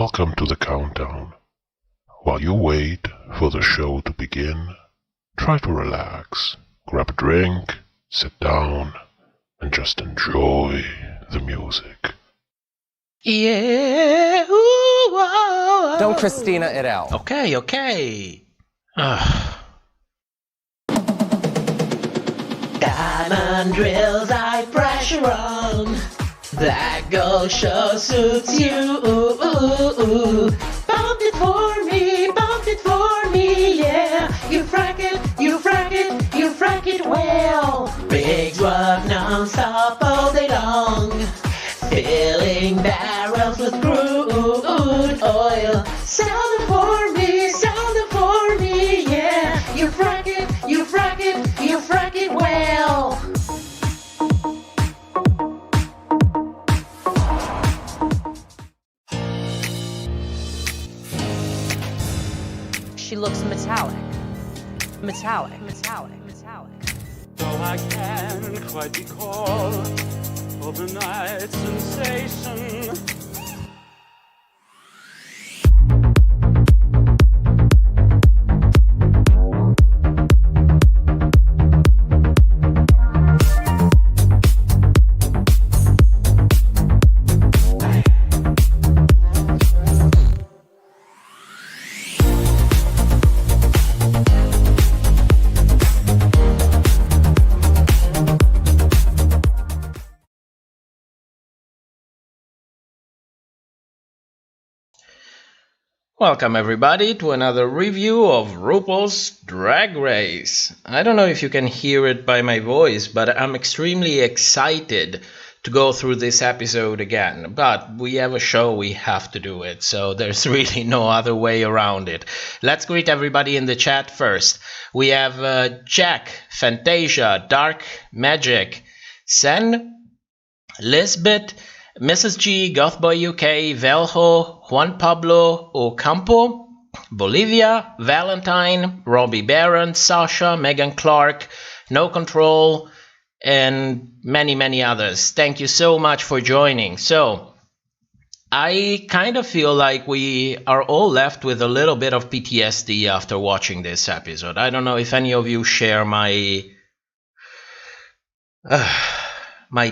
Welcome to the countdown. While you wait for the show to begin, try to relax, grab a drink, sit down, and just enjoy the music. Yeah. Ooh, whoa. Don't Christina it out. Okay. Diamond drills, high pressure on. That gold show suits you. Bump it for me, yeah. You frack it well. Rigs work non-stop all day long. Filling barrels with crude oil. Sell them for me, yeah. You frack it well. She looks metallic. Though I can't quite recall overnight sensation. Welcome everybody to another review of RuPaul's Drag Race. I don't know if you can hear it by my voice, but I'm extremely excited to go through this episode again. But we have a show, we have to do it, so there's really no other way around it. Let's greet everybody in the chat first. We have Jack, Fantasia, Dark Magic, Sen, Lisbeth, Mrs. G, Gothboy UK, Velho, Juan Pablo Ocampo, Bolivia, Valentine, Robbie Barron, Sasha, Megan Clark, No Control, and many others. Thank you so much for joining. So, I kind of feel like we are all left with a little bit of PTSD after watching this episode. I don't know if any of you share my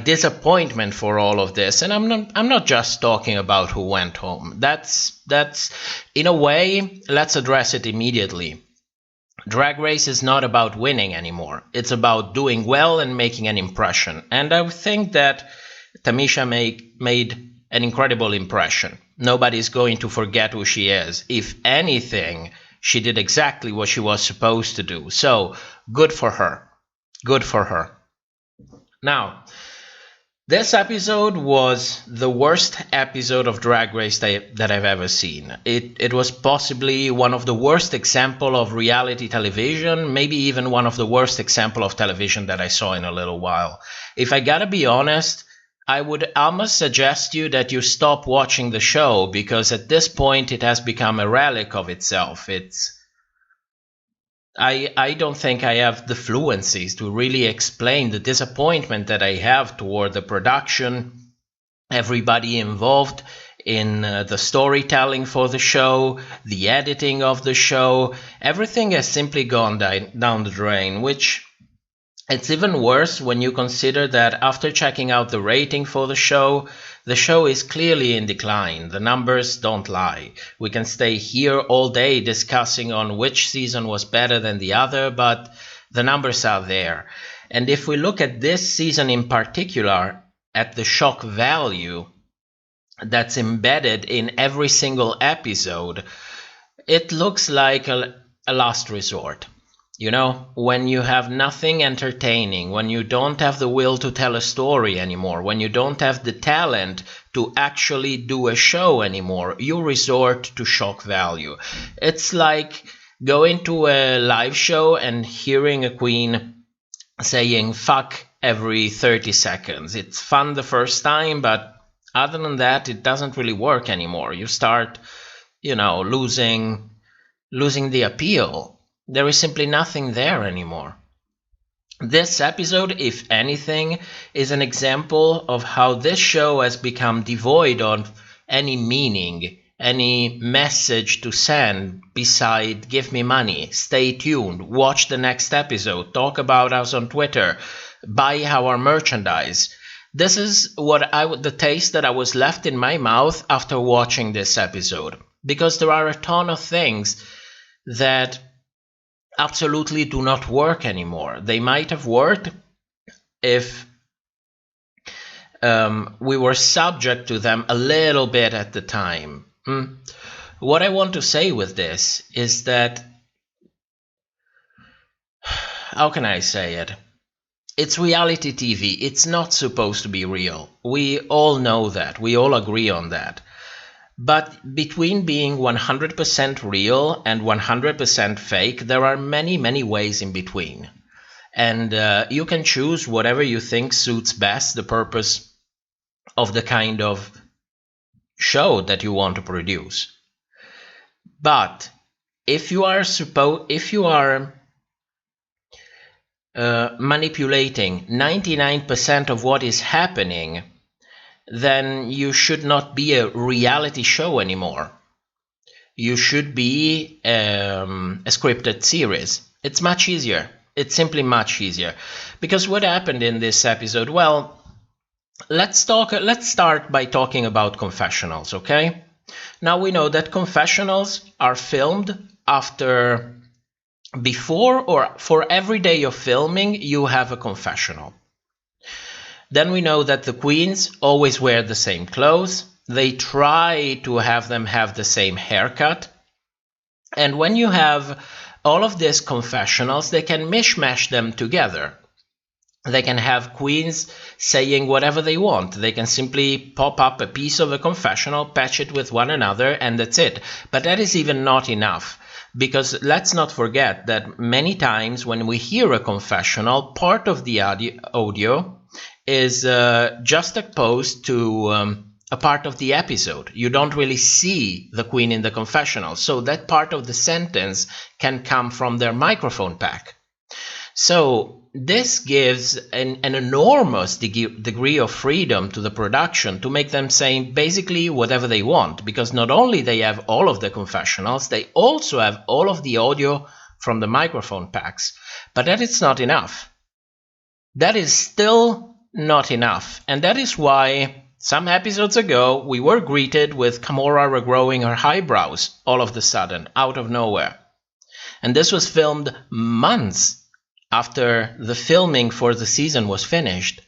disappointment for all of this, and I'm not just talking about who went home. That's in a way, let's address it immediately. Drag Race is not about winning anymore. It's about doing well and making an impression. And I think that Tamisha made an incredible impression. Nobody's going to forget who she is. If anything, she did exactly what she was supposed to do. So, good for her. Good for her. Now, this episode was the worst episode of Drag Race that I've ever seen. It was possibly one of the worst example of reality television, maybe even one of the worst example of television that I saw in a little while. If I gotta be honest, I would almost suggest you that you stop watching the show, because at this point it has become a relic of itself. I don't think I have the fluencies to really explain the disappointment that I have toward the production, everybody involved in the storytelling for the show, the editing of the show. Everything has simply gone down the drain, which it's even worse when you consider that after checking out the rating for the show is clearly in decline. The numbers don't lie. We can stay here all day discussing on which season was better than the other, but the numbers are there. And if we look at this season in particular, at the shock value that's embedded in every single episode, it looks like a last resort. You know, when you have nothing entertaining, when you don't have the will to tell a story anymore, when you don't have the talent to actually do a show anymore, you resort to shock value. It's like going to a live show and hearing a queen saying fuck every 30 seconds. It's fun the first time, but other than that, it doesn't really work anymore. You start, losing the appeal. There is simply nothing there anymore. This episode, if anything, is an example of how this show has become devoid of any meaning any message to send beside give me money, stay tuned, watch the next episode, talk about us on Twitter, buy our merchandise. This is the taste that I was left in my mouth after watching this episode, because there are a ton of things that absolutely do not work anymore. They might have worked if we were subject to them a little bit at the time. What I want to say with this is that, how can I say it? It's reality TV. It's not supposed to be real. We all know that. We all agree on that. But between being 100% real and 100% fake, there are many, many ways in between. And you can choose whatever you think suits best the purpose of the kind of show that you want to produce. But if you are manipulating 99% of what is happening, then you should not be a reality show anymore. You should be a scripted series. It's much easier. It's simply much easier. Because what happened in this episode? Well, let's start by talking about confessionals, okay? Now we know that confessionals are filmed before or for every day of filming, you have a confessional. Then we know that the queens always wear the same clothes. They try to have them have the same haircut. And when you have all of these confessionals, they can mishmash them together. They can have queens saying whatever they want. They can simply pop up a piece of a confessional, patch it with one another, and that's it. But that is even not enough. Because let's not forget that many times when we hear a confessional, part of the audio is juxtaposed to a part of the episode. You don't really see the queen in the confessional, so that part of the sentence can come from their microphone pack. So this gives an enormous degree of freedom to the production to make them say basically whatever they want, because not only they have all of the confessionals, they also have all of the audio from the microphone packs. But that is not enough. That is still not enough. And that is why some episodes ago we were greeted with Gamora regrowing her eyebrows all of a sudden, out of nowhere. And this was filmed months after the filming for the season was finished.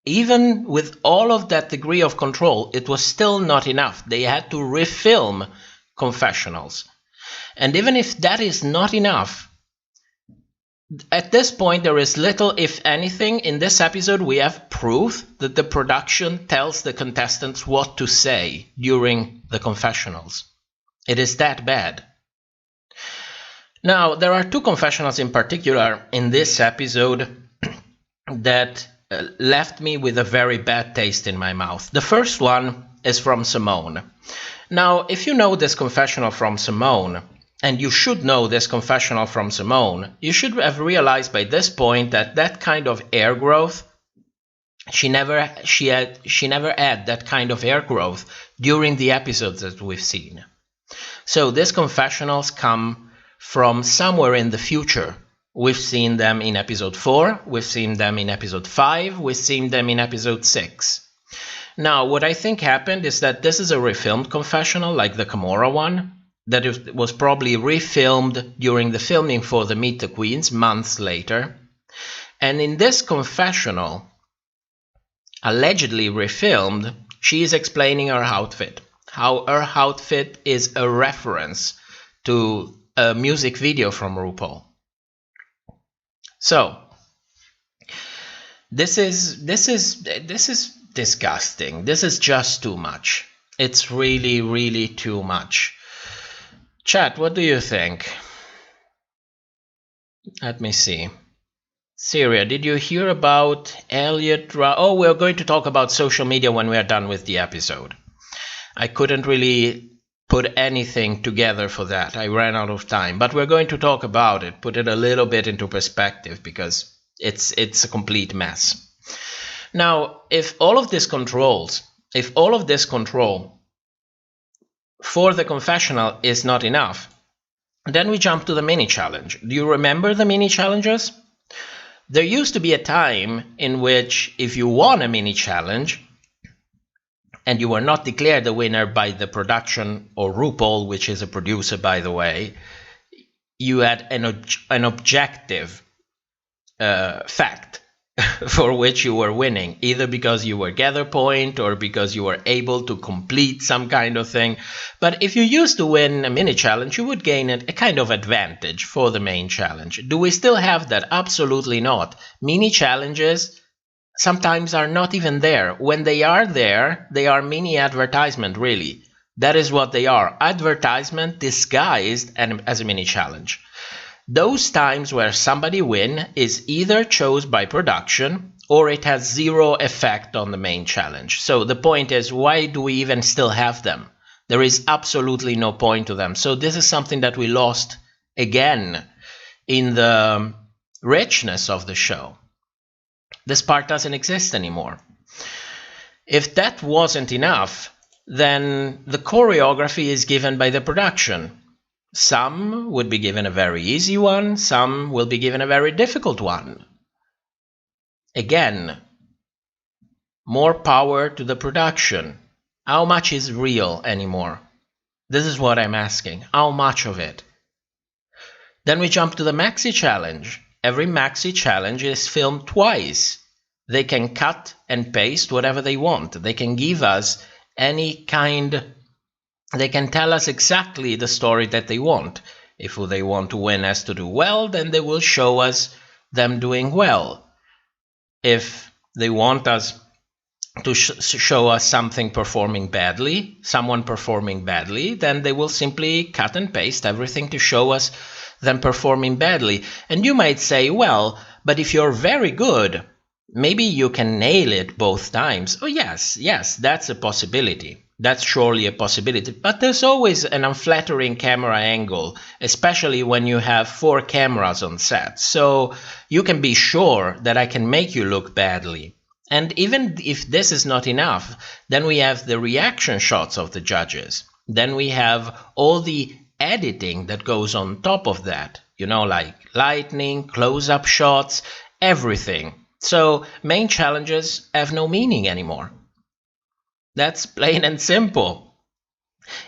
Even with all of that degree of control, it was still not enough. They had to refilm confessionals. And even if that is not enough, at this point there is little, if anything. In this episode we have proof that the production tells the contestants what to say during the confessionals. It is that bad. Now, there are two confessionals in particular in this episode that left me with a very bad taste in my mouth. The first one is from Simone. Now, if you know this confessional from Simone, and you should know this confessional from Simone, you should have realized by this point that that kind of hair growth, she never had that kind of hair growth during the episodes that we've seen. So these confessionals come from somewhere in the future. We've seen them in episode 4, we've seen them in episode 5, we've seen them in episode 6. Now, what I think happened is that this is a refilmed confessional, like the Gamora one, that it was probably refilmed during the filming for the Meet the Queens months later. And in this confessional, allegedly refilmed, she is explaining her outfit. How her outfit is a reference to a music video from RuPaul. So this is disgusting. This is just too much. It's really, really too much. Chat, what do you think? Let me see. Syria, did you hear about Elliot? Oh, we're going to talk about social media when we are done with the episode. I couldn't really put anything together for that. I ran out of time, but we're going to talk about it, put it a little bit into perspective, because it's a complete mess. Now, if all of this control for the confessional is not enough, then we jump to the mini challenge. Do you remember the mini challenges? There used to be a time in which if you won a mini challenge and you were not declared the winner by the production or RuPaul, which is a producer, by the way, you had an objective fact for which you were winning, either because you were gather point or because you were able to complete some kind of thing. But if you used to win a mini challenge, you would gain a kind of advantage for the main challenge. Do we still have that? Absolutely not. Mini challenges sometimes are not even there. When they are there, they are mini advertisement, really. That is what they are. Advertisement disguised as a mini challenge. Those times where somebody win is either chose by production or it has zero effect on the main challenge. So the point is, why do we even still have them? There is absolutely no point to them. So this is something that we lost again in the richness of the show. This part doesn't exist anymore. If that wasn't enough, then the choreography is given by the production. Some would be given a very easy one, some will be given a very difficult one. Again, more power to the production. How much is real anymore? This is what I'm asking. How much of it? Then we jump to the maxi challenge. Every maxi challenge is filmed twice. They can cut and paste whatever they want. They can give us they can tell us exactly the story that they want. If they want to win us to do well, then they will show us them doing well. If they want us to show us someone performing badly, then they will simply cut and paste everything to show us them performing badly. And you might say, well, but if you're very good, maybe you can nail it both times. Oh, yes, that's a possibility. That's surely a possibility. But there's always an unflattering camera angle, especially when you have 4 cameras on set. So you can be sure that I can make you look badly. And even if this is not enough, then we have the reaction shots of the judges. Then we have all the editing that goes on top of that. You know, like lightning, close-up shots, everything. So main challenges have no meaning anymore. That's plain and simple.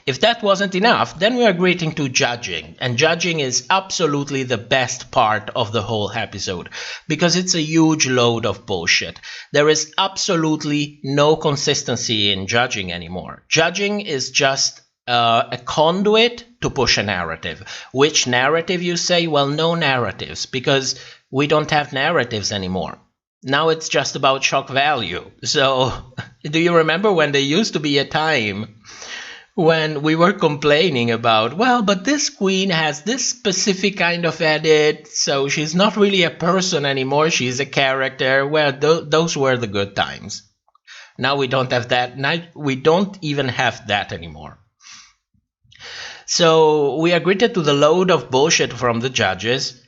If that wasn't enough, then we are getting to judging. And judging is absolutely the best part of the whole episode, because it's a huge load of bullshit. There is absolutely no consistency in judging anymore. Judging is just a conduit to push a narrative. Which narrative, you say? Well, no narratives, because we don't have narratives anymore. Now it's just about shock value. So, do you remember when there used to be a time when we were complaining about, well, but this queen has this specific kind of edit, so she's not really a person anymore, she's a character. Well, those were the good times. Now we don't have that. Now we don't even have that anymore. So we are greeted to the load of bullshit from the judges,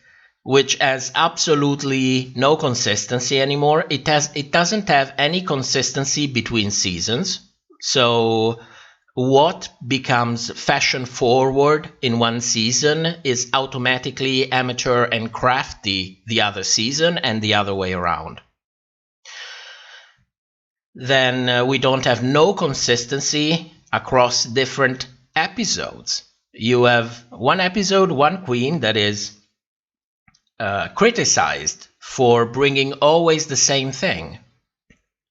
which has absolutely no consistency anymore. It doesn't have any consistency between seasons. So what becomes fashion forward in one season is automatically amateur and crafty the other season, and the other way around. Then we don't have no consistency across different episodes. You have one episode, one queen that is criticized for bringing always the same thing.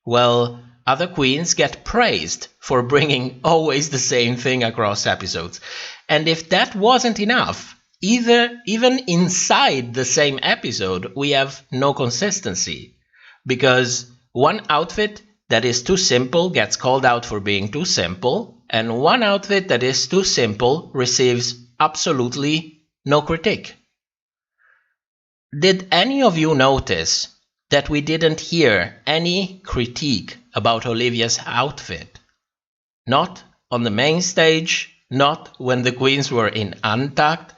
Well, other queens get praised for bringing always the same thing across episodes. And if that wasn't enough, even inside the same episode, we have no consistency. Because one outfit that is too simple gets called out for being too simple, and one outfit that is too simple receives absolutely no critique. Did any of you notice that we didn't hear any critique about Olivia's outfit? Not on the main stage, not when the queens were in Untucked.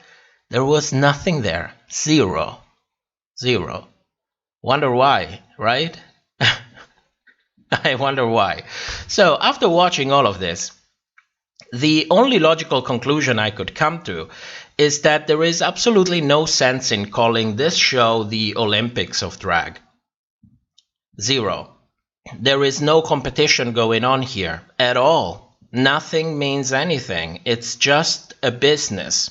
There was nothing there. Zero. Wonder why, right? I wonder why. So after watching all of this, The only logical conclusion I could come to is that there is absolutely no sense in calling this show the Olympics of drag. Zero. There is no competition going on here at all. Nothing means anything. It's just a business.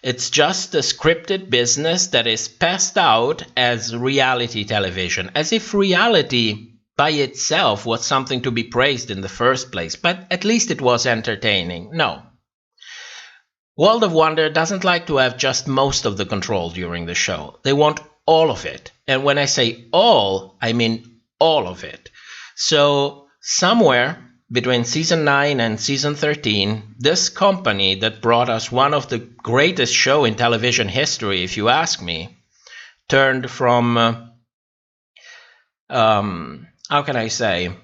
It's just a scripted business that is passed out as reality television, as if reality by itself was something to be praised in the first place, but at least it was entertaining. No. World of Wonder doesn't like to have just most of the control during the show. They want all of it. And when I say all, I mean all of it. So somewhere between season 9 and season 13, this company that brought us one of the greatest show in television history, if you ask me, turned from, how can I say,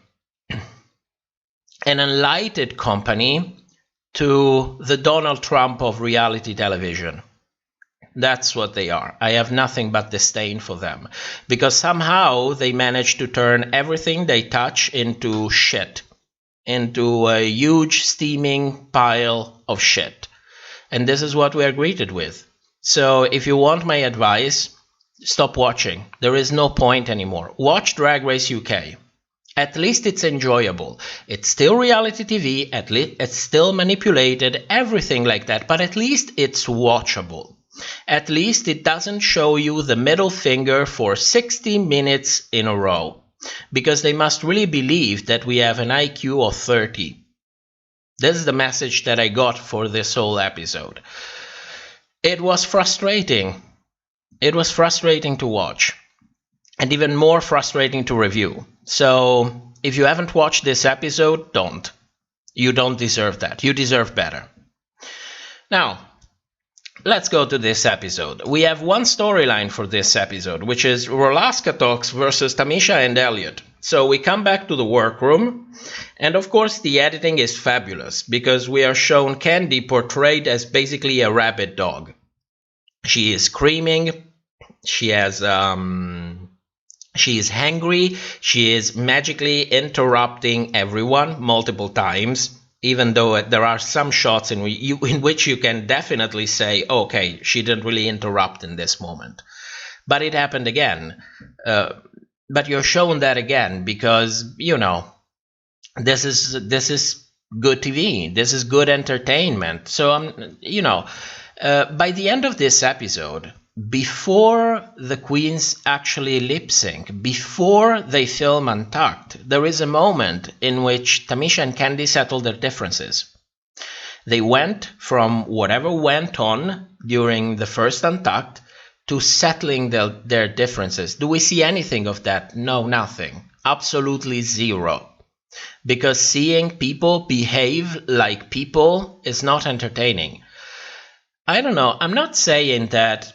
an enlightened company to the Donald Trump of reality television. That's what they are. I have nothing but disdain for them, because somehow they manage to turn everything they touch into shit, into a huge steaming pile of shit. And this is what we are greeted with. So if you want my advice, stop watching. There is no point anymore. Watch Drag Race UK. At least it's enjoyable. It's still reality TV, at least it's still manipulated, everything like that, but at least it's watchable. At least it doesn't show you the middle finger for 60 minutes in a row, because they must really believe that we have an IQ of 30. This is the message that I got for this whole episode. It was frustrating. It was frustrating to watch, and even more frustrating to review. So if you haven't watched this episode, don't. You don't deserve that. You deserve better. Now, let's go to this episode. We have one storyline for this episode, which is Rolaska Talks versus Tamisha and Elliot. So we come back to the workroom, and of course the editing is fabulous, because we are shown Candy portrayed as basically a rabid dog. She is screaming, she is hangry, she is magically interrupting everyone multiple times, even though there are some shots in which you can definitely say, okay, she didn't really interrupt in this moment. But it happened again. But you're shown that again because, you know, this is good TV. This is good entertainment. So, by the end of this episode, before the queens actually lip sync, before they film Untucked, there is a moment in which Tamisha and Candy settle their differences. They went from whatever went on during the first Untucked to settling their differences. Do we see anything of that? No, nothing. Absolutely zero. Because seeing people behave like people is not entertaining. I don't know. I'm not saying that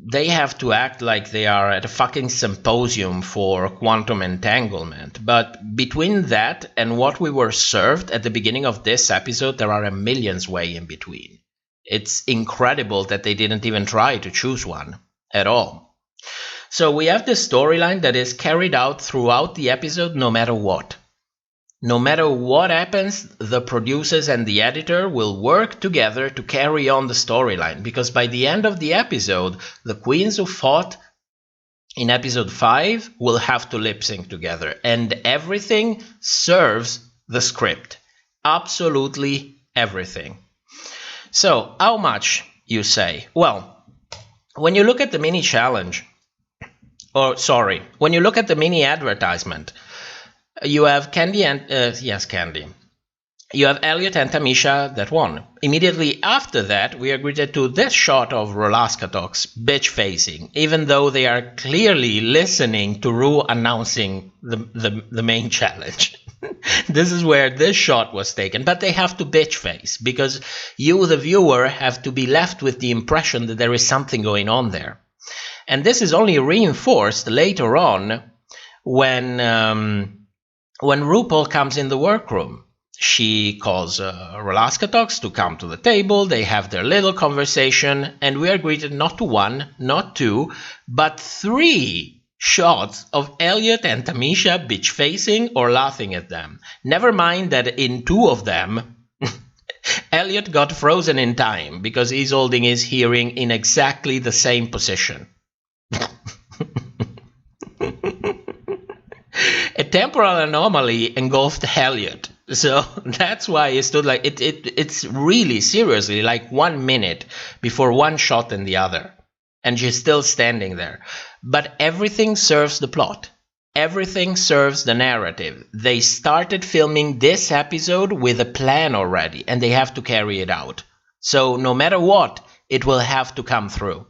they have to act like they are at a fucking symposium for quantum entanglement. But between that and what we were served at the beginning of this episode, there are a million's way in between. It's incredible that they didn't even try to choose one at all. So we have this storyline that is carried out throughout the episode no matter what. No matter what happens, the producers and the editor will work together to carry on the storyline, because by the end of the episode, the queens who fought in episode 5 will have to lip sync together, and everything serves the script. Absolutely everything. So, how much, you say? Well, when you look at the mini challenge, when you look at the mini advertisement, you have Candy and, Candy. You have Elliot and Tamisha that won. Immediately after that, we are greeted to this shot of Rolaska Talks bitch facing, even though they are clearly listening to Ru announcing the main challenge. This is where this shot was taken, but they have to bitch face, because you, the viewer, have to be left with the impression that there is something going on there. And this is only reinforced later on when RuPaul comes in the workroom. She calls Rolaska Talks to come to the table. They have their little conversation, and we are greeted not to 1, not 2, but 3 shots of Elliot and Tamisha bitch facing or laughing at them. Never mind that in 2 of them, Elliot got frozen in time because he's holding his hearing in exactly the same position. A temporal anomaly engulfed Elliot. So that's why he stood like it's really seriously like 1 minute before one shot and the other. And she's still standing there. But everything serves the plot. Everything serves the narrative. They started filming this episode with a plan already, and they have to carry it out. So no matter what, it will have to come through.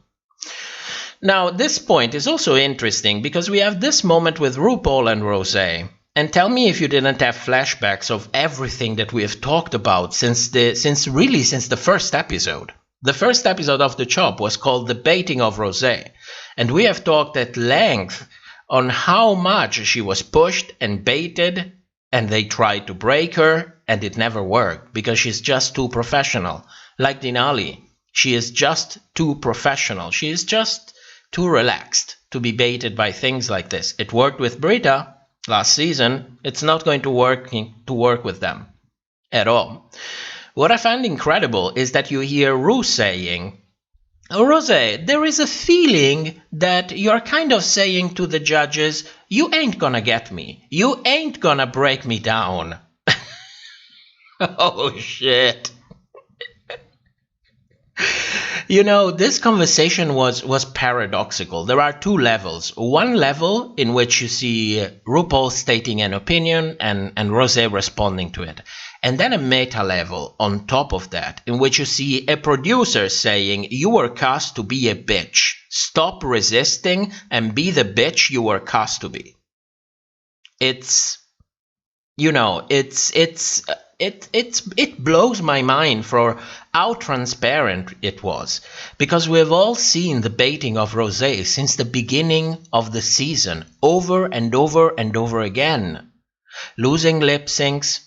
Now, this point is also interesting because we have this moment with RuPaul and Rosé. And tell me if you didn't have flashbacks of everything that we have talked about since the first episode. The first episode of The Chop was called The Baiting of Rosé. And we have talked at length on how much she was pushed and baited, and they tried to break her, and it never worked because she's just too professional. Like Denali, she is just too professional. She is just too relaxed to be baited by things like this. It worked with Brita last season. It's not going to work with them at all. What I find incredible is that you hear Ru saying, "Oh, Rosé, there is a feeling that you're kind of saying to the judges, you ain't gonna get me. You ain't gonna break me down." Oh, shit. You know, this conversation was paradoxical. There are two levels. One level in which you see RuPaul stating an opinion and Rosé responding to it. And then a meta level on top of that, in which you see a producer saying, you were cast to be a bitch. Stop resisting and be the bitch you were cast to be. It blows my mind for how transparent it was. Because we've all seen the baiting of Rosé since the beginning of the season, over and over and over again. Losing lip syncs,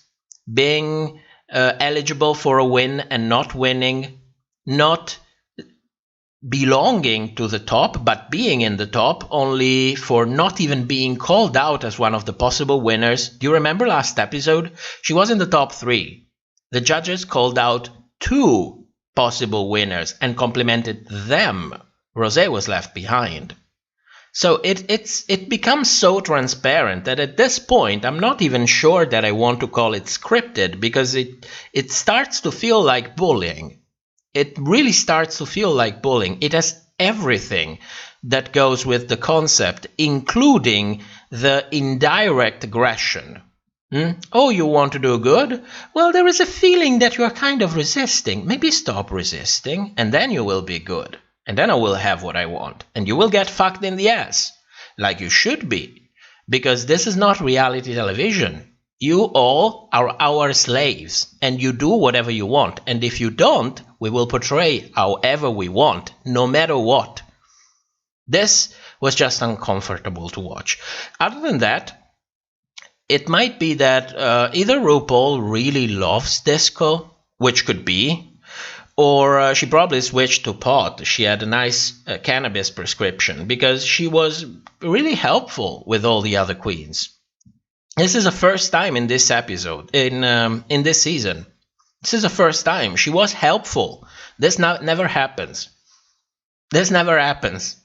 being eligible for a win and not winning, not belonging to the top, but being in the top only for not even being called out as one of the possible winners. Do you remember last episode? She was in the top 3. The judges called out 2 possible winners and complimented them. Rosé was left behind. So it becomes so transparent that at this point, I'm not even sure that I want to call it scripted, because it starts to feel like bullying. It really starts to feel like bullying. It has everything that goes with the concept, including the indirect aggression. Oh, you want to do good? Well, there is a feeling that you are kind of resisting. Maybe stop resisting, and then you will be good. And then I will have what I want. And you will get fucked in the ass. Like you should be. Because this is not reality television. You all are our slaves. And you do whatever you want. And if you don't, we will portray however we want. No matter what. This was just uncomfortable to watch. Other than that, it might be that either RuPaul really loves disco, which could be, or she probably switched to pot. She had a nice cannabis prescription because she was really helpful with all the other queens. This is the first time in this episode, in this season. This is the first time. She was helpful. This never happens. This never happens.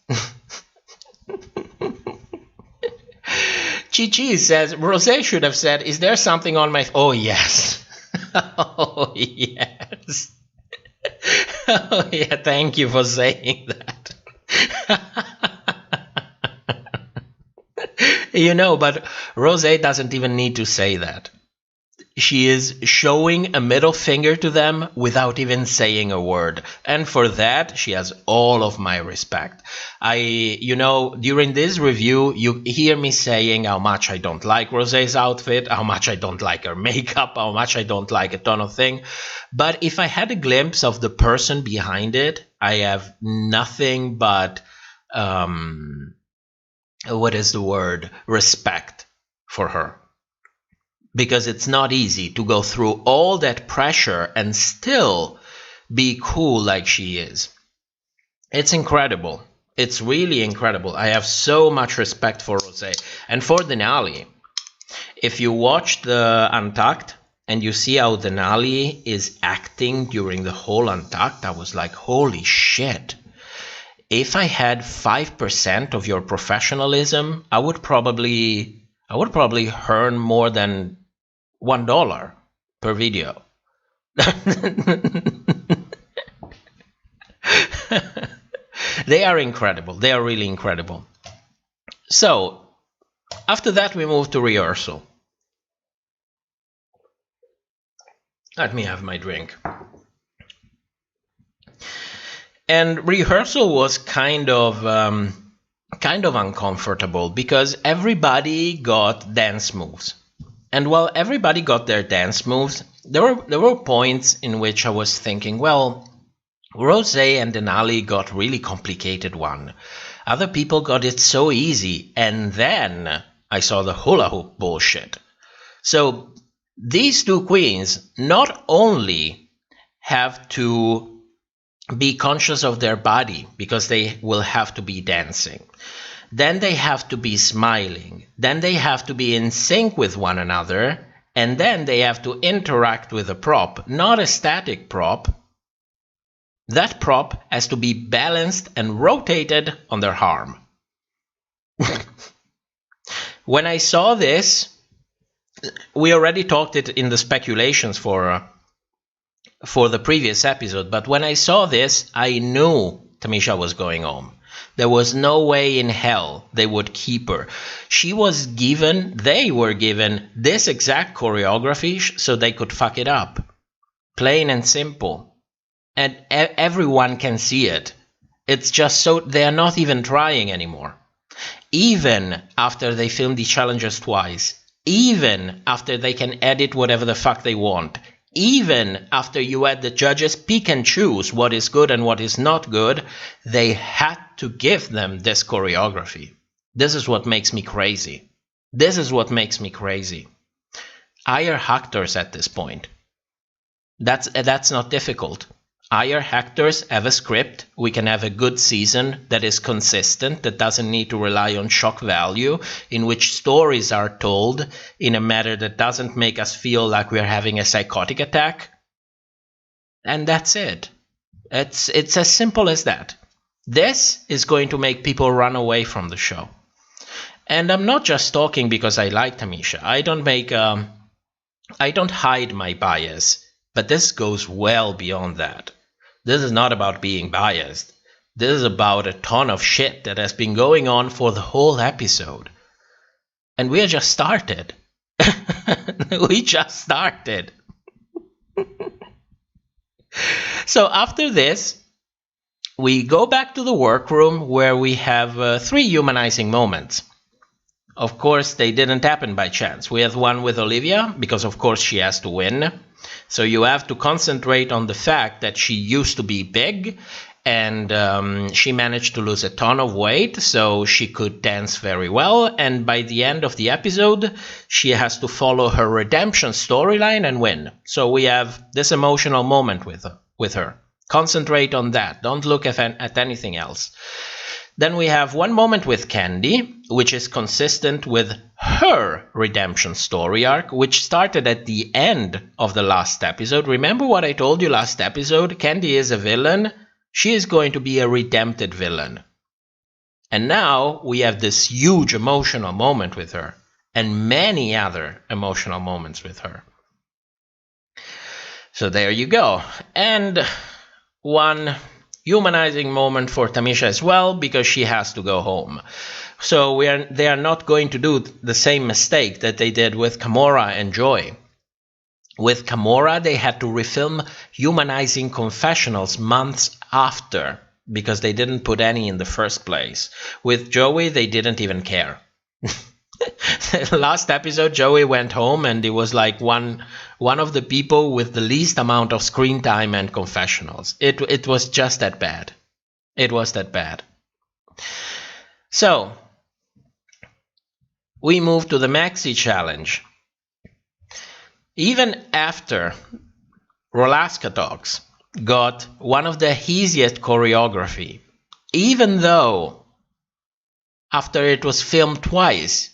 Chi says, Rosé should have said, is there something on my... Oh, yes. Oh, yes. Oh, yeah, thank you for saying that. You know, but Rosé doesn't even need to say that. She is showing a middle finger to them without even saying a word. And for that, she has all of my respect. During this review, you hear me saying how much I don't like Rosé's outfit, how much I don't like her makeup, how much I don't like a ton of things. But if I had a glimpse of the person behind it, I have nothing but, respect for her. Because it's not easy to go through all that pressure and still be cool like she is. It's incredible. It's really incredible. I have so much respect for Rosé. And for Denali, if you watch the Untucked, and you see how Denali is acting during the whole Untucked, I was like, holy shit. If I had 5% of your professionalism, I would probably earn more than $1 per video. They are incredible. They are really incredible. So, after that, we move to rehearsal. Let me have my drink. And rehearsal was kind of uncomfortable because everybody got dance moves. And while everybody got their dance moves, there were points in which I was thinking, well, Rosé and Denali got really complicated one. Other people got it so easy, and then I saw the hula hoop bullshit. So these two queens not only have to be conscious of their body because they will have to be dancing, then they have to be smiling, then they have to be in sync with one another, and then they have to interact with a prop, not a static prop. That prop has to be balanced and rotated on their arm. When I saw this, we already talked it in the speculations for the previous episode, but when I saw this, I knew Tamisha was going home. There was no way in hell they would keep her. They were given this exact choreography so they could fuck it up. Plain and simple. And everyone can see it. It's just so they are not even trying anymore. Even after they film the challenges twice. Even after they can edit whatever the fuck they want. Even after you had the judges pick and choose what is good and what is not good, they had to give them this choreography. This is what makes me crazy. This is what makes me crazy. Hire actors at this point. That's not difficult. Hire actors, have a script, we can have a good season that is consistent, that doesn't need to rely on shock value, in which stories are told in a manner that doesn't make us feel like we're having a psychotic attack. And that's it. It's as simple as that. This is going to make people run away from the show. And I'm not just talking because I like Tamisha. I don't hide my bias, but this goes well beyond that. This is not about being biased. This is about a ton of shit that has been going on for the whole episode. And we just started. We just started. So after this, we go back to the workroom where we have 3 humanizing moments. Of course, they didn't happen by chance. We have one with Olivia, because of course she has to win. So you have to concentrate on the fact that she used to be big and she managed to lose a ton of weight, so she could dance very well. And by the end of the episode, she has to follow her redemption storyline and win. So we have this emotional moment with her. Concentrate on that. Don't look at anything else. Then we have one moment with Candy, which is consistent with her redemption story arc, which started at the end of the last episode. Remember what I told you last episode? Candy is a villain. She is going to be a redempted villain. And now we have this huge emotional moment with her, and many other emotional moments with her. So there you go. And one humanizing moment for Tamisha as well, because she has to go home. So they are not going to do the same mistake that they did with Kimora and Joy. With Kimora, they had to refilm humanizing confessionals months after, because they didn't put any in the first place. With Joey, they didn't even care. Last episode, Joey went home and he was like one of the people with the least amount of screen time and confessionals. It was just that bad. It was that bad. So, we move to the Maxi Challenge. Even after Rolaska Dogs got one of the easiest choreography, even though after it was filmed twice,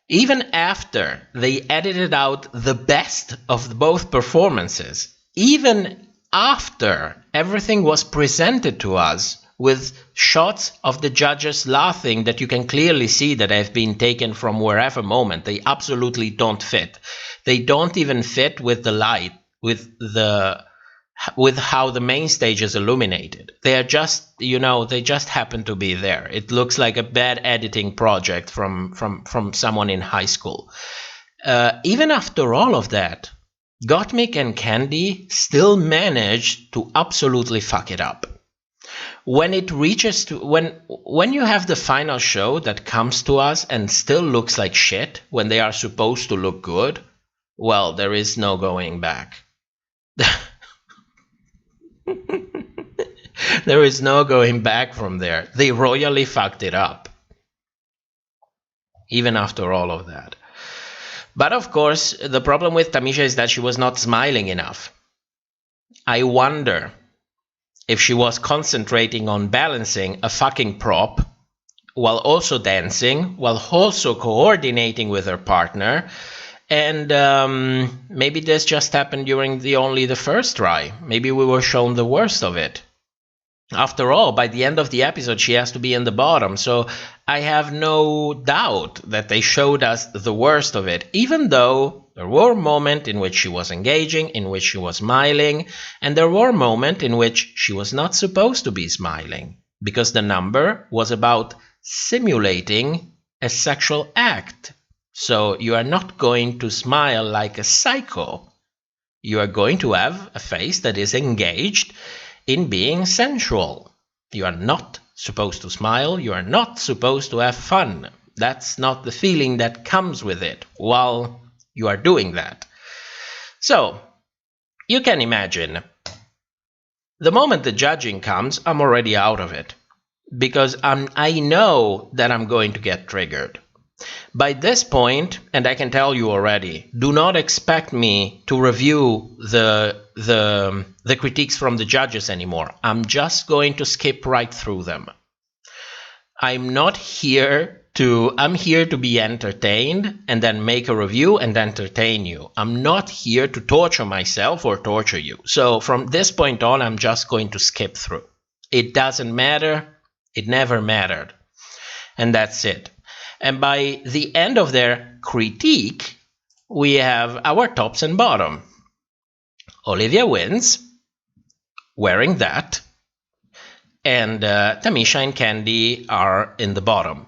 Even after they edited out the best of both performances, even after everything was presented to us with shots of the judges laughing that you can clearly see that have been taken from wherever moment, they absolutely don't fit. They don't even fit with the light, with how the main stage is illuminated. They are just, they just happen to be there. It looks like a bad editing project from someone in high school. Even after all of that, Gottmik and Candy still manage to absolutely fuck it up. When it reaches to when you have the final show that comes to us and still looks like shit when they are supposed to look good, well, there is no going back. There is no going back from there. They royally fucked it up. Even after all of that. But of course, the problem with Tamisha is that she was not smiling enough. I wonder if she was concentrating on balancing a fucking prop while also dancing, while also coordinating with her partner. And maybe this just happened during only the first try. Maybe we were shown the worst of it. After all, by the end of the episode, she has to be in the bottom. So I have no doubt that they showed us the worst of it, even though there were moments in which she was engaging, in which she was smiling, and there were moments in which she was not supposed to be smiling, because the number was about simulating a sexual act. So you are not going to smile like a psycho. You are going to have a face that is engaged in being sensual. You are not supposed to smile. You are not supposed to have fun. That's not the feeling that comes with it while you are doing that. So, you can imagine, the moment the judging comes, I'm already out of it. Because I know that I'm going to get triggered. By this point, and I can tell you already, do not expect me to review the critiques from the judges anymore. I'm just going to skip right through them. I'm here to be entertained and then make a review and entertain you. I'm not here to torture myself or torture you. So from this point on, I'm just going to skip through. It doesn't matter. It never mattered. And that's it. And by the end of their critique, we have our tops and bottom. Olivia wins, wearing that, and Tamisha and Candy are in the bottom.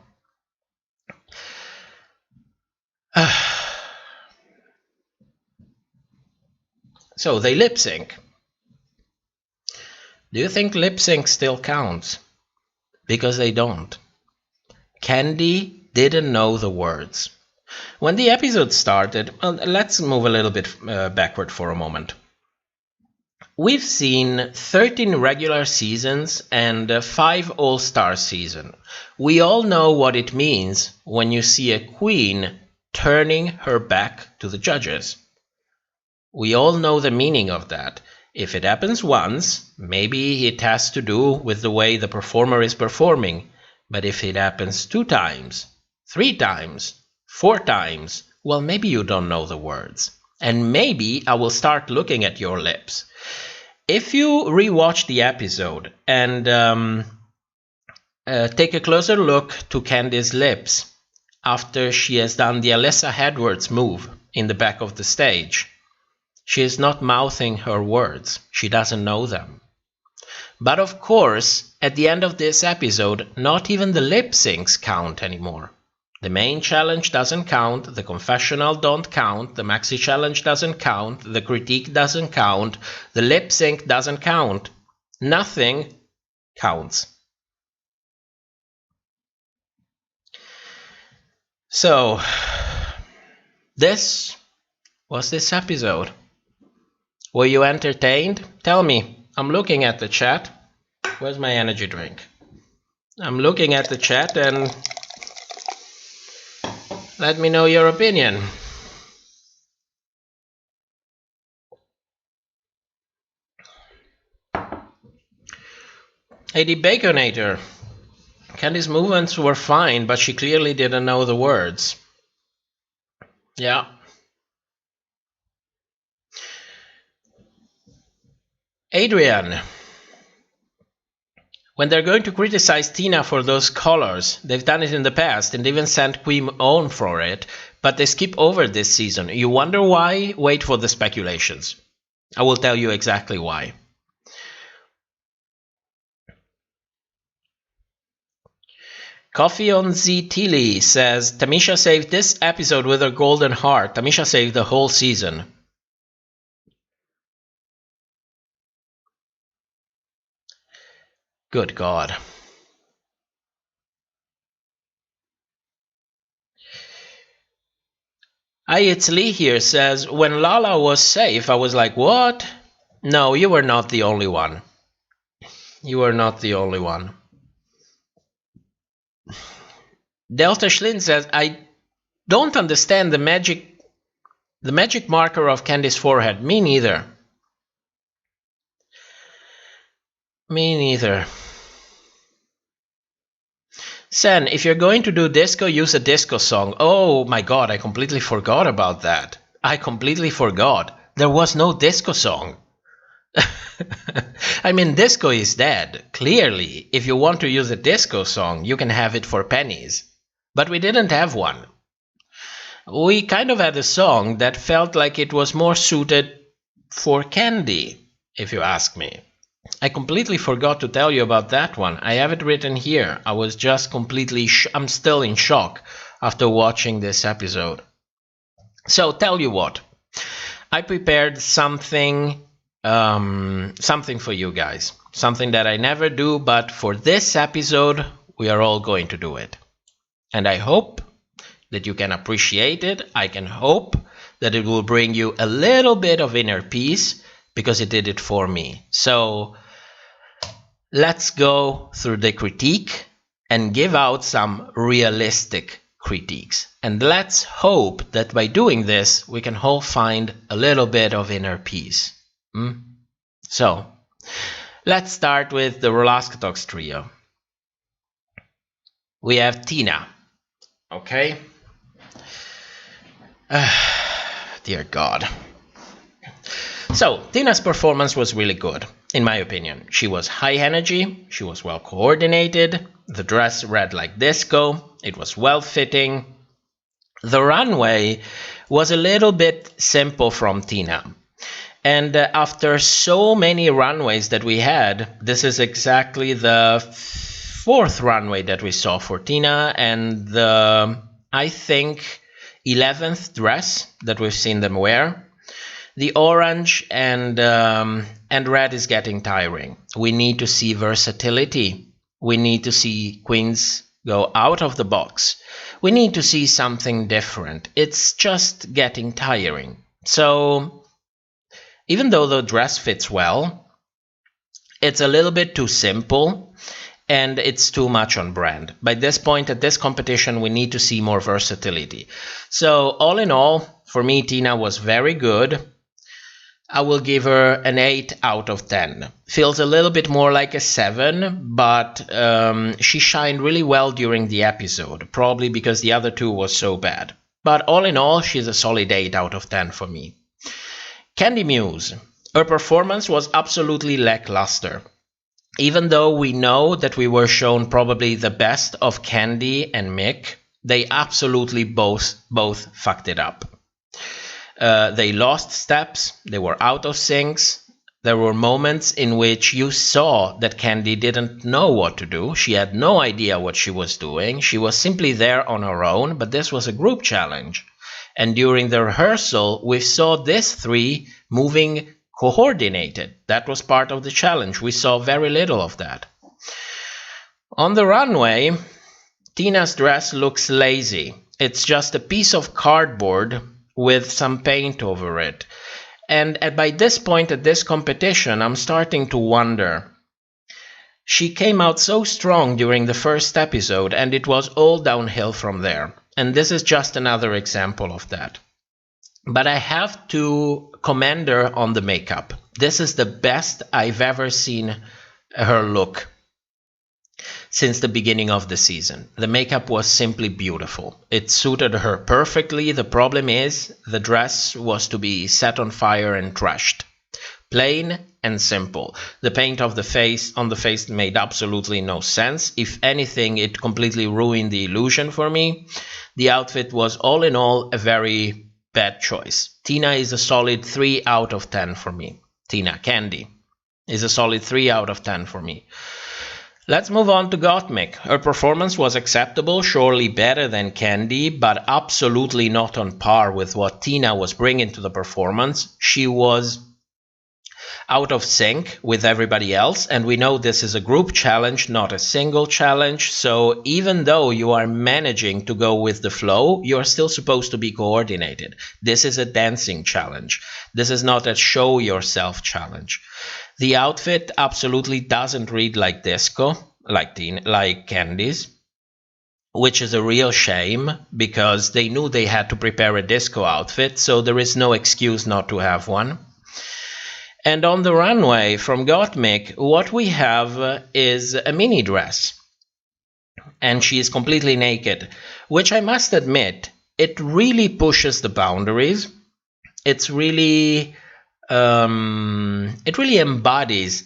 So they lip sync. Do you think lip sync still counts? Because they don't. Candy didn't know the words. When the episode started, let's move a little bit backward for a moment. We've seen 13 regular seasons and 5 all-star seasons. We all know what it means when you see a queen turning her back to the judges. We all know the meaning of that. If it happens once, maybe it has to do with the way the performer is performing. But if it happens 2 times, 3 times, 4 times, well, maybe you don't know the words. And maybe I will start looking at your lips. If you rewatch the episode and take a closer look to Candy's lips after she has done the Alyssa Edwards move in the back of the stage, she is not mouthing her words. She doesn't know them. But of course, at the end of this episode, not even the lip syncs count anymore. The main challenge doesn't count, the confessional don't count, the maxi challenge doesn't count, the critique doesn't count, the lip sync doesn't count. Nothing counts. So, this was this episode. Were you entertained? Tell me. I'm looking at the chat. Where's my energy drink? I'm looking at the chat and let me know your opinion. Hey, the Baconator. Candy's movements were fine, but she clearly didn't know the words. Yeah. Adrian, when they're going to criticize Tina for those colors, they've done it in the past and even sent Queen on for it, but they skip over this season. You wonder why? Wait for the speculations. I will tell you exactly why. Coffee on Z Tilly says, Tamisha saved this episode with her golden heart. Tamisha saved the whole season. Good God. It's Lee here says, when Lala was safe, I was like, what? No, you were not the only one. You were not the only one. Delta Schlin says, I don't understand the magic marker of Candy's forehead. Me neither. Me neither. Sen, if you're going to do disco, use a disco song. Oh my God, I completely forgot about that. I completely forgot. There was no disco song. I mean, disco is dead. Clearly, if you want to use a disco song, you can have it for pennies. But we didn't have one. We kind of had a song that felt like it was more suited for Candy, if you ask me. I completely forgot to tell you about that one. I have it written here. I was just completely... I'm still in shock after watching this episode. So, tell you what. I prepared something for you guys. Something that I never do, but for this episode, we are all going to do it. And I hope that you can appreciate it. I can hope that it will bring you a little bit of inner peace, because it did it for me. So let's go through the critique and give out some realistic critiques. And let's hope that by doing this, we can all find a little bit of inner peace. So let's start with the Rolaskatox trio. We have Tina. Okay. Dear God. So, Tina's performance was really good, in my opinion. She was high energy, she was well coordinated, the dress read like disco, it was well fitting. The runway was a little bit simple from Tina. And after so many runways that we had, this is exactly the fourth runway that we saw for Tina, and the, I think, 11th dress that we've seen them wear. The orange and red is getting tiring. We need to see versatility. We need to see queens go out of the box. We need to see something different. It's just getting tiring. So even though the dress fits well, it's a little bit too simple and it's too much on brand. By this point at this competition, we need to see more versatility. So all in all, for me, Tina was very good. I will give her an 8 out of 10. Feels a little bit more like a 7, but she shined really well during the episode, probably because the other two was so bad. But all in all, she's a solid 8 out of 10 for me. Candy Muse. Her performance was absolutely lackluster. Even though we know that we were shown probably the best of Candy and Mick, they absolutely both fucked it up. They lost steps, they were out of syncs. There were moments in which you saw that Candy didn't know what to do. She had no idea what she was doing. She was simply there on her own, but this was a group challenge. And during the rehearsal, we saw these three moving coordinated. That was part of the challenge. We saw very little of that. On the runway, Tina's dress looks lazy. It's just a piece of cardboard with some paint over it. And by this point at this competition, I'm starting to wonder. She came out so strong during the first episode, and it was all downhill from there. And this is just another example of that. But I have to commend her on the makeup. This is the best I've ever seen her look. since the beginning of the season. The makeup was simply beautiful. It suited her perfectly. The problem is the dress was to be set on fire and trashed. Plain and simple. The paint of the face on the face made absolutely no sense. If anything, it completely ruined the illusion for me. The outfit was all in all a very bad choice. Tina is a solid 3 out of 10 for me. Tina Candy is a solid 3 out of 10 for me. Let's move on to Gottmik. Her performance was acceptable, surely better than Candy, but absolutely not on par with what Tina was bringing to the performance. She was out of sync with everybody else, and we know this is a group challenge, not a single challenge, so even though you are managing to go with the flow, you are still supposed to be coordinated. This is a dancing challenge. This is not a show yourself challenge. The outfit absolutely doesn't read like disco, like Candy's, which is a real shame because they knew they had to prepare a disco outfit, so there is no excuse not to have one. And on the runway from Gottmik, what we have is a mini dress. And she is completely naked, which I must admit, it really pushes the boundaries. It really embodies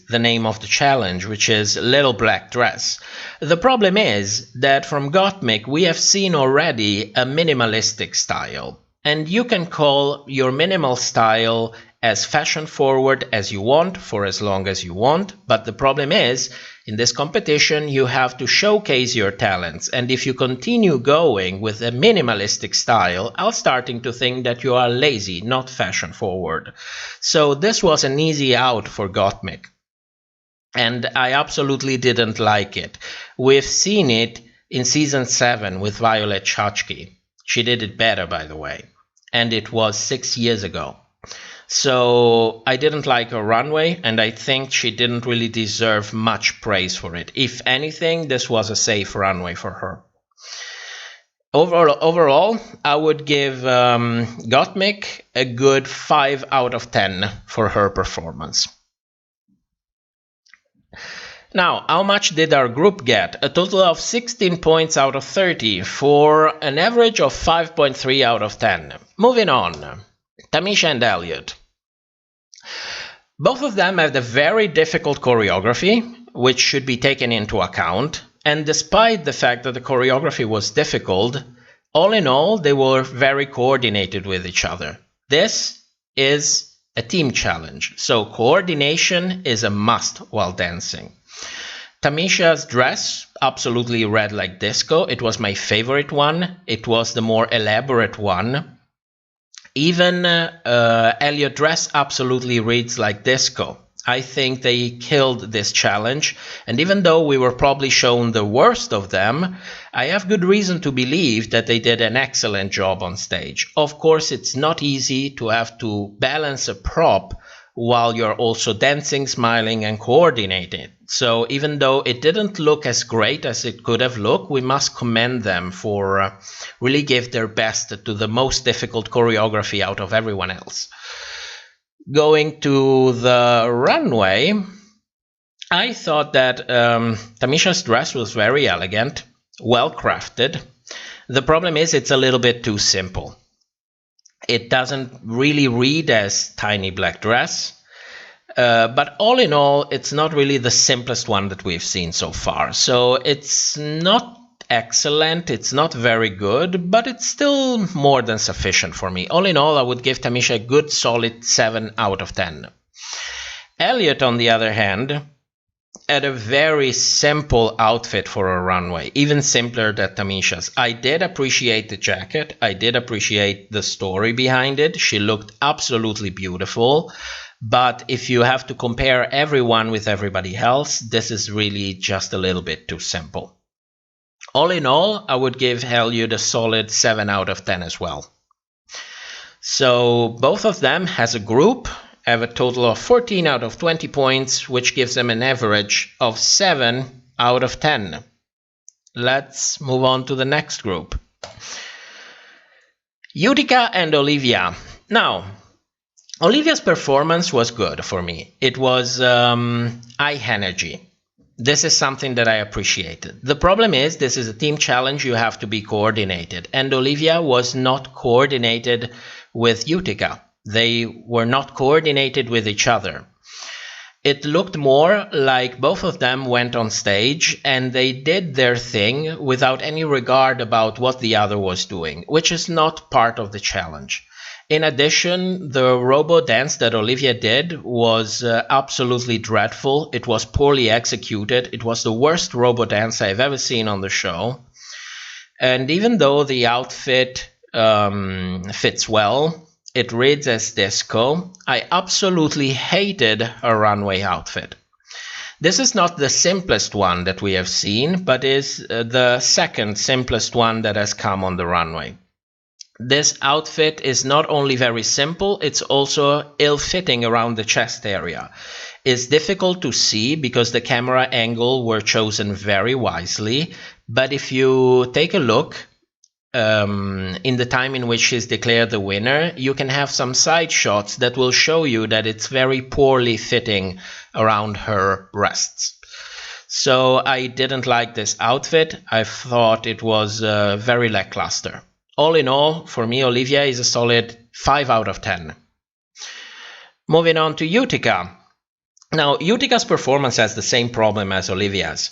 the name of the challenge, which is Little Black Dress. The problem is that from Gottmik, we have seen already a minimalistic style. And you can call your minimal style as fashion forward as you want for as long as you want, but the problem is, in this competition you have to showcase your talents, and if you continue going with a minimalistic style, I'm starting to think that you are lazy, not fashion forward. So this was an easy out for Gottmik, and I absolutely didn't like it. We've seen it in season 7 with Violet Chachki. She did it better, by the way, and it was 6 years ago. So I didn't like her runway, and I think she didn't really deserve much praise for it. If anything, this was a safe runway for her. Overall, I would give Gottmik a good 5 out of 10 for her performance. Now, how much did our group get? A total of 16 points out of 30 for an average of 5.3 out of 10. Moving on. Tamisha and Elliot. Both of them had a very difficult choreography, which should be taken into account, and despite the fact that the choreography was difficult, all in all, they were very coordinated with each other. This is a team challenge, so coordination is a must while dancing. Tamisha's dress absolutely read like disco. It was my favorite one. It was the more elaborate one. Even Elliot's dress absolutely reads like disco. I think they killed this challenge, and even though we were probably shown the worst of them, I have good reason to believe that they did an excellent job on stage. Of course, it's not easy to have to balance a prop while you're also dancing, smiling, and coordinating. So even though it didn't look as great as it could have looked, we must commend them for really give their best to the most difficult choreography out of everyone else. Going to the runway, I thought that Tamisha's dress was very elegant, well crafted. The problem is it's a little bit too simple. It doesn't really read as tiny black dress, but all in all, it's not really the simplest one that we've seen so far. So it's not excellent, it's not very good, but it's still more than sufficient for me. All in all, I would give Tamisha a good solid 7 out of 10. Elliot, on the other hand, had a very simple outfit for a runway, even simpler than Tamisha's. I did appreciate the jacket. I did appreciate the story behind it. She looked absolutely beautiful. But if you have to compare everyone with everybody else, this is really just a little bit too simple. All in all, I would give Elliot a solid 7 out of 10 as well. So both of them as a group have a total of 14 out of 20 points, which gives them an average of 7 out of 10. Let's move on to the next group. Utica and Olivia. Now, Olivia's performance was good for me. It was high energy. This is something that I appreciated. The problem is this is a team challenge. You have to be coordinated. And Olivia was not coordinated with Utica. They were not coordinated with each other. It looked more like both of them went on stage and they did their thing without any regard about what the other was doing, which is not part of the challenge. In addition, the robo dance that Olivia did was absolutely dreadful. It was poorly executed. It was the worst robo dance I've ever seen on the show. And even though the outfit fits well, it reads as disco, I absolutely hated her runway outfit. This is not the simplest one that we have seen, but is the second simplest one that has come on the runway. This outfit is not only very simple, it's also ill-fitting around the chest area. It's difficult to see because the camera angle were chosen very wisely, but if you take a look, in the time in which she's declared the winner, you can have some side shots that will show you that it's very poorly fitting around her breasts. So I didn't like this outfit. I thought it was very lackluster. All in all, for me, Olivia is a solid 5 out of 10. Moving on to Utica. Now, Utica's performance has the same problem as Olivia's.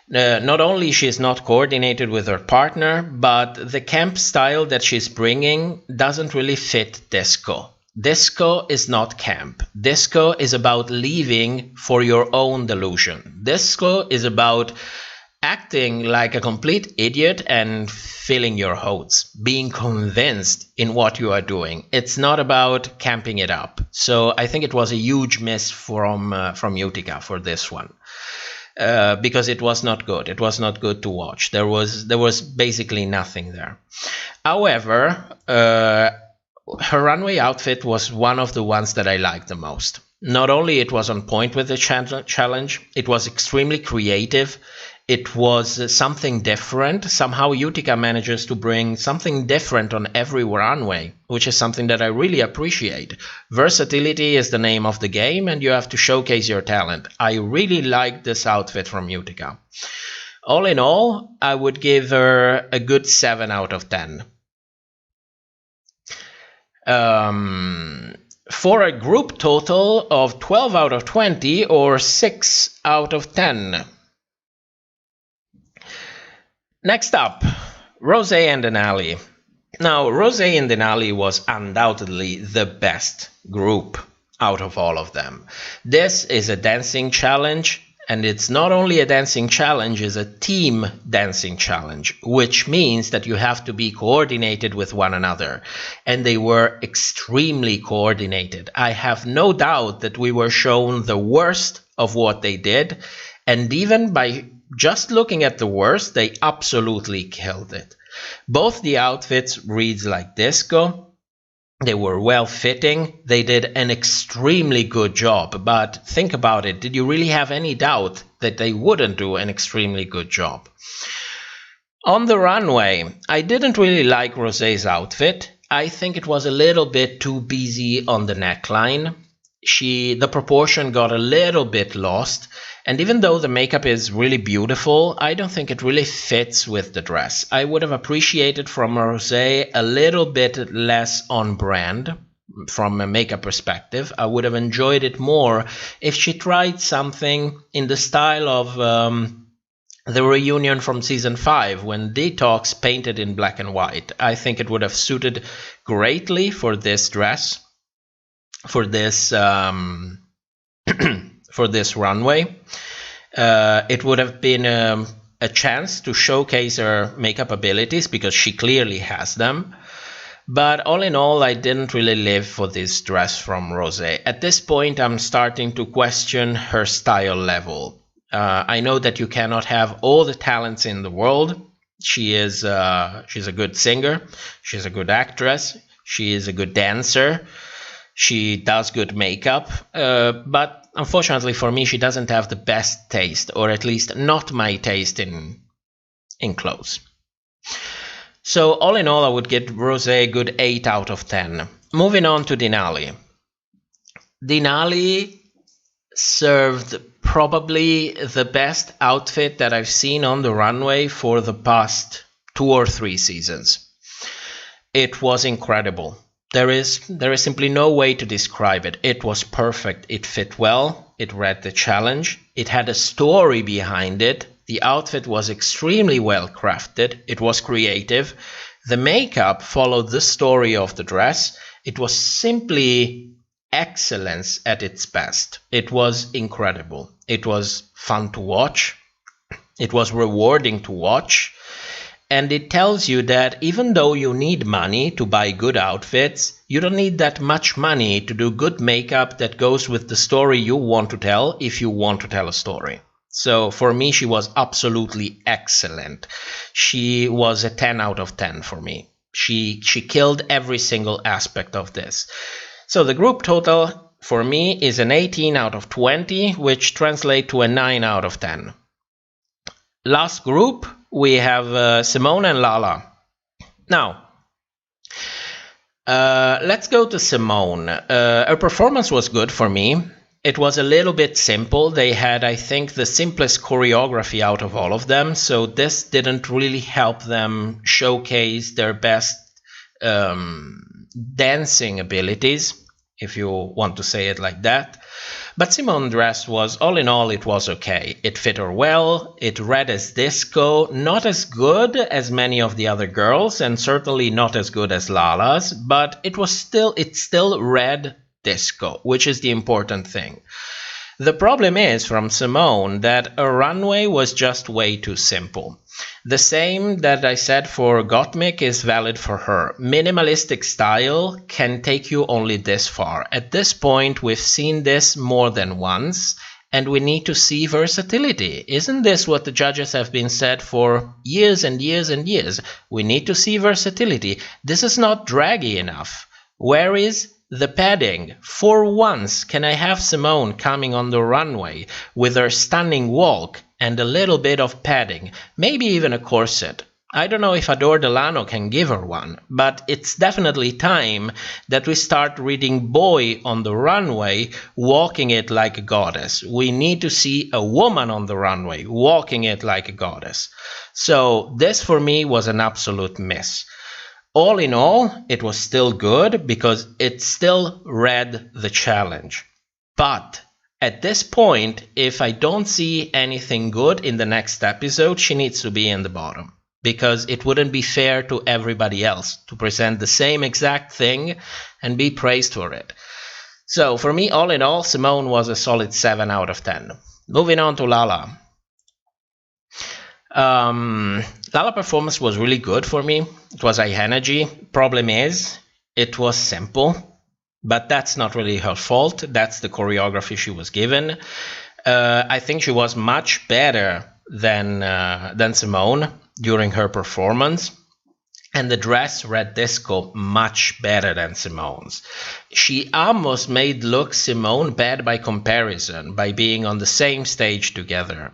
Not only she is not coordinated with her partner, but the camp style that she's bringing doesn't really fit disco. Disco is not camp. Disco is about leaving for your own delusion. Disco is about acting like a complete idiot and filling your hopes, being convinced in what you are doing. It's not about camping it up. So I think it was a huge miss from Utica for this one. Because it was not good. It was not good to watch. There was basically nothing there. However, her runway outfit was one of the ones that I liked the most. Not only it was on point with the challenge, it was extremely creative. It was something different. Somehow Utica manages to bring something different on every runway, which is something that I really appreciate. Versatility is the name of the game, and you have to showcase your talent. I really like this outfit from Utica. All in all, I would give her a good 7 out of 10. For a group total of 12 out of 20 or 6 out of 10. Next up, Rosé and Denali. Now, Rosé and Denali was undoubtedly the best group out of all of them. This is a dancing challenge, and it's not only a dancing challenge, it's a team dancing challenge, which means that you have to be coordinated with one another. And they were extremely coordinated. I have no doubt that we were shown the worst of what they did, and even by just looking at the worst, they absolutely killed it. Both the outfits reads like disco. They were well fitting. They did an extremely good job. But think about it. Did you really have any doubt that they wouldn't do an extremely good job? On the runway, I didn't really like Rosé's outfit. I think it was a little bit too busy on the neckline. The proportion got a little bit lost. And even though the makeup is really beautiful, I don't think it really fits with the dress. I would have appreciated from Rosé a little bit less on brand from a makeup perspective. I would have enjoyed it more if she tried something in the style of the reunion from season 5 when Detox painted in black and white. I think it would have suited greatly for this dress, for this for this runway. It would have been a chance to showcase her makeup abilities because she clearly has them. But all in all, I didn't really live for this dress from Rosé. At this point, I'm starting to question her style level. I know that you cannot have all the talents in the world. She's a good singer. She's a good actress. She is a good dancer. She does good makeup. But unfortunately for me, she doesn't have the best taste, or at least not my taste in clothes. So all in all, I would give Rosé a good 8 out of 10. Moving on to Denali. Denali served probably the best outfit that I've seen on the runway for the past 2 or 3 seasons. It was incredible. There is simply no way to describe it. It was perfect. It fit well. It read the challenge. It had a story behind it. The outfit was extremely well crafted. It was creative. The makeup followed the story of the dress. It was simply excellence at its best. It was incredible. It was fun to watch. It was rewarding to watch. And it tells you that even though you need money to buy good outfits, you don't need that much money to do good makeup that goes with the story you want to tell if you want to tell a story. So for me, she was absolutely excellent. She was a 10 out of 10 for me. She killed every single aspect of this. So the group total for me is an 18 out of 20, which translates to a 9 out of 10. Last group, we have Simone and Lala. Now, let's go to Simone. Her performance was good for me. It was a little bit simple. They had, I think, the simplest choreography out of all of them. So this didn't really help them showcase their best dancing abilities, if you want to say it like that. But Simone's dress was, all in all, it was okay. It fit her well. It read as disco, not as good as many of the other girls, and certainly not as good as Lala's, but it still read disco, which is the important thing. The problem is from Simone that a runway was just way too simple. The same that I said for Gottmik is valid for her. Minimalistic style can take you only this far. At this point, we've seen this more than once, and we need to see versatility. Isn't this what the judges have been said for years and years and years? We need to see versatility. This is not draggy enough. Where is the padding? For once, can I have Simone coming on the runway with her stunning walk and a little bit of padding, maybe even a corset? I don't know if Adore Delano can give her one, but it's definitely time that we start reading boy on the runway walking it like a goddess. We need to see a woman on the runway walking it like a goddess. So this for me was an absolute miss. All in all, it was still good because it still read the challenge. But at this point, if I don't see anything good in the next episode, she needs to be in the bottom. Because it wouldn't be fair to everybody else to present the same exact thing and be praised for it. So for me, all in all, Simone was a solid 7 out of 10. Moving on to Lala. Lala performance was really good for me. It was high energy. Problem is, it was simple, but that's not really her fault. That's the choreography she was given. I think she was much better than Simone during her performance, and the dress read disco much better than Simone's. She almost made look Simone bad by comparison, by being on the same stage together.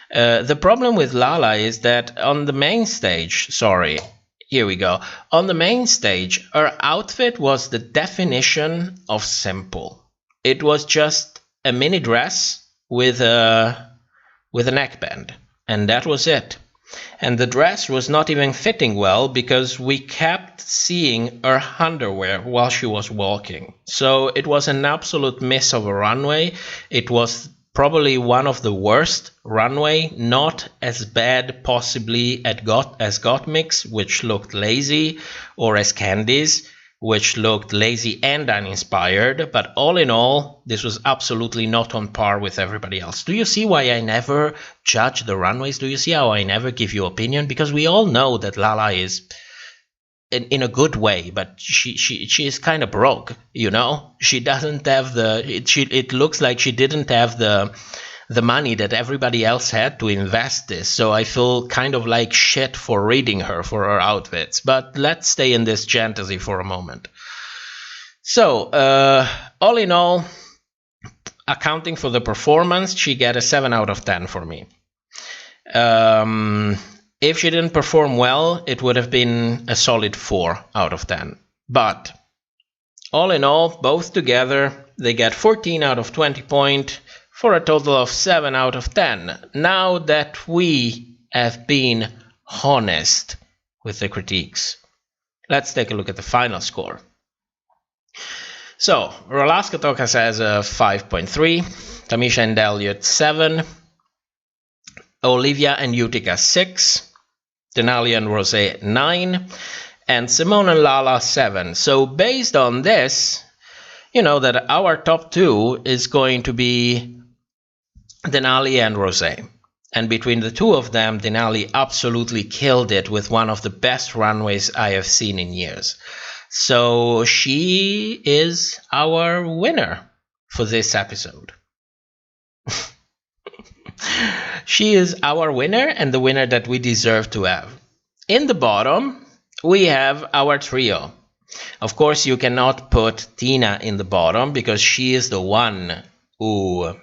The problem with Lala is that on the main stage, on the main stage, her outfit was the definition of simple. It was just a mini dress with a neckband, and that was it. And the dress was not even fitting well because we kept seeing her underwear while she was walking. So it was an absolute miss of a runway. It was probably one of the worst runway, not as bad possibly as Gottmik's, which looked lazy, or as Candy's, which looked lazy and uninspired, but all in all, this was absolutely not on par with everybody else. Do you see why I never judge the runways? Do you see how I never give you opinion? Because we all know that Lala is in a good way, but she is kind of broke, you know? She doesn't have it looks like she didn't have the money that everybody else had to invest this. So I feel kind of like shit for reading her for her outfits. But let's stay in this fantasy for a moment. So, all in all, accounting for the performance, she got a 7 out of 10 for me. If she didn't perform well, it would have been a solid 4 out of 10. But all in all, both together, they get 14 out of 20 points for a total of 7 out of 10. Now that we have been honest with the critiques, let's take a look at the final score. So, Rolaska Tokas has a 5.3, Tamisha and Elliot 7, Olivia and Utica 6, Denali and Rosé 9, and Simone and Lala 7. So based on this, you know that our top 2 is going to be Denali and Rosé. And between the two of them, Denali absolutely killed it with one of the best runways I have seen in years. So she is our winner for this episode. She is our winner and the winner that we deserve to have. In the bottom, we have our trio. Of course, you cannot put Tina in the bottom because she is the one who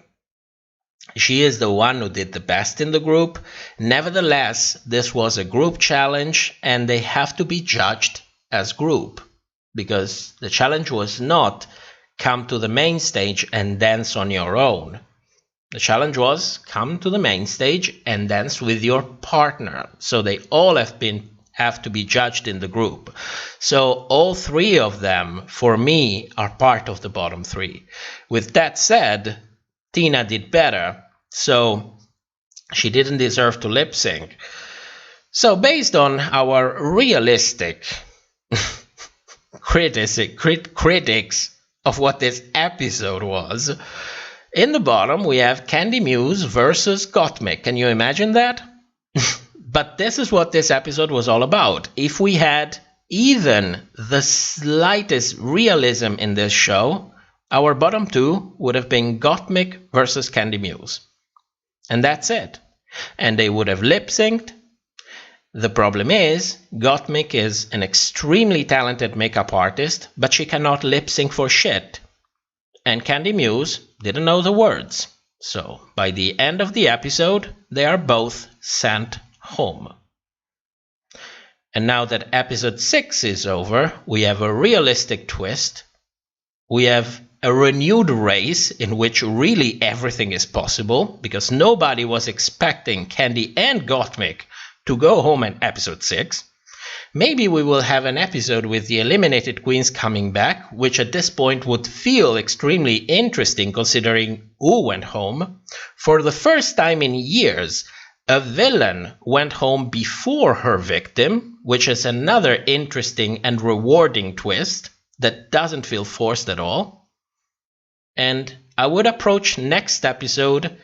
did the best in the group. Nevertheless, this was a group challenge and they have to be judged as group because the challenge was not come to the main stage and dance on your own. The challenge was come to the main stage and dance with your partner. So they all have to be judged in the group. So all 3 of them, for me, are part of the bottom 3. With that said, Tina did better, so she didn't deserve to lip sync. So based on our realistic critics of what this episode was, in the bottom we have Candy Muse versus Gottmik. Can you imagine that? But this is what this episode was all about. If we had even the slightest realism in this show, our bottom 2 would have been Gottmik versus Candy Muse. And that's it. And they would have lip-synced. The problem is, Gottmik is an extremely talented makeup artist, but she cannot lip-sync for shit. And Candy Muse didn't know the words. So, by the end of the episode, they are both sent home. And now that episode 6 is over, we have a realistic twist. We have a renewed race in which really everything is possible, because nobody was expecting Candy and Gottmik to go home in episode 6. Maybe we will have an episode with the eliminated queens coming back, which at this point would feel extremely interesting considering who went home. For the first time in years, a villain went home before her victim, which is another interesting and rewarding twist that doesn't feel forced at all. And I would approach next episode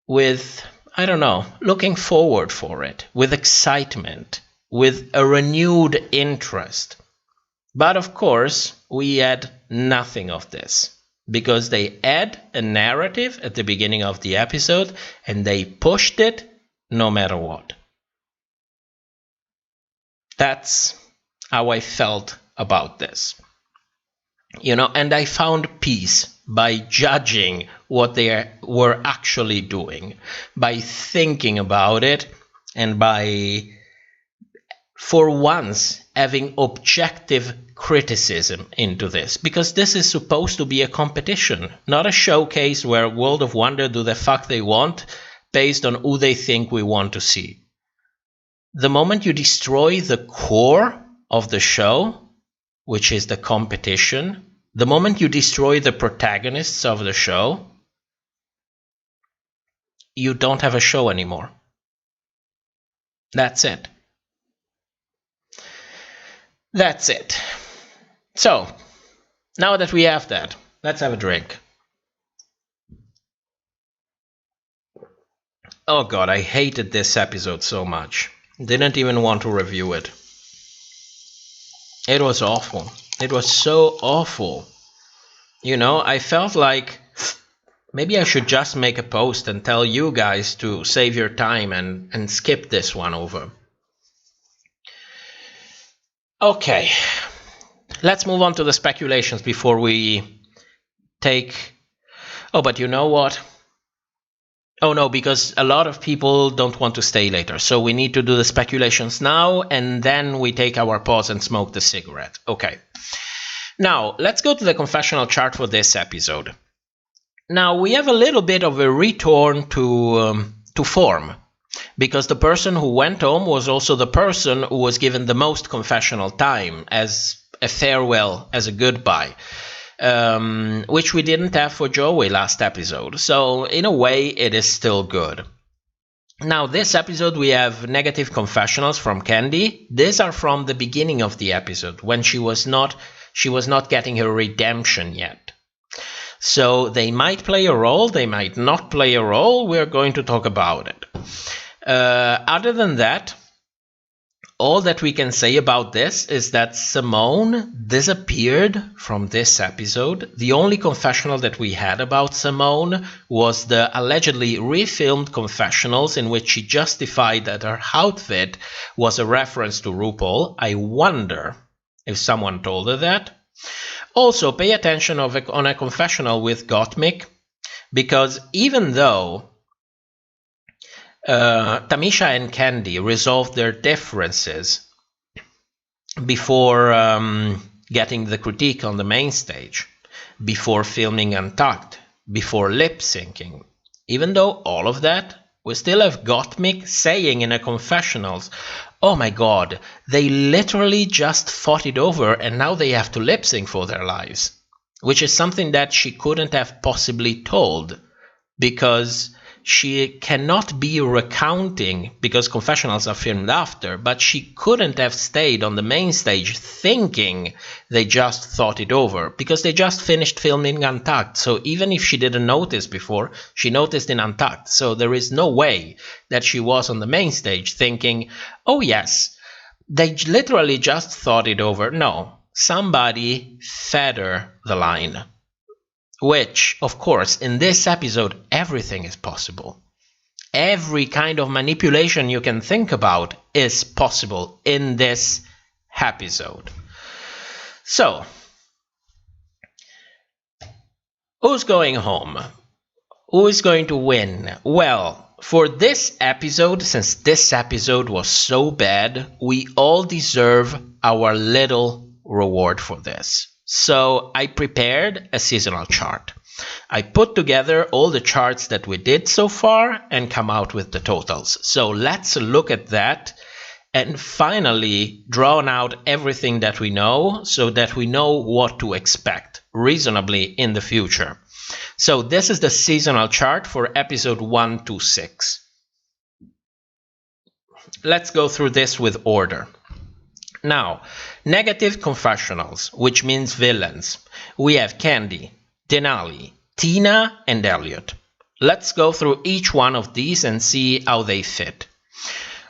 with, I don't know, looking forward for it, with excitement, with a renewed interest. But of course, we had nothing of this, because they had a narrative at the beginning of the episode and they pushed it no matter what. That's how I felt about this. And I found peace by judging what they were actually doing, by thinking about it, and by, for once, having objective criticism into this. Because this is supposed to be a competition, not a showcase where World of Wonder do the fuck they want based on who they think we want to see. The moment you destroy the core of the show, which is the competition, the moment you destroy the protagonists of the show, you don't have a show anymore. That's it. That's it. So, now that we have that, let's have a drink. Oh god, I hated this episode so much. Didn't even want to review it. It was awful. It was so awful. I felt like maybe I should just make a post and tell you guys to save your time and skip this one over. Okay, let's move on to the speculations before we take... Oh, but you know what? Oh no, because a lot of people don't want to stay later. So we need to do the speculations now, and then we take our pause and smoke the cigarette. Okay. Now, let's go to the confessional chart for this episode. Now, we have a little bit of a return to form, because the person who went home was also the person who was given the most confessional time as a farewell, as a goodbye, which we didn't have for Joey last episode. So, in a way, it is still good. Now, this episode, we have negative confessionals from Candy. These are from the beginning of the episode, when she was not getting her redemption yet. So they might play a role, they might not play a role. We're going to talk about it. Other than that, all that we can say about this is that Simone disappeared from this episode. The only confessional that we had about Simone was the allegedly refilmed confessionals in which she justified that her outfit was a reference to RuPaul. I wonder if someone told her that. Also, pay attention on a confessional with Gottmik, because even though Tamisha and Candy resolved their differences before getting the critique on the main stage, before filming Untucked, before lip-syncing, even though all of that, we still have Gottmik saying in a confessionals, oh my god, they literally just fought it over and now they have to lip sync for their lives. Which is something that she couldn't have possibly told, because she cannot be recounting, because confessionals are filmed after, but she couldn't have stayed on the main stage thinking they just thought it over, because they just finished filming Untucked. So even if she didn't notice before, she noticed in Untucked. So there is no way that she was on the main stage thinking, oh yes, they literally just thought it over. No, somebody fed her the line. Which, of course, in this episode, everything is possible. Every kind of manipulation you can think about is possible in this episode. So, who's going home? Who is going to win? Well, for this episode, since this episode was so bad, we all deserve our little reward for this. So I prepared a seasonal chart. I put together all the charts that we did so far and come out with the totals. So let's look at that and finally draw out everything that we know so that we know what to expect reasonably in the future. So this is the seasonal chart for episode 1 to 6. Let's go through this with order. Now, negative confessionals, which means villains. We have Candy, Denali, Tina, and Elliot. Let's go through each one of these and see how they fit.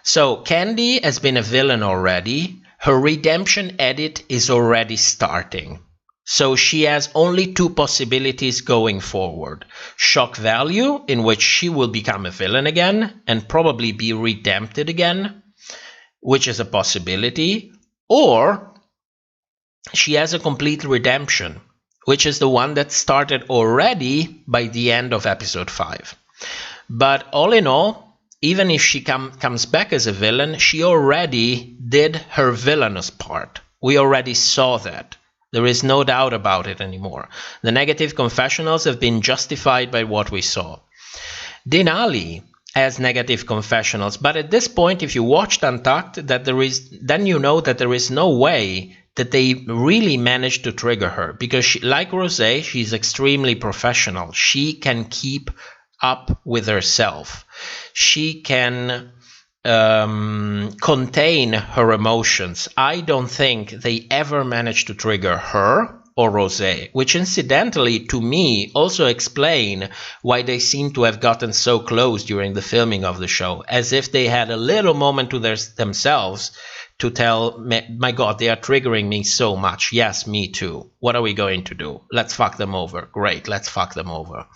So, Candy has been a villain already. Her redemption edit is already starting. So she has only 2 possibilities going forward. Shock value, in which she will become a villain again and probably be redempted again, which is a possibility. Or she has a complete redemption, which is the one that started already by the end of episode 5. But all in all, even if she comes back as a villain, she already did her villainous part. We already saw that. There is no doubt about it anymore. The negative confessionals have been justified by what we saw. Denali has negative confessionals, but at this point, if you watched Untucked, then you know that there is no way that they really managed to trigger her, because she, like Rosé, she's extremely professional. She can keep up with herself. She can contain her emotions. I don't think they ever managed to trigger her or Rosé, which incidentally to me also explain why they seem to have gotten so close during the filming of the show, as if they had a little moment to themselves to tell, my god, they are triggering me so much. Yes, me too. What are we going to do? Let's fuck them over. Great, let's fuck them over.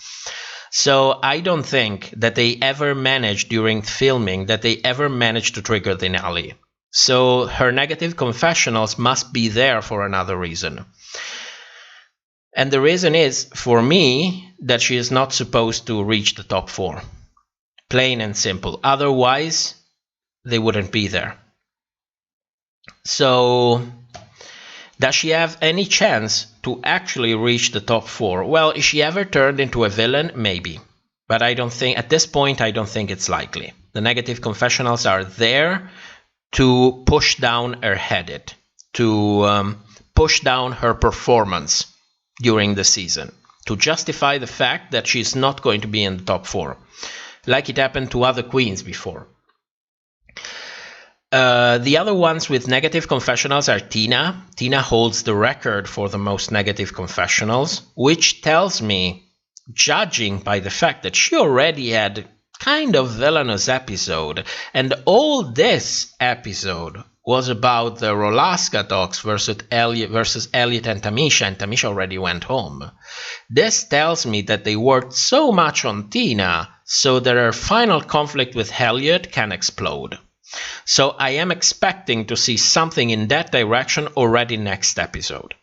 So I don't think that they ever managed during filming, that they ever managed to trigger Denali. So her negative confessionals must be there for another reason. And the reason is, for me, that she is not supposed to reach the top 4. Plain and simple. Otherwise, they wouldn't be there. So Does she have any chance to actually reach the top 4? Well, is she ever turned into a villain? Maybe. But I don't think, at this point, I don't think it's likely. The negative confessionals are there to push down her head, to push down her performance during the season, to justify the fact that she's not going to be in the top 4, like it happened to other queens before. The other ones with negative confessionals are Tina. Tina holds the record for the most negative confessionals, which tells me, judging by the fact that she already had kind of villainous episode, and all this episode was about the Rolaska talks versus Elliot and Tamisha already went home. This tells me that they worked so much on Tina so that her final conflict with Elliot can explode. So I am expecting to see something in that direction already next episode.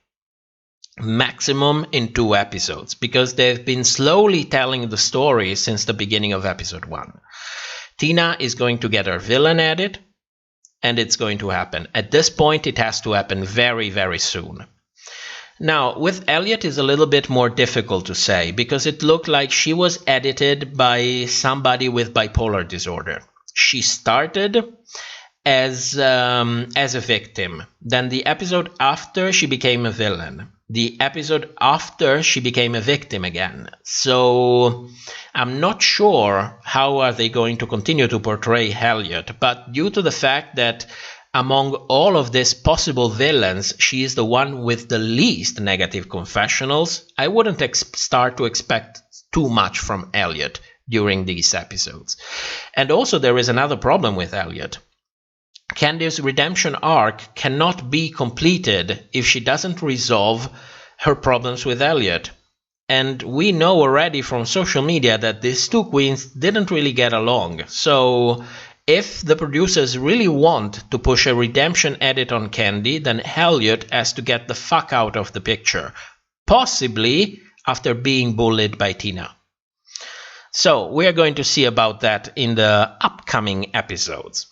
Maximum in 2 episodes, because they've been slowly telling the story since the beginning of episode 1. Tina is going to get her villain added, and it's going to happen. At this point, it has to happen very, very soon. Now, with Elliot, it's a little bit more difficult to say, because it looked like she was edited by somebody with bipolar disorder. She started as a victim. Then the episode after, she became a villain. The episode after, she became a victim again. So I'm not sure how are they going to continue to portray Elliot, but due to the fact that among all of these possible villains, she is the one with the least negative confessionals, I wouldn't start to expect too much from Elliot during these episodes. And also there is another problem with Elliot. Candy's redemption arc cannot be completed if she doesn't resolve her problems with Elliot. And we know already from social media that these 2 queens didn't really get along. So if the producers really want to push a redemption edit on Candy, then Elliot has to get the fuck out of the picture. Possibly after being bullied by Tina. So we are going to see about that in the upcoming episodes.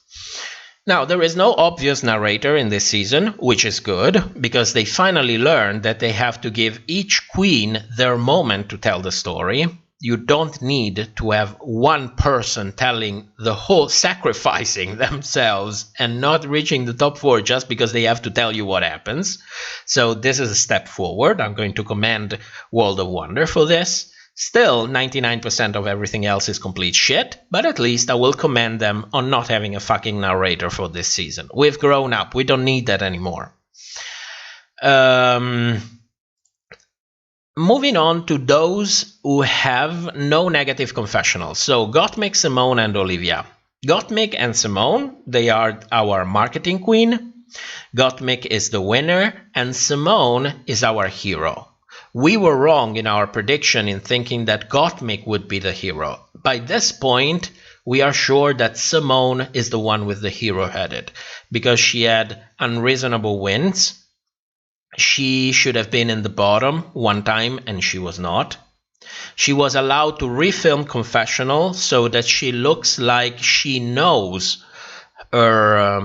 Now, there is no obvious narrator in this season, which is good, because they finally learned that they have to give each queen their moment to tell the story. You don't need to have one person telling the whole, sacrificing themselves and not reaching the top 4 just because they have to tell you what happens. So this is a step forward. I'm going to commend World of Wonder for this. Still, 99% of everything else is complete shit, but at least I will commend them on not having a fucking narrator for this season. We've grown up. We don't need that anymore. Moving on to those who have no negative confessionals. So, Gottmik, Simone, and Olivia. Gottmik and Simone, they are our marketing queen. Gottmik is the winner, and Simone is our hero. We were wrong in our prediction in thinking that Gottmik would be the hero. By this point, we are sure that Simone is the one with the hero headed, because she had unreasonable wins. She should have been in the bottom one time, and she was not. She was allowed to refilm Confessional so that she looks like she knows her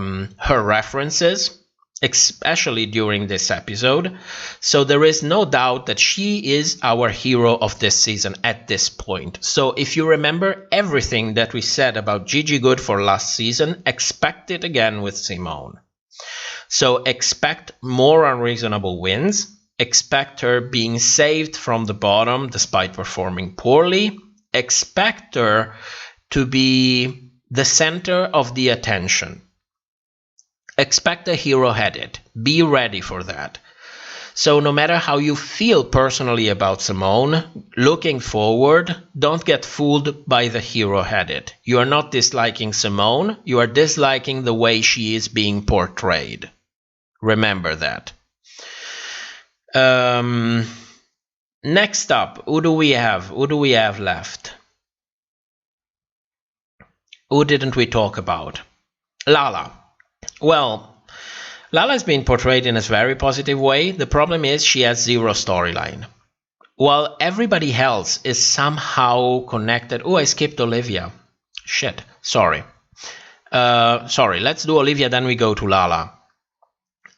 references, especially during this episode. So there is no doubt that she is our hero of this season at this point. So if you remember everything that we said about Gigi Good for last season, expect it again with Simone. So expect more unreasonable wins. Expect her being saved from the bottom despite performing poorly. Expect her to be the center of the attention. Expect a hero headed. Be ready for that. So no matter how you feel personally about Simone, looking forward, don't get fooled by the hero headed. You are not disliking Simone, you are disliking the way she is being portrayed. Remember that. Next up, who do we have? Who do we have left? Who didn't we talk about? Lala. Well, Lala has been portrayed in a very positive way. The problem is she has zero storyline. While everybody else is somehow connected. Oh, I skipped Olivia. Shit. Sorry. Let's do Olivia, then we go to Lala.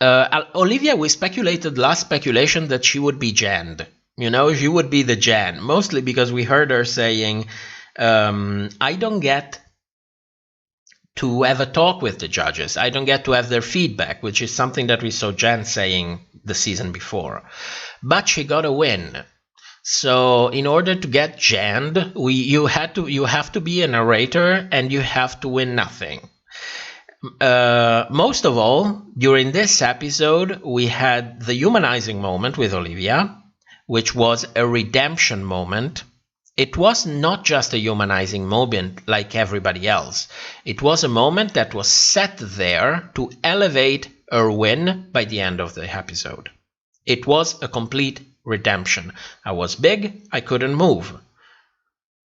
Olivia, we speculated last speculation that she would be Jan. You know, she would be the Jan, mostly because we heard her saying, I don't get to have a talk with the judges. I don't get to have their feedback, which is something that we saw Jan saying the season before. But she got a win. So in order to get Janned, you have to be a narrator and you have to win nothing. Most of all, during this episode, we had the humanizing moment with Olivia, which was a redemption moment. It was not just a humanizing moment like everybody else. It was a moment that was set there to elevate her win by the end of the episode. It was a complete redemption. I was big, I couldn't move.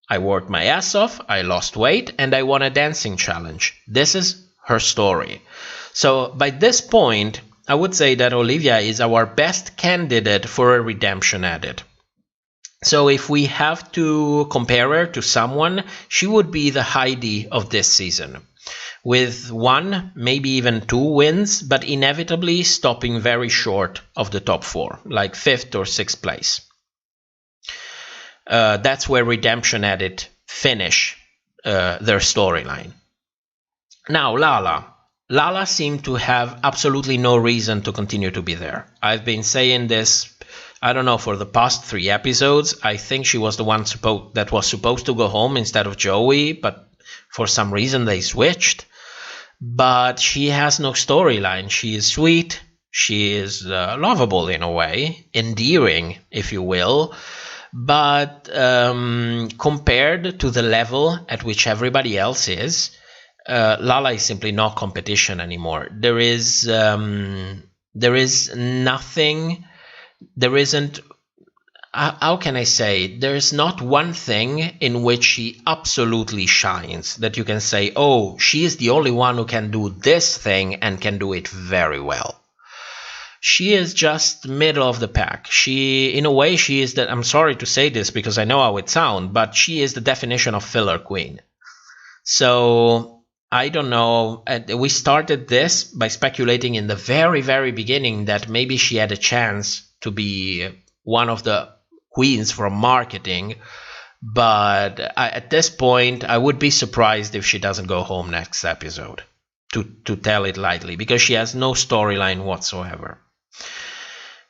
I worked my ass off, I lost weight, and I won a dancing challenge. This is her story. So by this point, I would say that Olivia is our best candidate for a redemption edit. So if we have to compare her to someone, she would be the Heidi of this season, with 1, maybe even 2 wins, but inevitably stopping very short of the top 4, like 5th or 6th place. That's where redemption edit finish their storyline. Now, Lala seemed to have absolutely no reason to continue to be there. I've been saying this, I don't know, for the past 3 episodes. I think she was the one that was supposed to go home instead of Joey, but for some reason they switched. But she has no storyline. She is sweet. She is lovable in a way, endearing, if you will. But compared to the level at which everybody else is, Lala is simply not competition anymore. There is nothing. There isn't. How can I say? There's not one thing in which she absolutely shines that you can say, oh, she is the only one who can do this thing and can do it very well. She is just middle of the pack. In a way, she is I'm sorry to say this because I know how it sounds, but she is the definition of filler queen. So I don't know. We started this by speculating in the very, very beginning that maybe she had a chance to be one of the queens from marketing. But at this point, I would be surprised if she doesn't go home next episode, to tell it lightly, because she has no storyline whatsoever.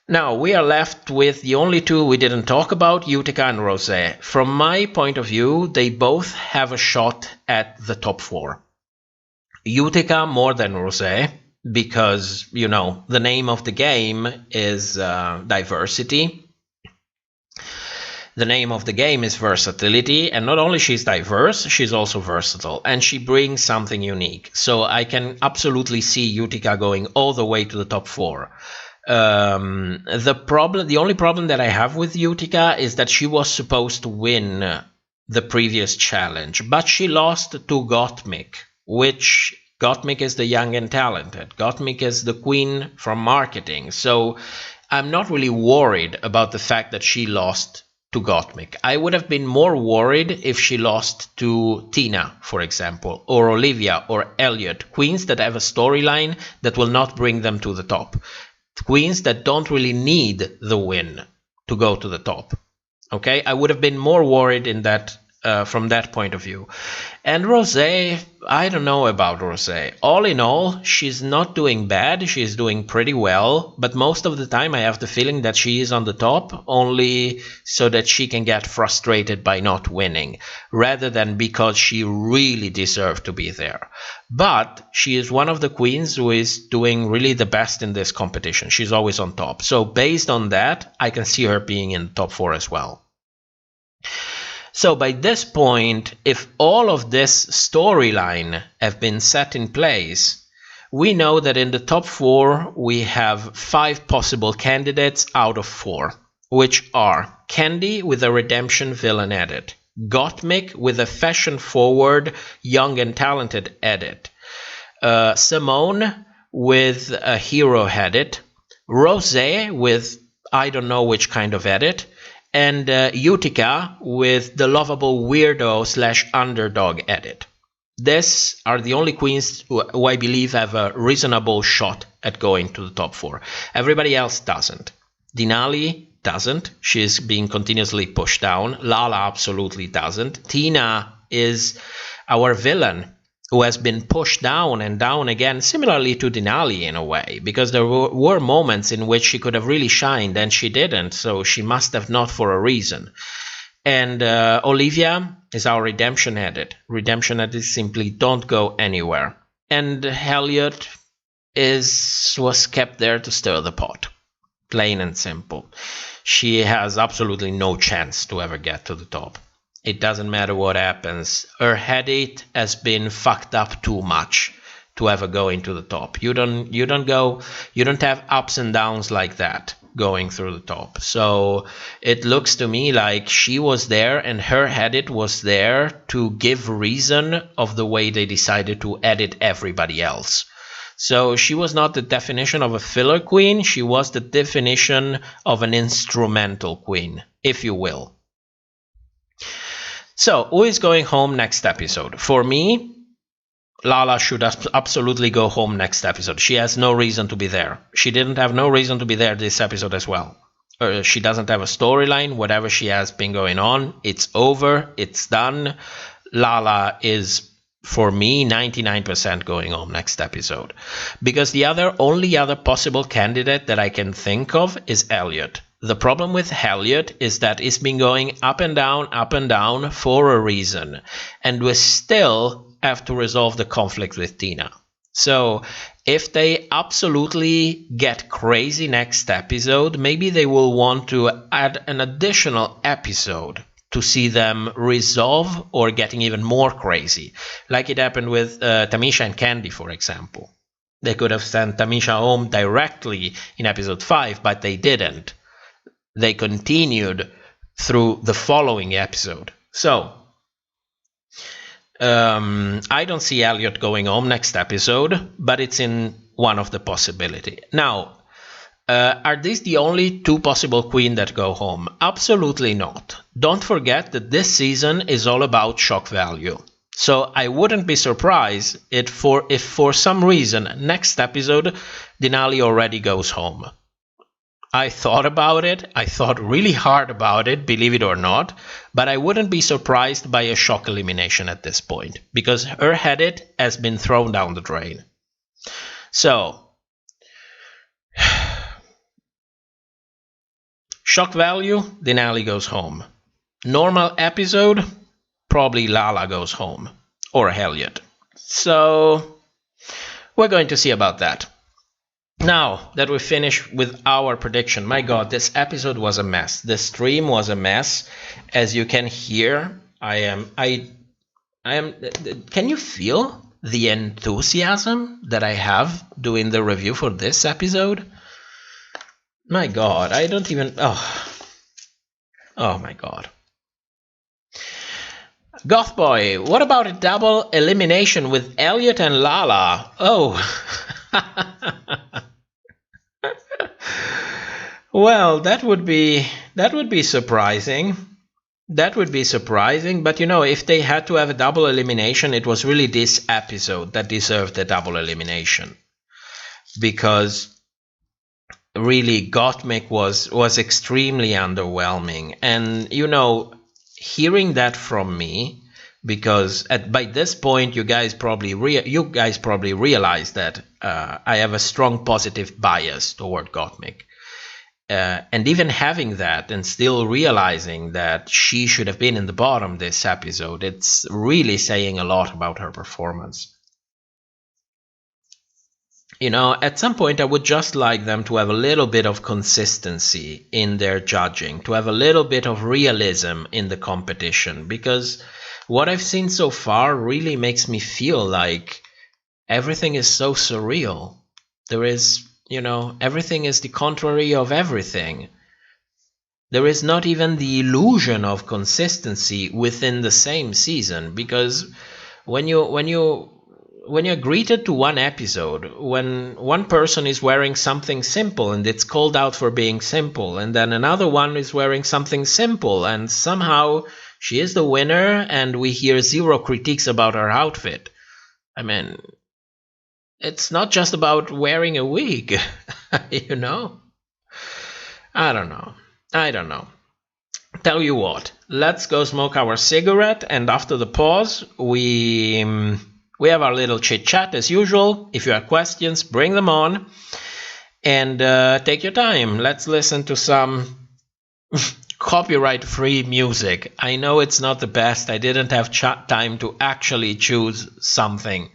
Now, we are left with the only 2 we didn't talk about, Utica and Rosé. From my point of view, they both have a shot at the top 4. Utica more than Rosé, because, you know, the name of the game is diversity. The name of the game is versatility, and not only she's diverse, she's also versatile, and she brings something unique. So I can absolutely see Utica going all the way to the top 4. The only problem that I have with Utica is that she was supposed to win the previous challenge, but she lost to Gottmik, which Gottmik is the young and talented. Gottmik is the queen from marketing. So I'm not really worried about the fact that she lost to Gottmik. I would have been more worried if she lost to Tina, for example, or Olivia or Elliot, queens that have a storyline that will not bring them to the top. Queens that don't really need the win to go to the top. Okay, I would have been more worried in that from that point of view. And Rosé, I don't know about Rosé. All in all, she's not doing bad. She's doing pretty well. But most of the time, I have the feeling that she is on the top only so that she can get frustrated by not winning, rather than because she really deserved to be there. But she is one of the queens who is doing really the best in this competition. She's always on top. So based on that, I can see her being in the top 4 as well. So by this point, if all of this storyline have been set in place, we know that in the top 4 we have 5 possible candidates out of 4, which are Candy with a redemption villain edit, Gottmik with a fashion-forward young and talented edit, Simone with a hero edit, Rosé with I don't know which kind of edit, and Utica with the lovable weirdo / underdog edit. These are the only queens who I believe have a reasonable shot at going to the top 4. Everybody else doesn't. Denali doesn't. She's being continuously pushed down. Lala absolutely doesn't. Tina is our villain who has been pushed down and down again, similarly to Denali in a way, because there were moments in which she could have really shined and she didn't, so she must have not for a reason. And Olivia is our redemption edit. Redemption edit simply don't go anywhere. And Elliot was kept there to stir the pot. Plain and simple. She has absolutely no chance to ever get to the top. It doesn't matter what happens. Her headache has been fucked up too much to ever go into the top. You don't have ups and downs like that going through the top. So it looks to me like she was there and her headache was there to give reason of the way they decided to edit everybody else. So she was not the definition of a filler queen, she was the definition of an instrumental queen, if you will. So, who is going home next episode? For me, Lala should absolutely go home next episode. She has no reason to be there. She didn't have no reason to be there this episode as well. She doesn't have a storyline. Whatever she has been going on, it's over. It's done. Lala is, for me, 99% going home next episode. Because the only other possible candidate that I can think of is Elliot. The problem with Elliot is that it's been going up and down for a reason. And we still have to resolve the conflict with Tina. So if they absolutely get crazy next episode, maybe they will want to add an additional episode to see them resolve or getting even more crazy. Like it happened with Tamisha and Candy, for example. They could have sent Tamisha home directly in episode 5, but they didn't. They continued through the following episode. So, I don't see Elliot going home next episode, but it's in one of the possibility. Now, are these the only 2 possible queens that go home? Absolutely not. Don't forget that this season is all about shock value. So I wouldn't be surprised if for some reason next episode Denali already goes home. I thought about it. I thought really hard about it, believe it or not. But I wouldn't be surprised by a shock elimination at this point, because her headache has been thrown down the drain. So, shock value, Denali goes home. Normal episode, probably Lala goes home. Or Elliot. So, we're going to see about that. Now that we finished with our prediction, my god, this episode was a mess. The stream was a mess. As you can hear, I am, can you feel the enthusiasm that I have doing the review for this episode? My god, I don't even, oh my god. Gothboy, what about a double elimination with Elliot and Lala? Oh. Well, that would be surprising. That would be surprising, but you know, if they had to have a double elimination, it was really this episode that deserved a double elimination. Because really Gottmik was extremely underwhelming. And you know, hearing that from me, because by this point you guys probably realize that I have a strong positive bias toward Gottmik. And even having that and still realizing that she should have been in the bottom this episode, it's really saying a lot about her performance. You know, at some point I would just like them to have a little bit of consistency in their judging, to have a little bit of realism in the competition, because what I've seen so far really makes me feel like everything is so surreal. There is, you know, everything is the contrary of everything. There is not even the illusion of consistency within the same season, because when you're greeted to one episode, when one person is wearing something simple and it's called out for being simple, and then another one is wearing something simple and somehow She is the winner, and we hear zero critiques about her outfit. I mean, it's not just about wearing a wig, you know? I don't know. Tell you what, let's go smoke our cigarette, and after the pause, we have our little chit-chat as usual. If you have questions, bring them on, and take your time. Let's listen to some copyright-free music. I know it's not the best. I didn't have time to actually choose something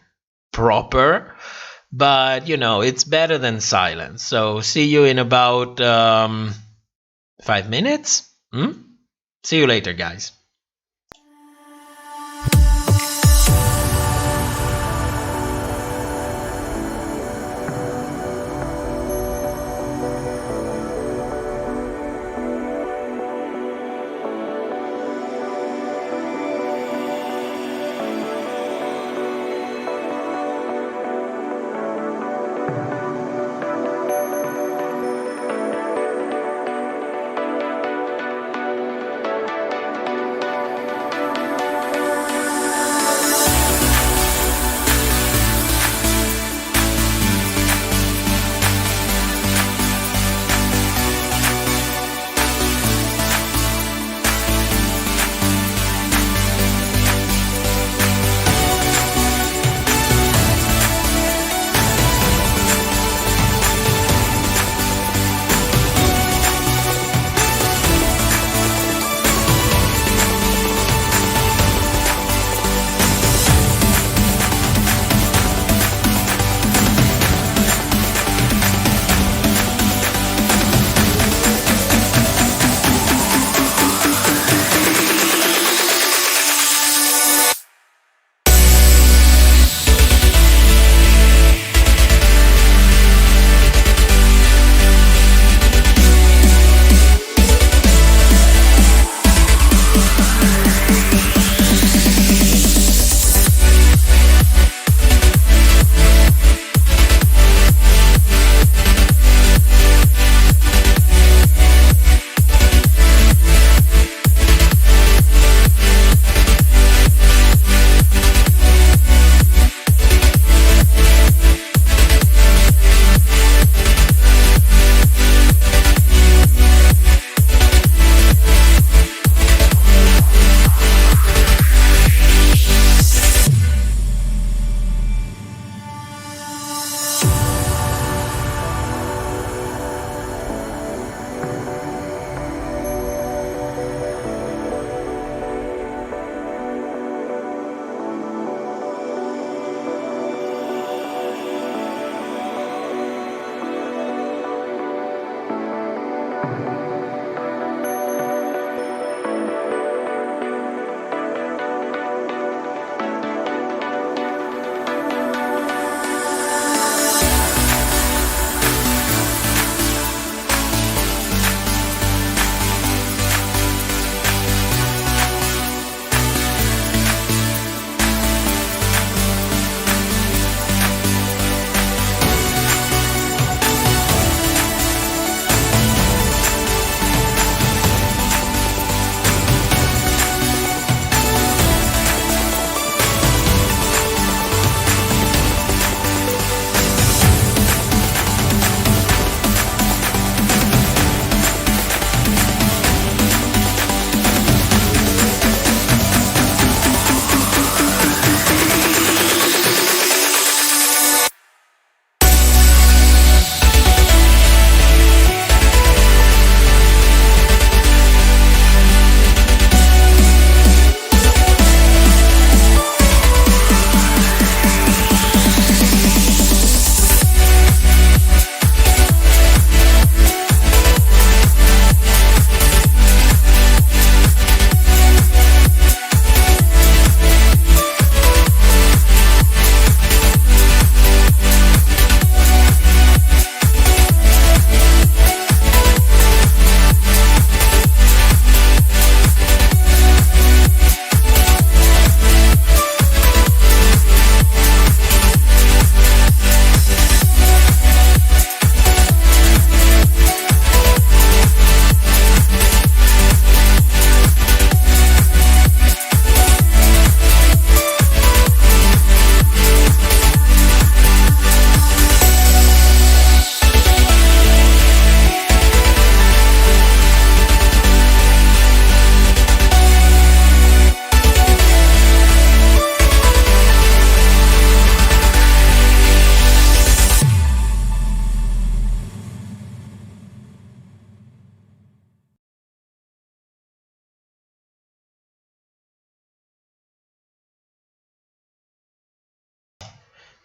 proper, but you know, it's better than silence. So see you in about 5 minutes. See you later, guys.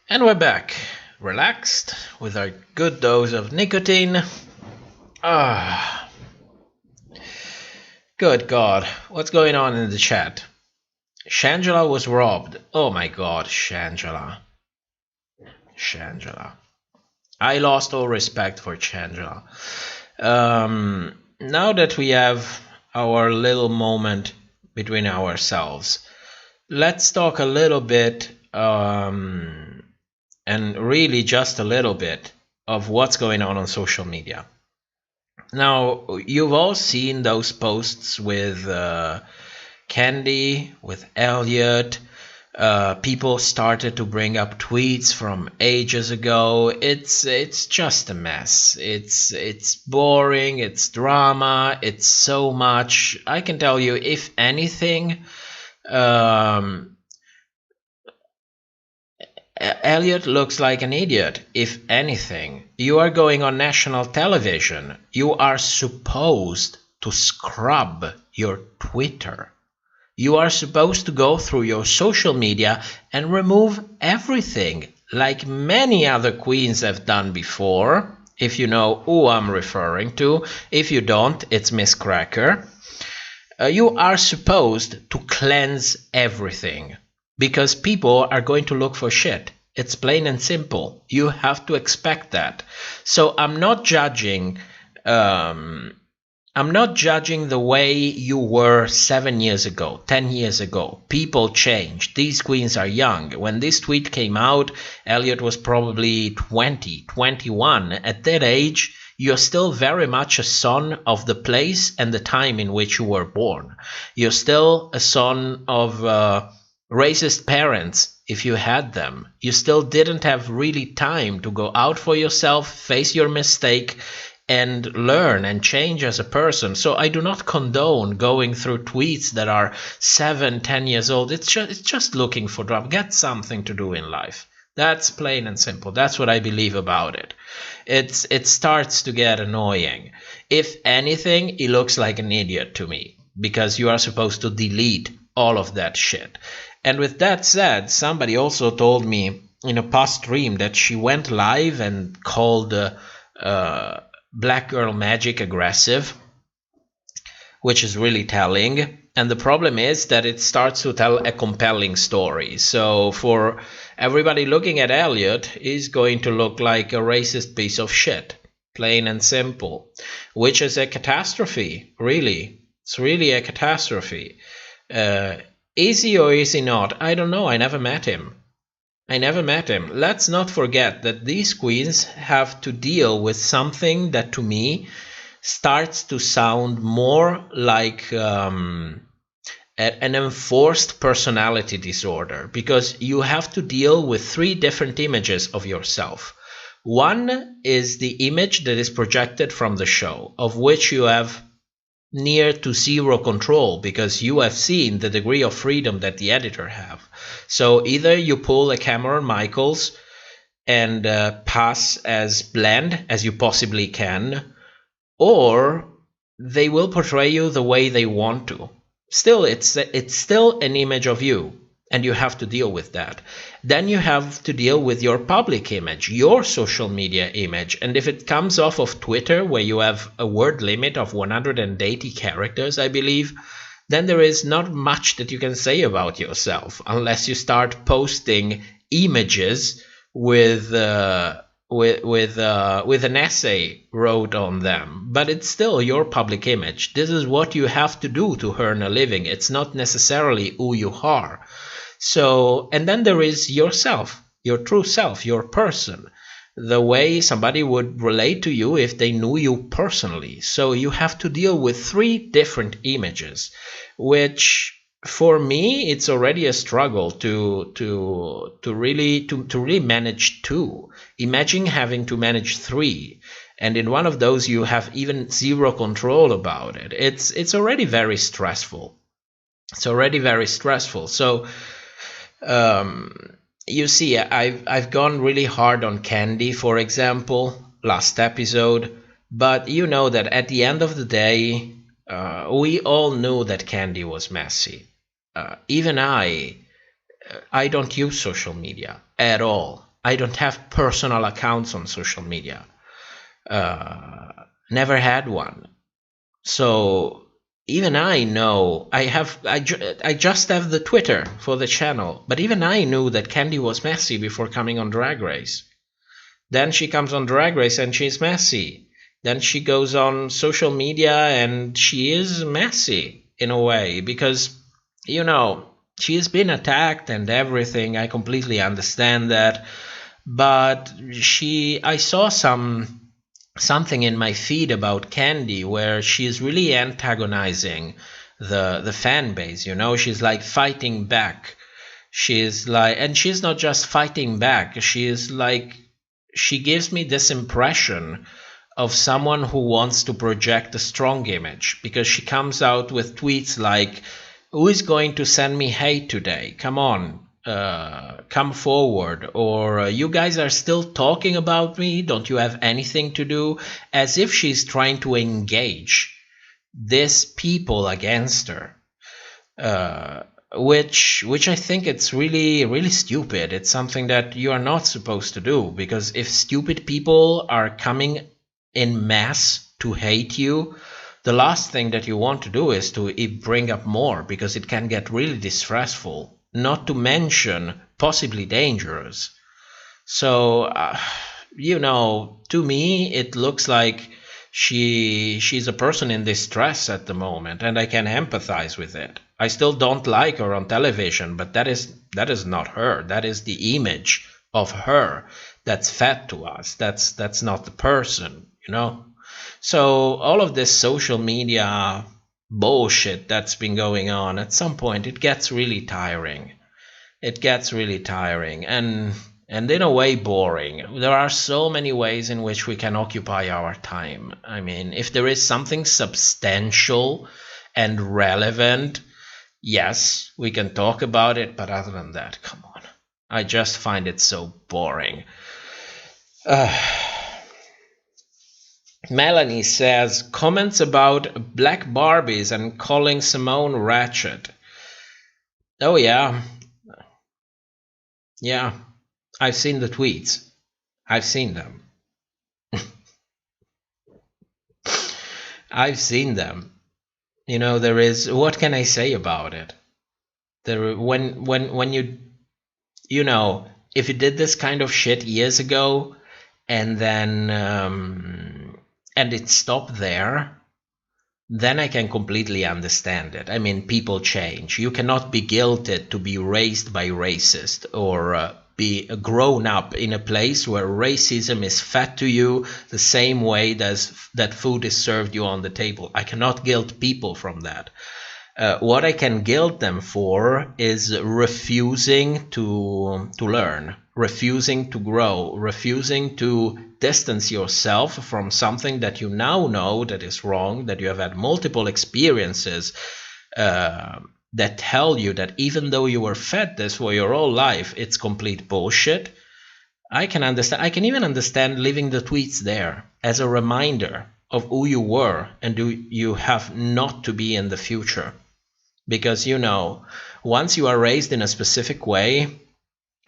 And we're back, relaxed, with our good dose of nicotine. Good God, what's going on in the chat? Shangela was robbed. Oh my God, Shangela. I lost all respect for Shangela. Now that we have our little moment between ourselves, let's talk a little bit, and really just a little bit, of what's going on social media. Now, you've all seen those posts with Candy, with Elliot. People started to bring up tweets from ages ago. It's just a mess. It's boring. It's drama. It's so much. I can tell you, if anything, Elliot looks like an idiot. If anything, you are going on national television. You are supposed to scrub your Twitter. You are supposed to go through your social media and remove everything, like many other queens have done before, if you know who I'm referring to. If you don't, it's Miss Cracker. You are supposed to cleanse everything, because people are going to look for shit. It's plain and simple. You have to expect that. So I'm not judging the way you were 7 years ago, 10 years ago. People change. These queens are young. When this tweet came out, Elliot was probably 20, 21. At that age, you're still very much a son of the place and the time in which you were born. You're still a son of racist parents, if you had them. You still didn't have really time to go out for yourself, face your mistake, and learn and change as a person. So I do not condone going through tweets that are 7, 10 years old. It's just looking for drama. Get something to do in life. That's plain and simple. That's what I believe about it. It starts to get annoying. If anything, he looks like an idiot to me, because you are supposed to delete all of that shit. And with that said, somebody also told me in a past stream that she went live and called Black Girl Magic aggressive, which is really telling. And the problem is that it starts to tell a compelling story. So for everybody looking at Elliot, he's going to look like a racist piece of shit, plain and simple, which is a catastrophe, really. It's really a catastrophe. Is he or is he not? I don't know. I never met him. Let's not forget that these queens have to deal with something that to me starts to sound more like an enforced personality disorder, because you have to deal with 3 different images of yourself. One is the image that is projected from the show, of which you have near to zero control, because you have seen the degree of freedom that the editor have. So either you pull a Cameron Michaels and pass as bland as you possibly can, or they will portray you the way they want to. Still, it's still an image of you, and you have to deal with that. Then you have to deal with your public image, your social media image. And if it comes off of Twitter, where you have a word limit of 180 characters, I believe, then there is not much that you can say about yourself, unless you start posting images with an essay wrote on them. But it's still your public image. This is what you have to do to earn a living. It's not necessarily who you are. So, and then there is yourself, your true self, your person, the way somebody would relate to you if they knew you personally. So you have to deal with 3 different images, which for me, it's already a struggle to really manage 2. Imagine having to manage 3. And in one of those, you have even zero control about it. It's already very stressful. So, you see, I've gone really hard on Candy, for example, last episode, but you know that at the end of the day, we all knew that Candy was messy. Even I don't use social media at all. I don't have personal accounts on social media. Never had one. So even I know I just have the Twitter for the channel, but even I knew that Candy was messy before coming on Drag Race. Then she comes on Drag Race and she's messy. Then she goes on social media and she is messy in a way because, you know, she has been attacked and everything. I completely understand that. But I saw something in my feed about Candy where she's really antagonizing the fan base, you know. She's like fighting back. She's like, and she's not just fighting back. She's like, she gives me this impression of someone who wants to project a strong image, because she comes out with tweets like, who is going to send me hate today? Come on, come forward. Or you guys are still talking about me? Don't you have anything to do? As if she's trying to engage these people against her. Which I think it's really, really stupid. It's something that you are not supposed to do, because if stupid people are coming in mass to hate you, the last thing that you want to do is to bring up more, because it can get really distressful, not to mention possibly dangerous. So, you know, to me, it looks like she's a person in distress at the moment, and I can empathize with it. I still don't like her on television, but that is not her. That is the image of her that's fed to us. That's not the person, you know. So all of this social media bullshit that's been going on, at some point it gets really tiring. It gets really tiring and in a way boring. There are so many ways in which we can occupy our time. I mean, if there is something substantial and relevant, yes, we can talk about it, but other than that, come on. I just find it so boring. Melanie says, comments about black Barbies and calling Simone ratchet. Oh, yeah. Yeah, I've seen the tweets. I've seen them. I've seen them. You know, there is, what can I say about it? There, when you know, if you did this kind of shit years ago and then and it stopped there, then I can completely understand it. I mean, people change. You cannot be guilted to be raised by racist or be grown up in a place where racism is fed to you the same way that food is served you on the table. I cannot guilt people from that. What I can guilt them for is refusing to learn, refusing to grow, refusing to distance yourself from something that you now know that is wrong, that you have had multiple experiences that tell you that even though you were fed this for your whole life, it's complete bullshit. I can understand. I can even understand leaving the tweets there as a reminder of who you were and who you have not to be in the future. Because, you know, once you are raised in a specific way,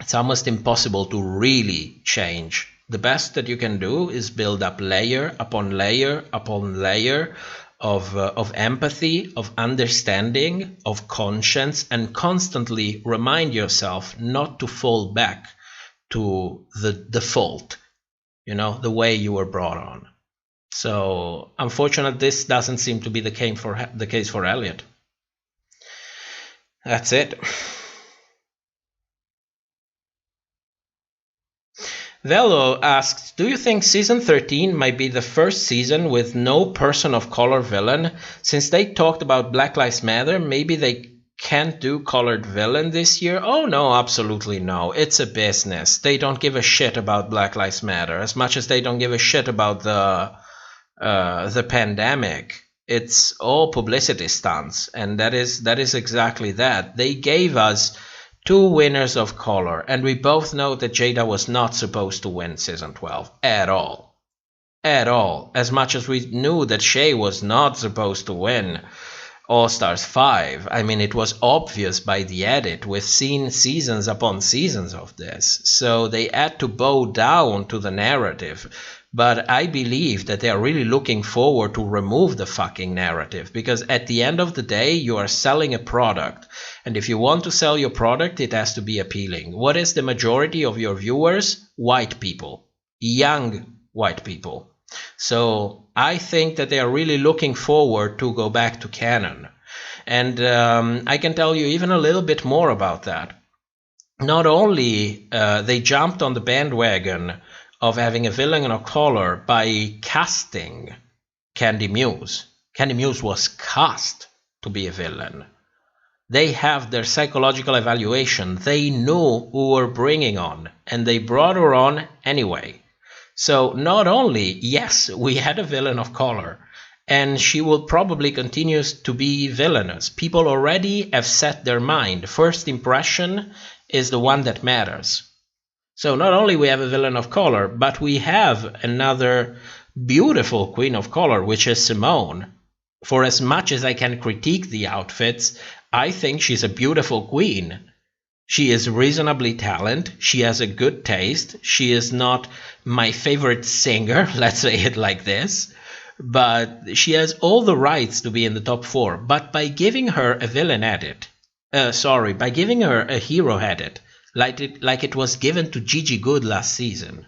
it's almost impossible to really change. The best that you can do is build up layer upon layer upon layer of empathy, of understanding, of conscience, and constantly remind yourself not to fall back to the default, you know, the way you were brought on. So, unfortunately, this doesn't seem to be the case for Elliot. That's it. Velo asks, do you think season 13 might be the first season with no person of color villain? Since they talked about Black Lives Matter, maybe they can't do colored villain this year? Oh no, absolutely no. It's a business. They don't give a shit about Black Lives Matter as much as they don't give a shit about the pandemic. It's all publicity stunts, and that is exactly that. They gave us 2 winners of color, and we both know that Jada was not supposed to win season 12 at all. At all. As much as we knew that Shay was not supposed to win, All-Stars 5. I mean, it was obvious by the edit. We've seen seasons upon seasons of this. So they had to bow down to the narrative. But I believe that they are really looking forward to remove the fucking narrative. Because at the end of the day, you are selling a product. And if you want to sell your product, it has to be appealing. What is the majority of your viewers? White people. Young white people. So I think that they are really looking forward to go back to canon. And I can tell you even a little bit more about that. Not only they jumped on the bandwagon of having a villain of color by casting Candy Muse. Candy Muse was cast to be a villain. They have their psychological evaluation. They knew who were bringing on, and they brought her on anyway. So not only, yes, we had a villain of color, and she will probably continue to be villainous. People already have set their mind. First impression is the one that matters. So not only we have a villain of color, but we have another beautiful queen of color, which is Simone. For as much as I can critique the outfits, I think she's a beautiful queen. She is reasonably talented. She has a good taste. She is not my favorite singer, let's say it like this. But she has all the rights to be in the top 4. But by giving her a villain edit, by giving her a hero edit, like it was given to Gigi Goode last season,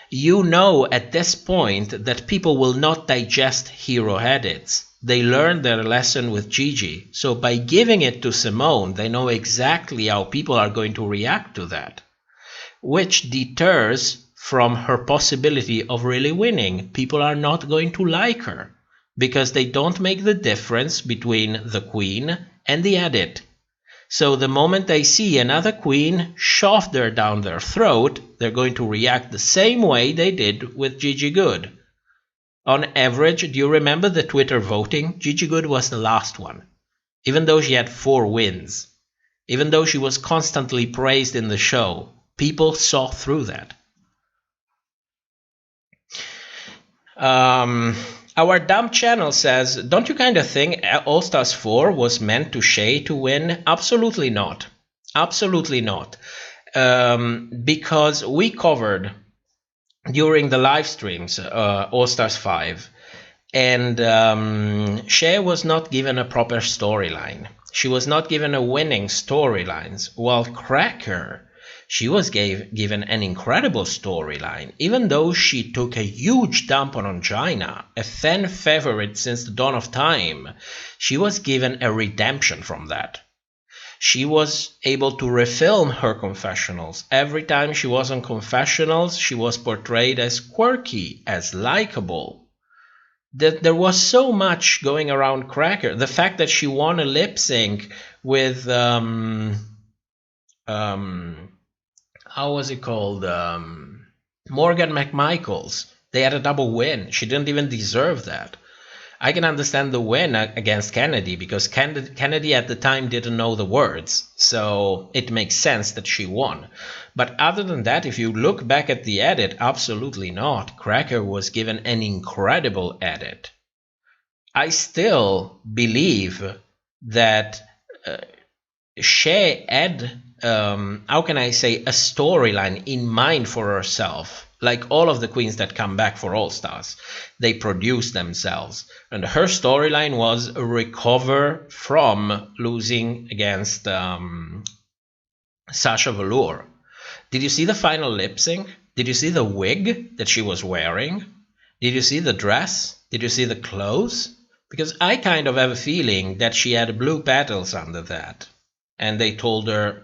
you know at this point that people will not digest hero edits. They learned their lesson with Gigi. So by giving it to Simone, they know exactly how people are going to react to that, which deters from her possibility of really winning. People are not going to like her because they don't make the difference between the queen and the edit. So the moment they see another queen shoved down their throat, they're going to react the same way they did with Gigi Goode. On average, do you remember the Twitter voting? Gigi Goode was the last one. Even though she had 4 wins, even though she was constantly praised in the show, people saw through that. Our dumb channel says, don't you kind of think All Stars 4 was meant to Shea to win? Absolutely not. Absolutely not. Because we covered during the live streams All Stars 5, and Shea was not given a proper storyline. She was not given a winning storyline, while Cracker, she was given an incredible storyline. Even though she took a huge dump on Ongina, a fan favorite since the dawn of time, she was given a redemption from that. She was able to refilm her confessionals. Every time she was on confessionals, she was portrayed as quirky, as likable. There was so much going around Cracker. The fact that she won a lip sync with how was it called? Morgan McMichaels. They had a double win. She didn't even deserve that. I can understand the win against Kennedy because Kennedy at the time didn't know the words. So it makes sense that she won. But other than that, if you look back at the edit, absolutely not. Cracker was given an incredible edit. I still believe that Shea had, how can I say, a storyline in mind for herself. Like all of the queens that come back for All Stars, they produce themselves. And her storyline was recover from losing against Sasha Velour. Did you see the final lip sync? Did you see the wig that she was wearing? Did you see the dress? Did you see the clothes? Because I kind of have a feeling that she had blue petals under that. And they told her,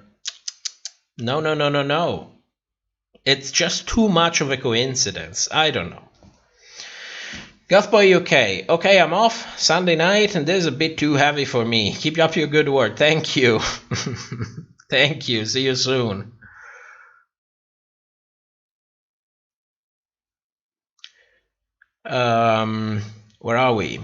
no, no, no, no, no. It's just too much of a coincidence. I don't know. Gothboy UK. Okay, I'm off Sunday night, and this is a bit too heavy for me. Keep up your good work. Thank you. Thank you. See you soon. Where are we?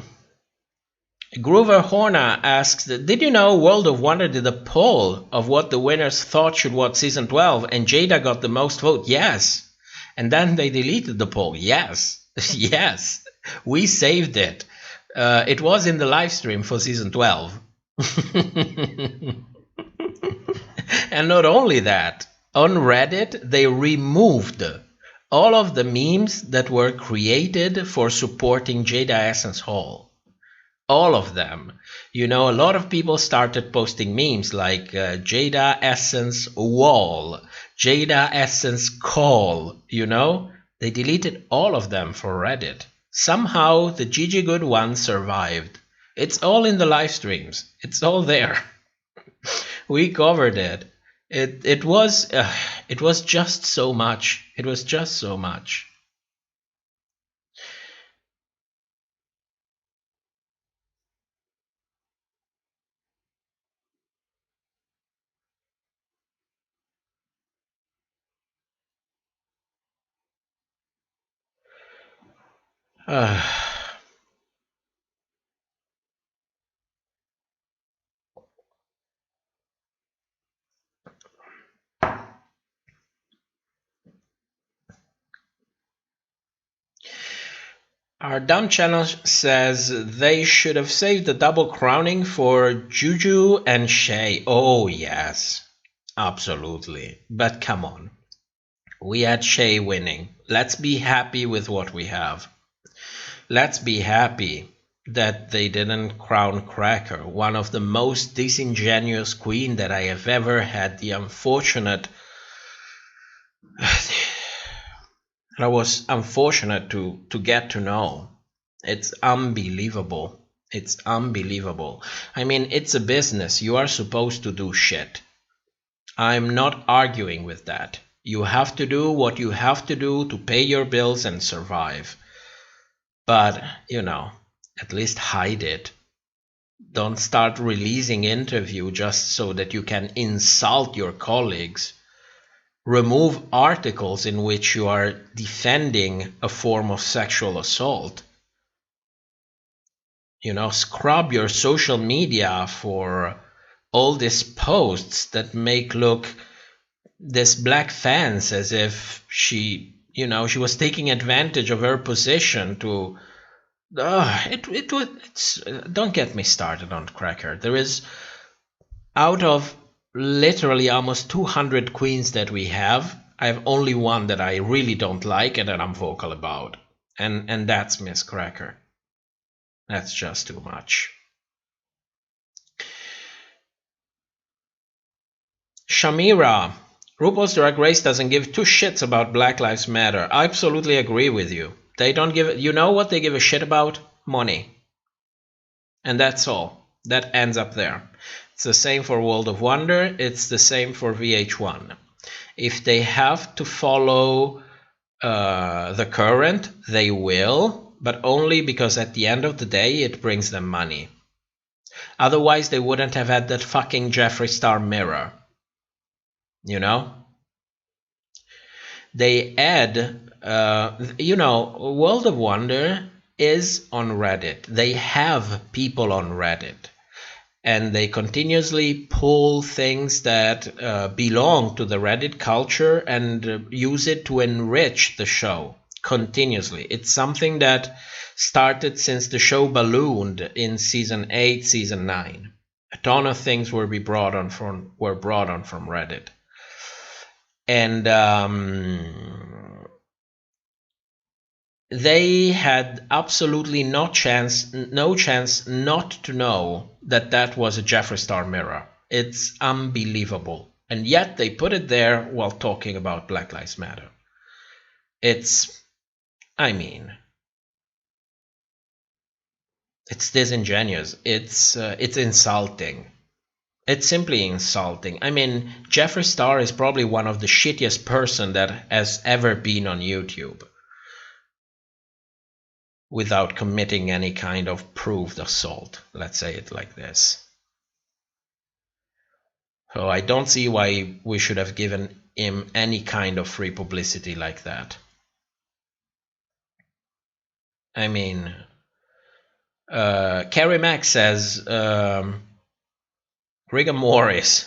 Groover Horna asks, did you know World of Wonder did a poll of what the winners thought should watch Season 12 and Jada got the most vote? Yes. And then they deleted the poll. Yes. Yes. We saved it. It was in the live stream for season 12. And not only that, on Reddit, they removed all of the memes that were created for supporting Jada Essence Hall. All of them. You know, a lot of people started posting memes like Jada Essence Wall, Jada Essence Call, you know? They deleted all of them for Reddit. Somehow the Gigi Good one survived. It's all in the live streams. It's all there. We covered it. It was just so much. It was just so much. Our dumb channel says they should have saved the double crowning for Juju and Shay. Oh, yes. Absolutely. But come on. We had Shay winning. Let's be happy with what we have. Let's be happy that they didn't crown Cracker, one of the most disingenuous queen that I have ever had the unfortunate... I was unfortunate to get to know. It's unbelievable. It's unbelievable. I mean, it's a business. You are supposed to do shit. I'm not arguing with that. You have to do what you have to do to pay your bills and survive. But, you know, at least hide it. Don't start releasing interview just so that you can insult your colleagues. Remove articles in which you are defending a form of sexual assault. You know, scrub your social media for all these posts that make look this black fans as if she, you know, she was taking advantage of her position to... don't get me started on Cracker. There is, out of literally almost 200 queens that we have, I have only one that I really don't like and that I'm vocal about. And that's Miss Cracker. That's just too much. Shamira, RuPaul's Drag Race doesn't give two shits about Black Lives Matter. I absolutely agree with you. They don't give... You know what they give a shit about? Money. And that's all. That ends up there. It's the same for World of Wonder. It's the same for VH1. If they have to follow the current, they will, but only because at the end of the day, it brings them money. Otherwise, they wouldn't have had that fucking Jeffree Star mirror. You know? They add, you know, World of Wonder is on Reddit. They have people on Reddit. And they continuously pull things that belong to the Reddit culture and use it to enrich the show continuously. It's something that started since the show ballooned in season 8, season 9. A ton of things were brought on from Reddit. And they had absolutely no chance not to know that that was a Jeffree Star mirror. It's unbelievable. And yet they put it there while talking about Black Lives Matter. It's, I mean, it's disingenuous. It's insulting. It's simply insulting. I mean, Jeffree Star is probably one of the shittiest person that has ever been on YouTube. Without committing any kind of proved assault. Let's say it like this. So I don't see why we should have given him any kind of free publicity like that. I mean, Carrie Mack says, rigor mortis.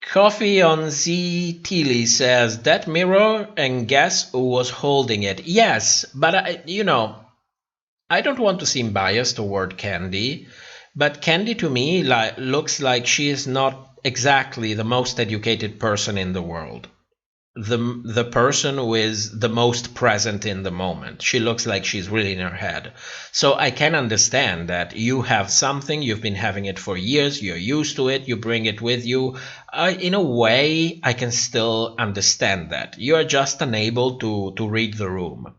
Coffee on Z Tilly says, that mirror, and guess who was holding it? Yes, but you know, I don't want to seem biased toward Candy, but Candy to me looks like she is not exactly the most educated person in the world. The person who is the most present in the moment. She looks like she's really in her head. So I can understand that you have something, you've been having it for years, you're used to it, you bring it with you. In a way, I can still understand that. You are just unable to read the room.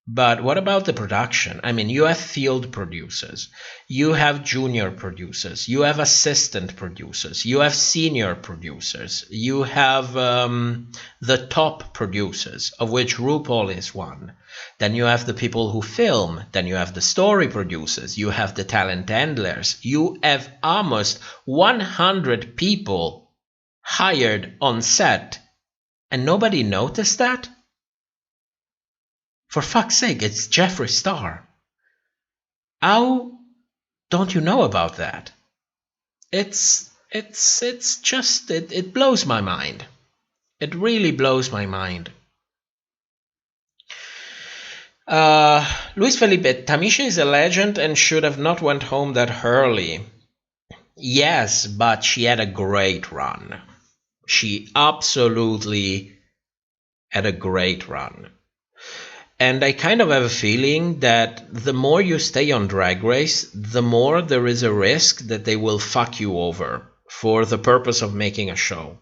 But what about the production? I mean, you have field producers, you have junior producers, you have assistant producers, you have senior producers, you have the top producers, of which RuPaul is one. Then you have the people who film, then you have the story producers, you have the talent handlers, you have almost 100 people hired on set, and nobody noticed that? For fuck's sake, it's Jeffree Star. How don't you know about that? It blows my mind. It really blows my mind. Luis Felipe, Tamisha is a legend and should have not went home that early. Yes, but she had a great run. She absolutely had a great run. And I kind of have a feeling that the more you stay on Drag Race, the more there is a risk that they will fuck you over for the purpose of making a show.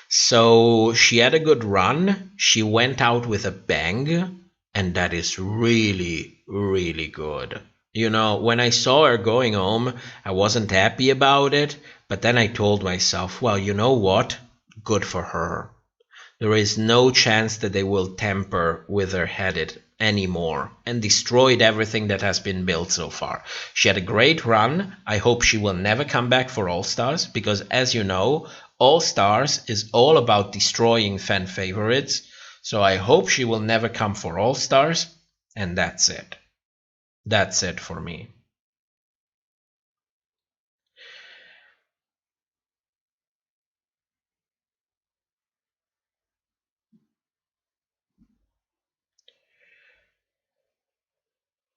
So she had a good run. She went out with a bang, and that is really, really good. You know, when I saw her going home, I wasn't happy about it, but then I told myself, well, you know what? Good for her. There is no chance that they will tamper with her head anymore and destroyed everything that has been built so far. She had a great run. I hope she will never come back for All Stars because, as you know, All Stars is all about destroying fan favorites. So I hope she will never come for All Stars, and that's it. That's it for me.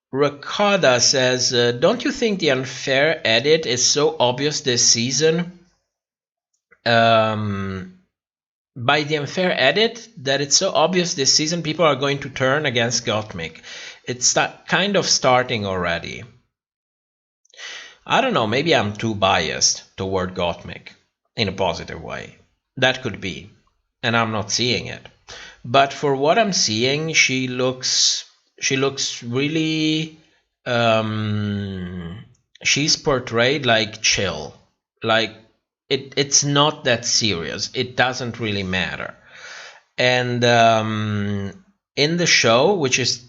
Ricarda says, don't you think the unfair edit is so obvious this season? By the unfair edit, that it's so obvious this season, people are going to turn against Gottmik. It's kind of starting already. I don't know, maybe I'm too biased toward Gottmik in a positive way. That could be, and I'm not seeing it. But for what I'm seeing, she looks really, she's portrayed like chill, like it's not that serious. It doesn't really matter. And in the show, which is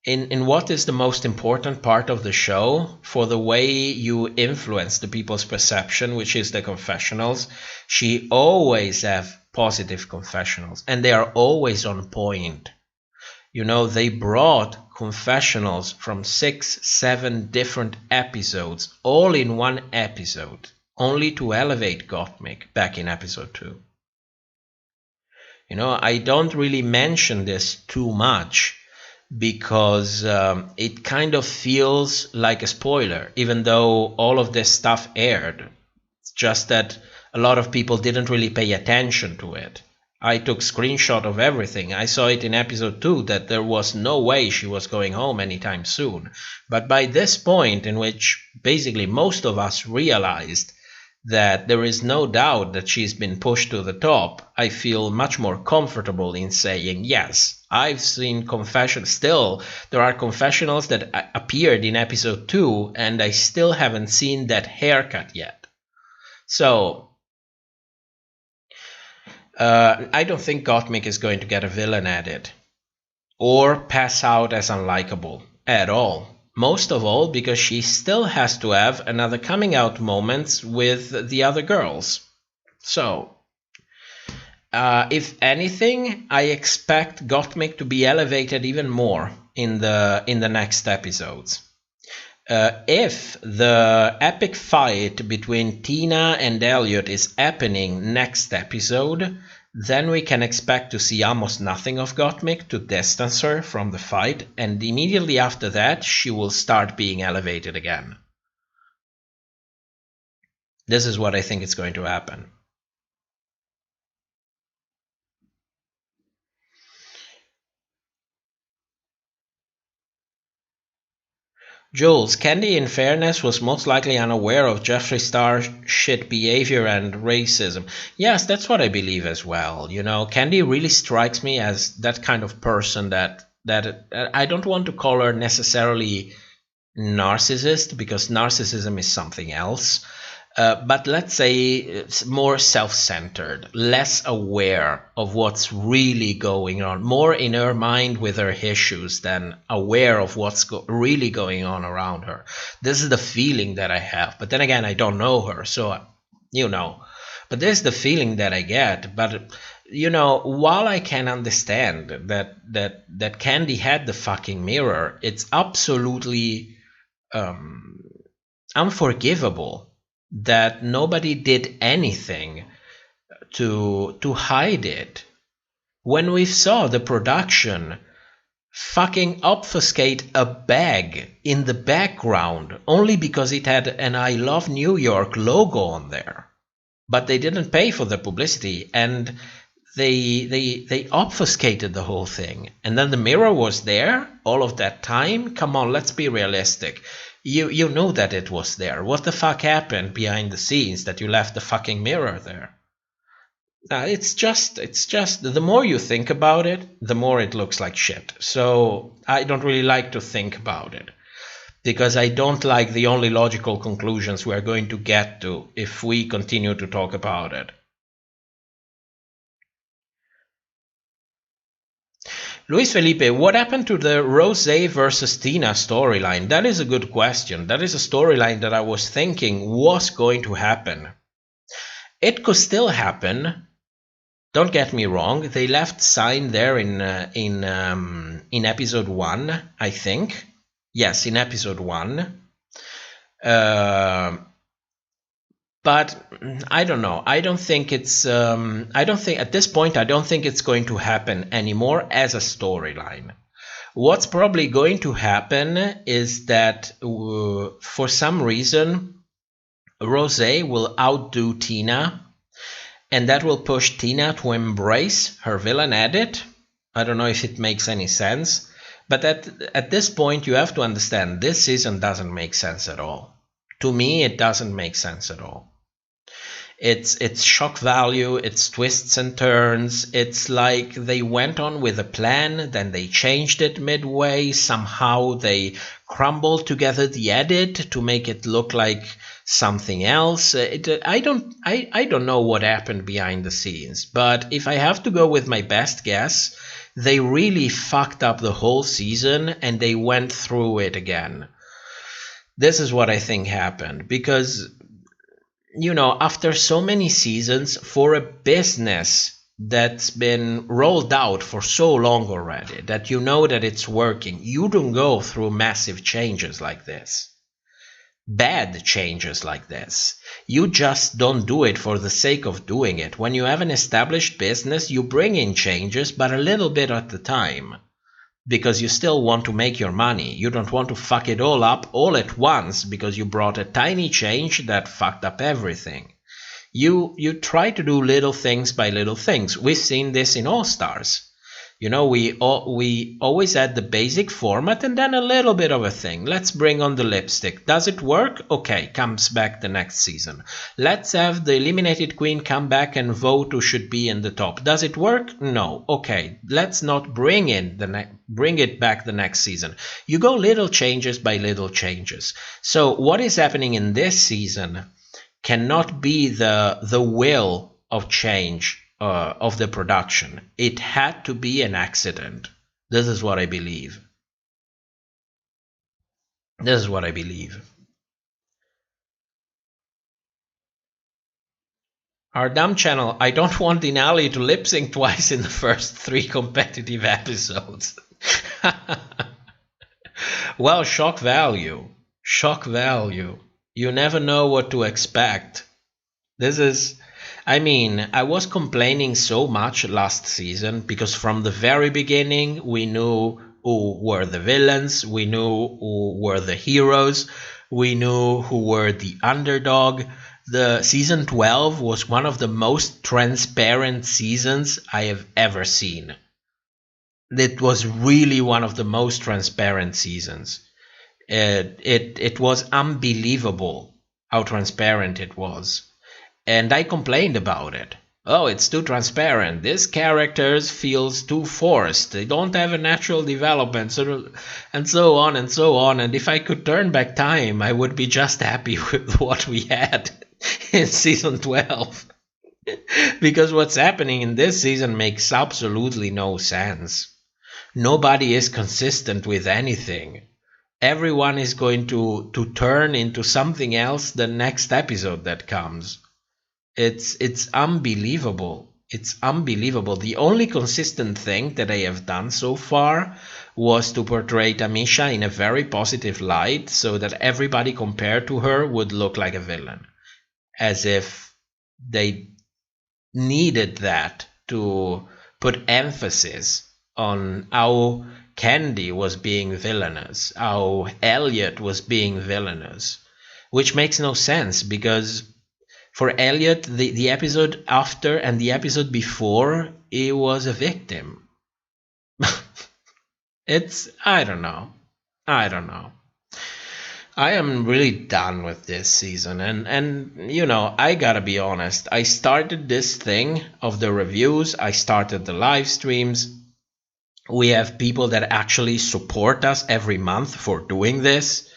in what is the most important part of the show, for the way you influence the people's perception, which is the confessionals, she always have positive confessionals, and they are always on point. You know, they brought confessionals from 6-7 different episodes, all in one episode, only to elevate Gottmik back in episode 2. You know, I don't really mention this too much because it kind of feels like a spoiler, even though all of this stuff aired. It's just that a lot of people didn't really pay attention to it. I took screenshot of everything. I saw it in episode 2 that there was no way she was going home anytime soon. But by this point, in which basically most of us realized that there is no doubt that she's been pushed to the top, I feel much more comfortable in saying, yes, I've seen confessions. Still, there are confessionals that appeared in episode 2, and I still haven't seen that haircut yet. So I don't think Gottmik is going to get a villain edit or pass out as unlikable at all. Most of all because she still has to have another coming out moment with the other girls. So, if anything, I expect Gottmik to be elevated even more in the next episodes. If the epic fight between Tina and Elliot is happening next episode, then we can expect to see almost nothing of Gottmik to distance her from the fight, and immediately after that, she will start being elevated again. This is what I think is going to happen. Jules, Candy, in fairness, was most likely unaware of Jeffree Star's shit behavior and racism. Yes, that's what I believe as well. You know, Candy really strikes me as that kind of person that I don't want to call her necessarily narcissist, because narcissism is something else. But let's say it's more self-centered, less aware of what's really going on, more in her mind with her issues than aware of what's really going on around her. This is the feeling that I have. But then again, I don't know her, so, you know. But this is the feeling that I get. But, you know, while I can understand that Candy had the fucking mirror, it's absolutely unforgivable that nobody did anything to hide it. When we saw the production fucking obfuscate a bag in the background only because it had an I Love New York logo on there. But they didn't pay for the publicity, and they obfuscated the whole thing. And then the mirror was there all of that time. Come on, let's be realistic. You know that it was there. What the fuck happened behind the scenes that you left the fucking mirror there? It's just the more you think about it, the more it looks like shit. So I don't really like to think about it, because I don't like the only logical conclusions we are going to get to if we continue to talk about it. Luis Felipe, what happened to the Rosé versus Tina storyline? That is a good question. That is a storyline that I was thinking was going to happen. It could still happen. Don't get me wrong. They left sign there in episode 1, I think. Yes, in episode 1. But I don't know. I don't think it's. I don't think at this point. I don't think it's going to happen anymore as a storyline. What's probably going to happen is that for some reason, Rosé will outdo Tina, and that will push Tina to embrace her villain edit. I don't know if it makes any sense, but at this point, you have to understand this season doesn't make sense at all. To me, it doesn't make sense at all. It's shock value, it's twists and turns. It's like they went on with a plan, then they changed it midway. Somehow they crumbled together the edit to make it look like something else. I don't know what happened behind the scenes, but if I have to go with my best guess, they really fucked up the whole season and they went through it again. This is what I think happened, because, you know, after so many seasons, for a business that's been rolled out for so long already, that you know that it's working, you don't go through massive changes like this. Bad changes like this. You just don't do it for the sake of doing it. When you have an established business, you bring in changes, but a little bit at a time. Because you still want to make your money. You don't want to fuck it all up all at once because you brought a tiny change that fucked up everything. You try to do little things by little things. We've seen this in All Stars. You know, we always had the basic format and then a little bit of a thing. Let's bring on the lipstick. Does it work? Okay, comes back the next season. Let's have the eliminated queen come back and vote who should be in the top. Does it work? No. Okay, let's not bring it back the next season. You go little changes by little changes. So what is happening in this season cannot be the will of change of the production. It had to be an accident. This is what I believe. This is what I believe. Our dumb channel, I don't want Denali to lip sync twice in the first 3 competitive episodes. Well, shock value. Shock value. You never know what to expect. I was complaining so much last season because from the very beginning we knew who were the villains, we knew who were the heroes, we knew who were the underdog. The season 12 was one of the most transparent seasons I have ever seen. It was really one of the most transparent seasons. It was unbelievable how transparent it was. And I complained about it. Oh, it's too transparent. These characters feels too forced. They don't have a natural development, and so on and so on. And if I could turn back time, I would be just happy with what we had in season 12. Because what's happening in this season makes absolutely no sense. Nobody is consistent with anything. Everyone is going to turn into something else the next episode that comes. It's unbelievable. It's unbelievable. The only consistent thing that I have done so far was to portray Tamisha in a very positive light so that everybody compared to her would look like a villain. As if they needed that to put emphasis on how Candy was being villainous, how Elliot was being villainous, which makes no sense because for Elliot, the episode after and the episode before, he was a victim. I don't know. I am really done with this season, and you know, I gotta be honest. I started this thing of the reviews. I started the live streams. We have people that actually support us every month for doing this.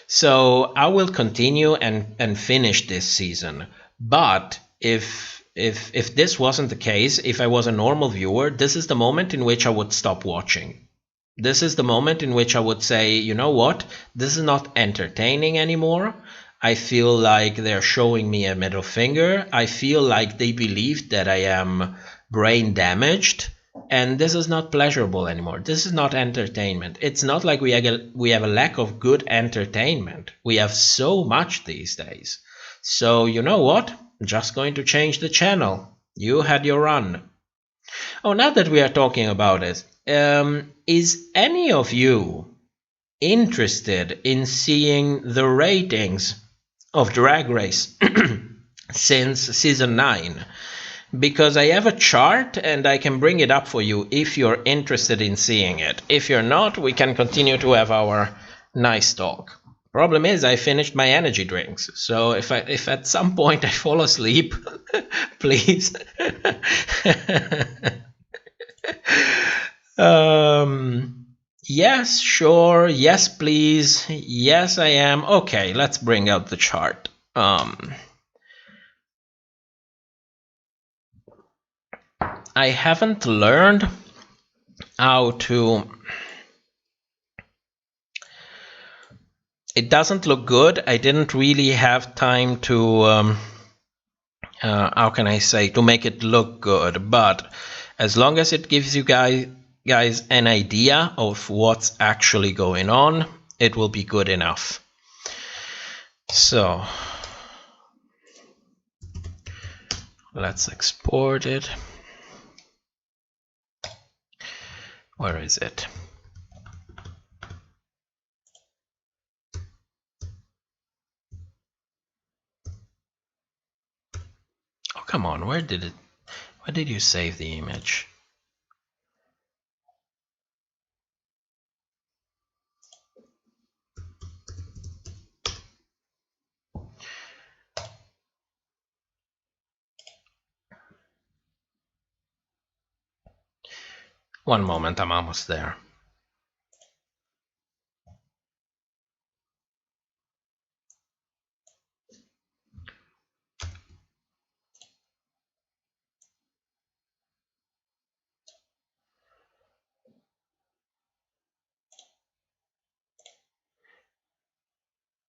So I will continue and finish this season. But if this wasn't the case, if I was a normal viewer, this is the moment in which I would stop watching. This is the moment in which I would say, you know what? This is not entertaining anymore. I feel like they're showing me a middle finger. I feel like they believe that I am brain damaged. And this is not pleasurable anymore. This is not entertainment. It's not like we have a lack of good entertainment. We have so much these days. So you know what? I'm just going to change the channel. You had your run. Oh, now that we are talking about it, is any of you interested in seeing the ratings of Drag Race since season 9? Because I have a chart and I can bring it up for you if you're interested in seeing it. If you're not, we can continue to have our nice talk. Problem is, I finished my energy drinks. So if at some point I fall asleep, please. Yes, sure. Yes, please. Yes, I am. Okay, let's bring out the chart. I haven't learned how to... It doesn't look good. I didn't really have time to, how can I say, to make it look good. But as long as it gives you guys an idea of what's actually going on, it will be good enough. So, let's export it. Where is it? Oh, come on, where did you save the image? One moment, I'm almost there.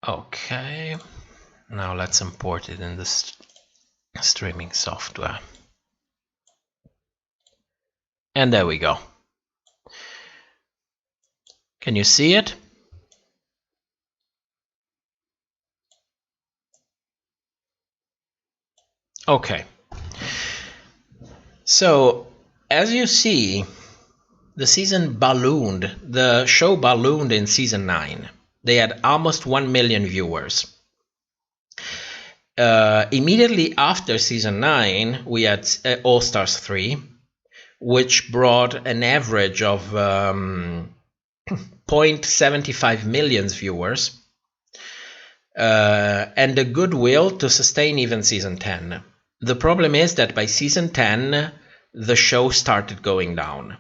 Okay, now let's import it in the streaming software. And there we go. Can you see it? Okay. So, as you see, the show ballooned in season 9. They had almost 1 million viewers. Immediately after season 9, we had All Stars 3, which brought an average of 0.75 million viewers, and the goodwill to sustain even season 10. The problem is that by season 10, the show started going down.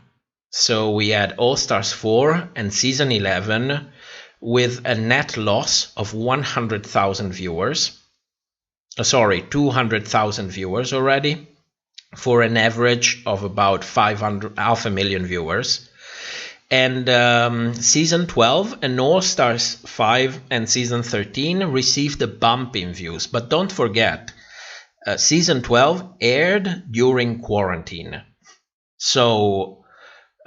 So we had All Stars 4 and season 11 with a net loss of 100,000 viewers. 200,000 viewers already, for an average of about 500,000 viewers. And season 12 and All Stars 5 and season 13 received a bump in views. But don't forget, season 12 aired during quarantine. So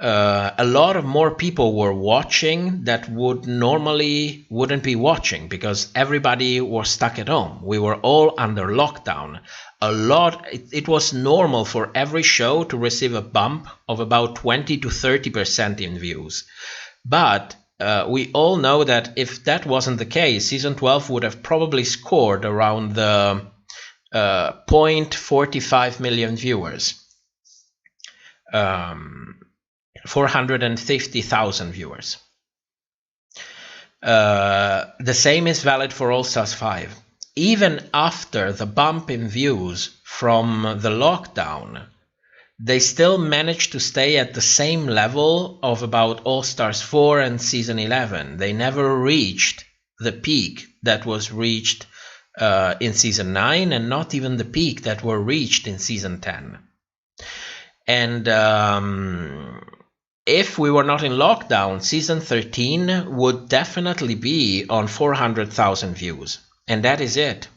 a lot of more people were watching that wouldn't be watching, because everybody was stuck at home. We were all under lockdown. It was normal for every show to receive a bump of about 20 to 30% in views. But we all know that if that wasn't the case, season 12 would have probably scored around the 0.45 million viewers. 450,000 viewers. The same is valid for All Stars 5. Even after the bump in views from the lockdown, they still managed to stay at the same level of about All Stars 4 and season 11. They never reached the peak that was reached in season 9, and not even the peak that were reached in season 10. And if we were not in lockdown, season 13 would definitely be on 400,000 views. And that is it.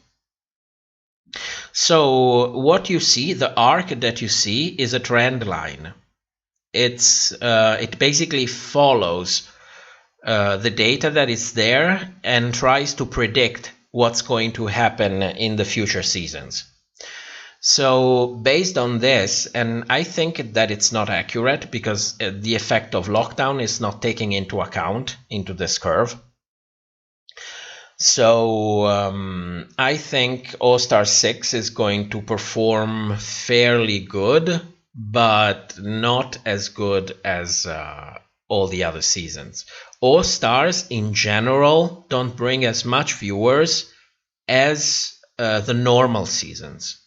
So what you see, the arc that you see, is a trend line. It basically follows the data that is there and tries to predict what's going to happen in the future seasons. So based on this, and I think that it's not accurate because the effect of lockdown is not taken into account into this curve. So I think All Star 6 is going to perform fairly good, but not as good as all the other seasons. All Stars in general don't bring as much viewers as the normal seasons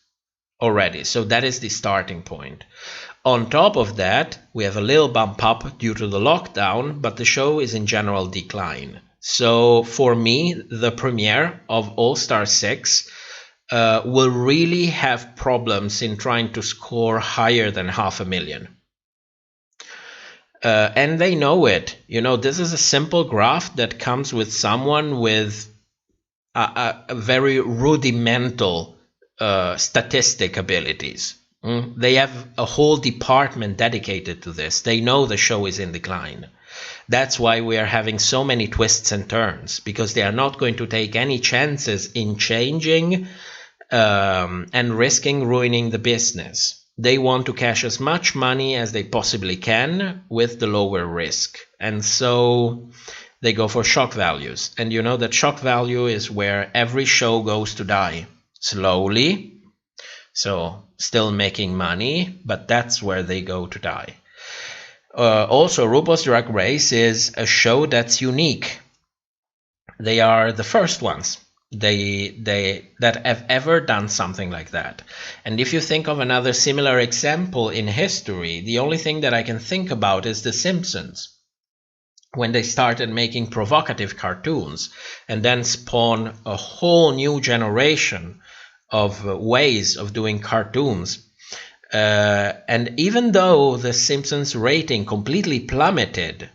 already. So that is the starting point. On top of that, we have a little bump up due to the lockdown, but the show is in general decline. So for me, the premiere of All Star 6 will really have problems in trying to score higher than 500,000. And they know it. You know, this is a simple graph that comes with someone with a very rudimental statistic abilities. They have a whole department dedicated to this. They know the show is in decline. That's why we are having so many twists and turns, because they are not going to take any chances in changing and risking ruining the business. They want to cash as much money as they possibly can with the lower risk. And so they go for shock values. And you know that shock value is where every show goes to die slowly. So still making money, but that's where they go to die. Also, RuPaul's Drag Race is a show that's unique. They are the first ones that have ever done something like that. And if you think of another similar example in history, the only thing that I can think about is The Simpsons, when they started making provocative cartoons and then spawn a whole new generation of ways of doing cartoons. And even though The Simpsons rating completely plummeted,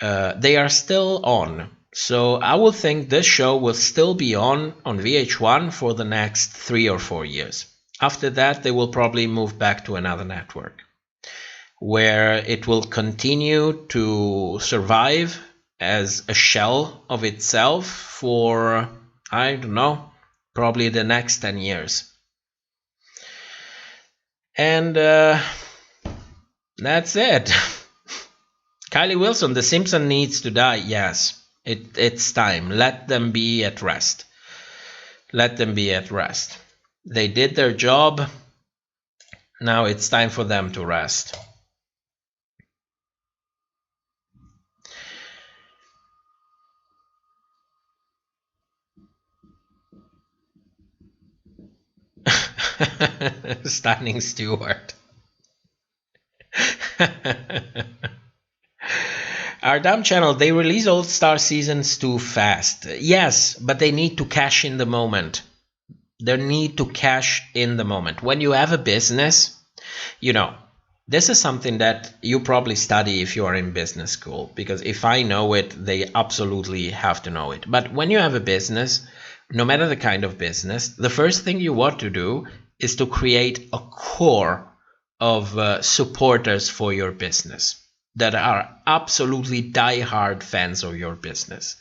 they are still on. So I would think this show will still be on VH1 for the next 3 or 4 years. After that, they will probably move back to another network, where it will continue to survive as a shell of itself for, I don't know, probably the next 10 years. And that's it. Kylie Wilson, the Simpson needs to die. Yes, it's time. Let them be at rest. Let them be at rest. They did their job. Now it's time for them to rest. Stunning Stewart. Our dumb channel, they release All Star seasons too fast. Yes, but they need to cash in the moment. They need to cash in the moment. When you have a business, you know, this is something that you probably study if you are in business school, because if I know it, they absolutely have to know it. But when you have a business, no matter the kind of business, the first thing you want to do is to create a core of supporters for your business that are absolutely die-hard fans of your business.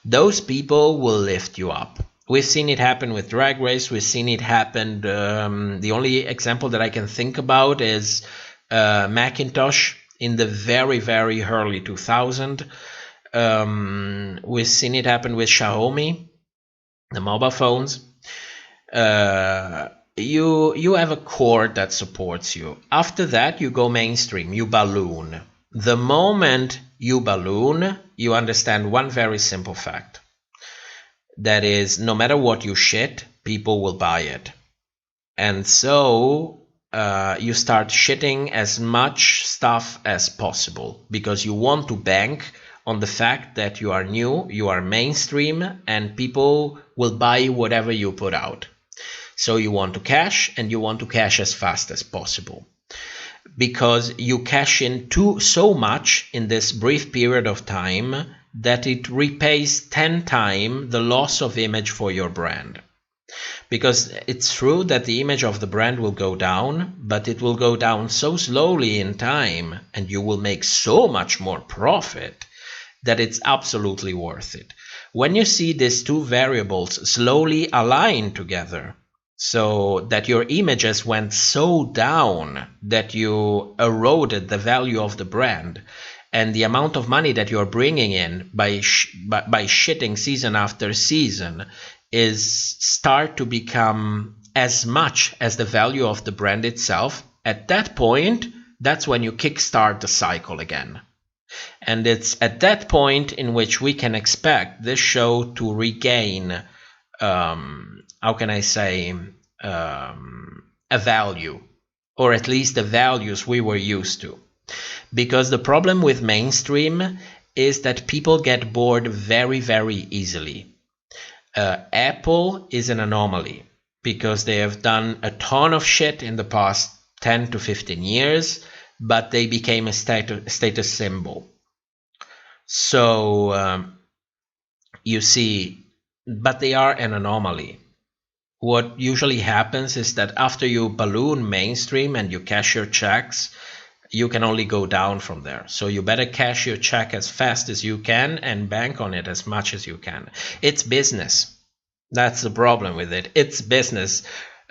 Those people will lift you up. We've seen it happen with Drag Race. We've seen it happen. The only example that I can think about is Macintosh in the very, very early 2000s. We've seen it happen with Xiaomi, the mobile phones. You have a core that supports you. After that, you go mainstream, you balloon. The moment you balloon, you understand one very simple fact. That is, no matter what you shit, people will buy it. And so you start shitting as much stuff as possible because you want to bank on the fact that you are new, you are mainstream, and people will buy whatever you put out. So you want to cash, and you want to cash as fast as possible. Because you cash in so much in this brief period of time that it repays 10 times the loss of image for your brand. Because it's true that the image of the brand will go down, but it will go down so slowly in time, and you will make so much more profit that it's absolutely worth it. When you see these two variables slowly align together, so that your images went so down that you eroded the value of the brand, and the amount of money that you're bringing in by shitting season after season is start to become as much as the value of the brand itself, at that point, that's when you kickstart the cycle again. And it's at that point in which we can expect this show to regain how can I say, a value, or at least the values we were used to. Because the problem with mainstream is that people get bored very, very easily. Apple is an anomaly because they have done a ton of shit in the past 10 to 15 years, but they became a status symbol. So you see, but they are an anomaly. What usually happens is that after you balloon mainstream and you cash your checks, you can only go down from there. So you better cash your check as fast as you can and bank on it as much as you can. It's business. That's the problem with it. It's business.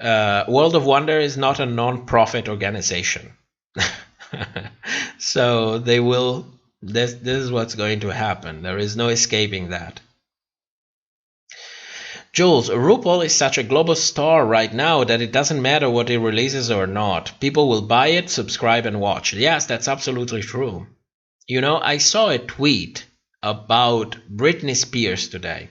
World of Wonder is not a non-profit organization. So they will, this is what's going to happen. There is no escaping that. Jules, RuPaul is such a global star right now that it doesn't matter what it releases or not. People will buy it, subscribe, and watch. Yes, that's absolutely true. You know, I saw a tweet about Britney Spears today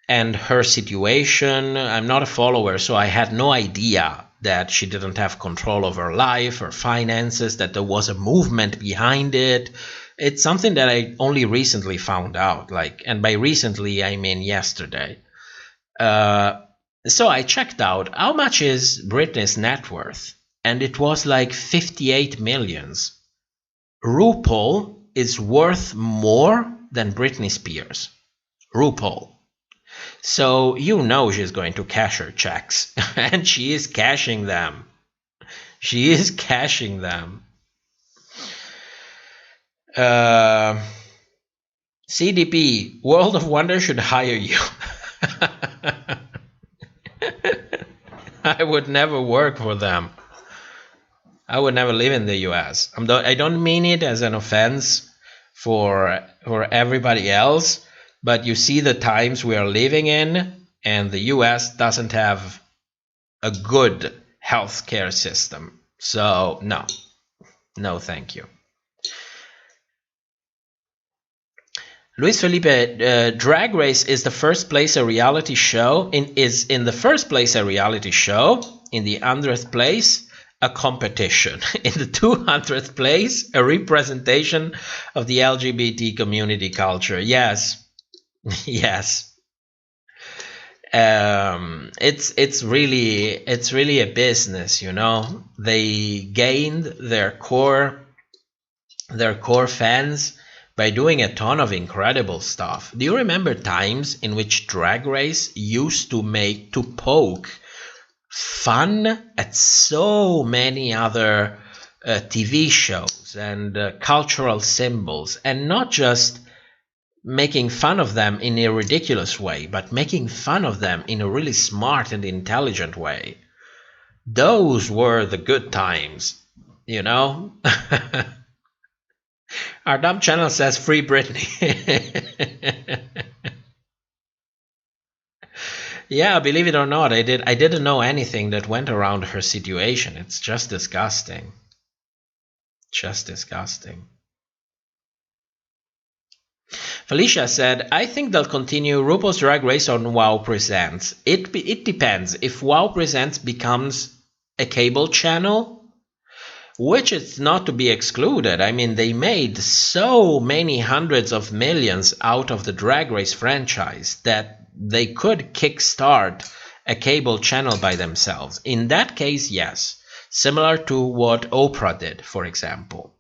and her situation. I'm not a follower, so I had no idea that she didn't have control of her life, her finances, that there was a movement behind it. It's something that I only recently found out, and by recently, I mean yesterday. So I checked out how much is Britney's net worth, and it was like 58 millions. RuPaul is worth more than Britney Spears. RuPaul. So you know she's going to cash her checks, and she is cashing them. She is cashing them. CDP, World of Wonder should hire you. I would never work for them. I would never live in the U.S. I don't mean it as an offense for everybody else, but you see the times we are living in, and the U.S. doesn't have a good healthcare system. So no, thank you. Luis Felipe, Drag Race is the first place a reality show. In the first place a reality show. In the 100th place, a competition. In the 200th place, a representation of the LGBT community culture. Yes, yes. It's really a business, you know. They gained their core fans by doing a ton of incredible stuff. Do you remember times in which Drag Race used to poke fun at so many other TV shows and cultural symbols, and not just making fun of them in a ridiculous way, but making fun of them in a really smart and intelligent way? Those were the good times, you know? Our dumb channel says free Britney. Yeah, believe it or not, I didn't know anything that went around her situation. It's just disgusting. Just disgusting. Felicia said, I think they'll continue RuPaul's Drag Race on WoW Presents. It depends. If WoW Presents becomes a cable channel, which is not to be excluded. I mean, they made so many hundreds of millions out of the Drag Race franchise that they could kickstart a cable channel by themselves. In that case, yes. Similar to what Oprah did, for example.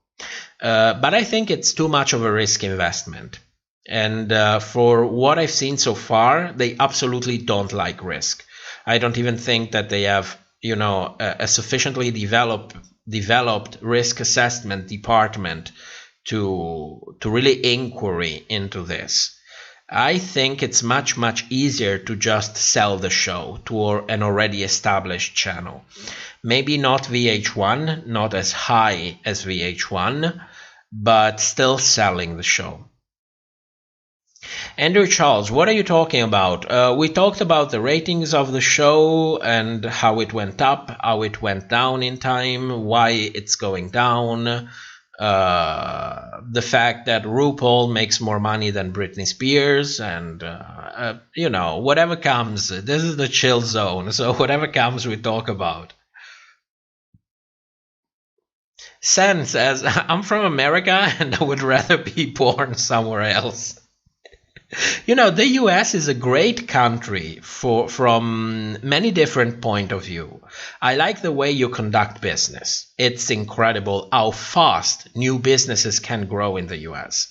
But I think it's too much of a risk investment. And for what I've seen so far, they absolutely don't like risk. I don't even think that they have, you know, a sufficiently developed risk assessment department to really inquiry into this. I think it's much easier to just sell the show to an already established channel. Maybe not VH1, not as high as VH1, but still selling the show. Andrew Charles, what are you talking about? We talked about the ratings of the show and how it went up, how it went down in time, why it's going down, the fact that RuPaul makes more money than Britney Spears, and, you know, whatever comes. This is the chill zone, so whatever comes we talk about. Sen says, I'm from America and I would rather be born somewhere else. You know, the U.S. is a great country from many different points of view. I like the way you conduct business. It's incredible how fast new businesses can grow in the U.S.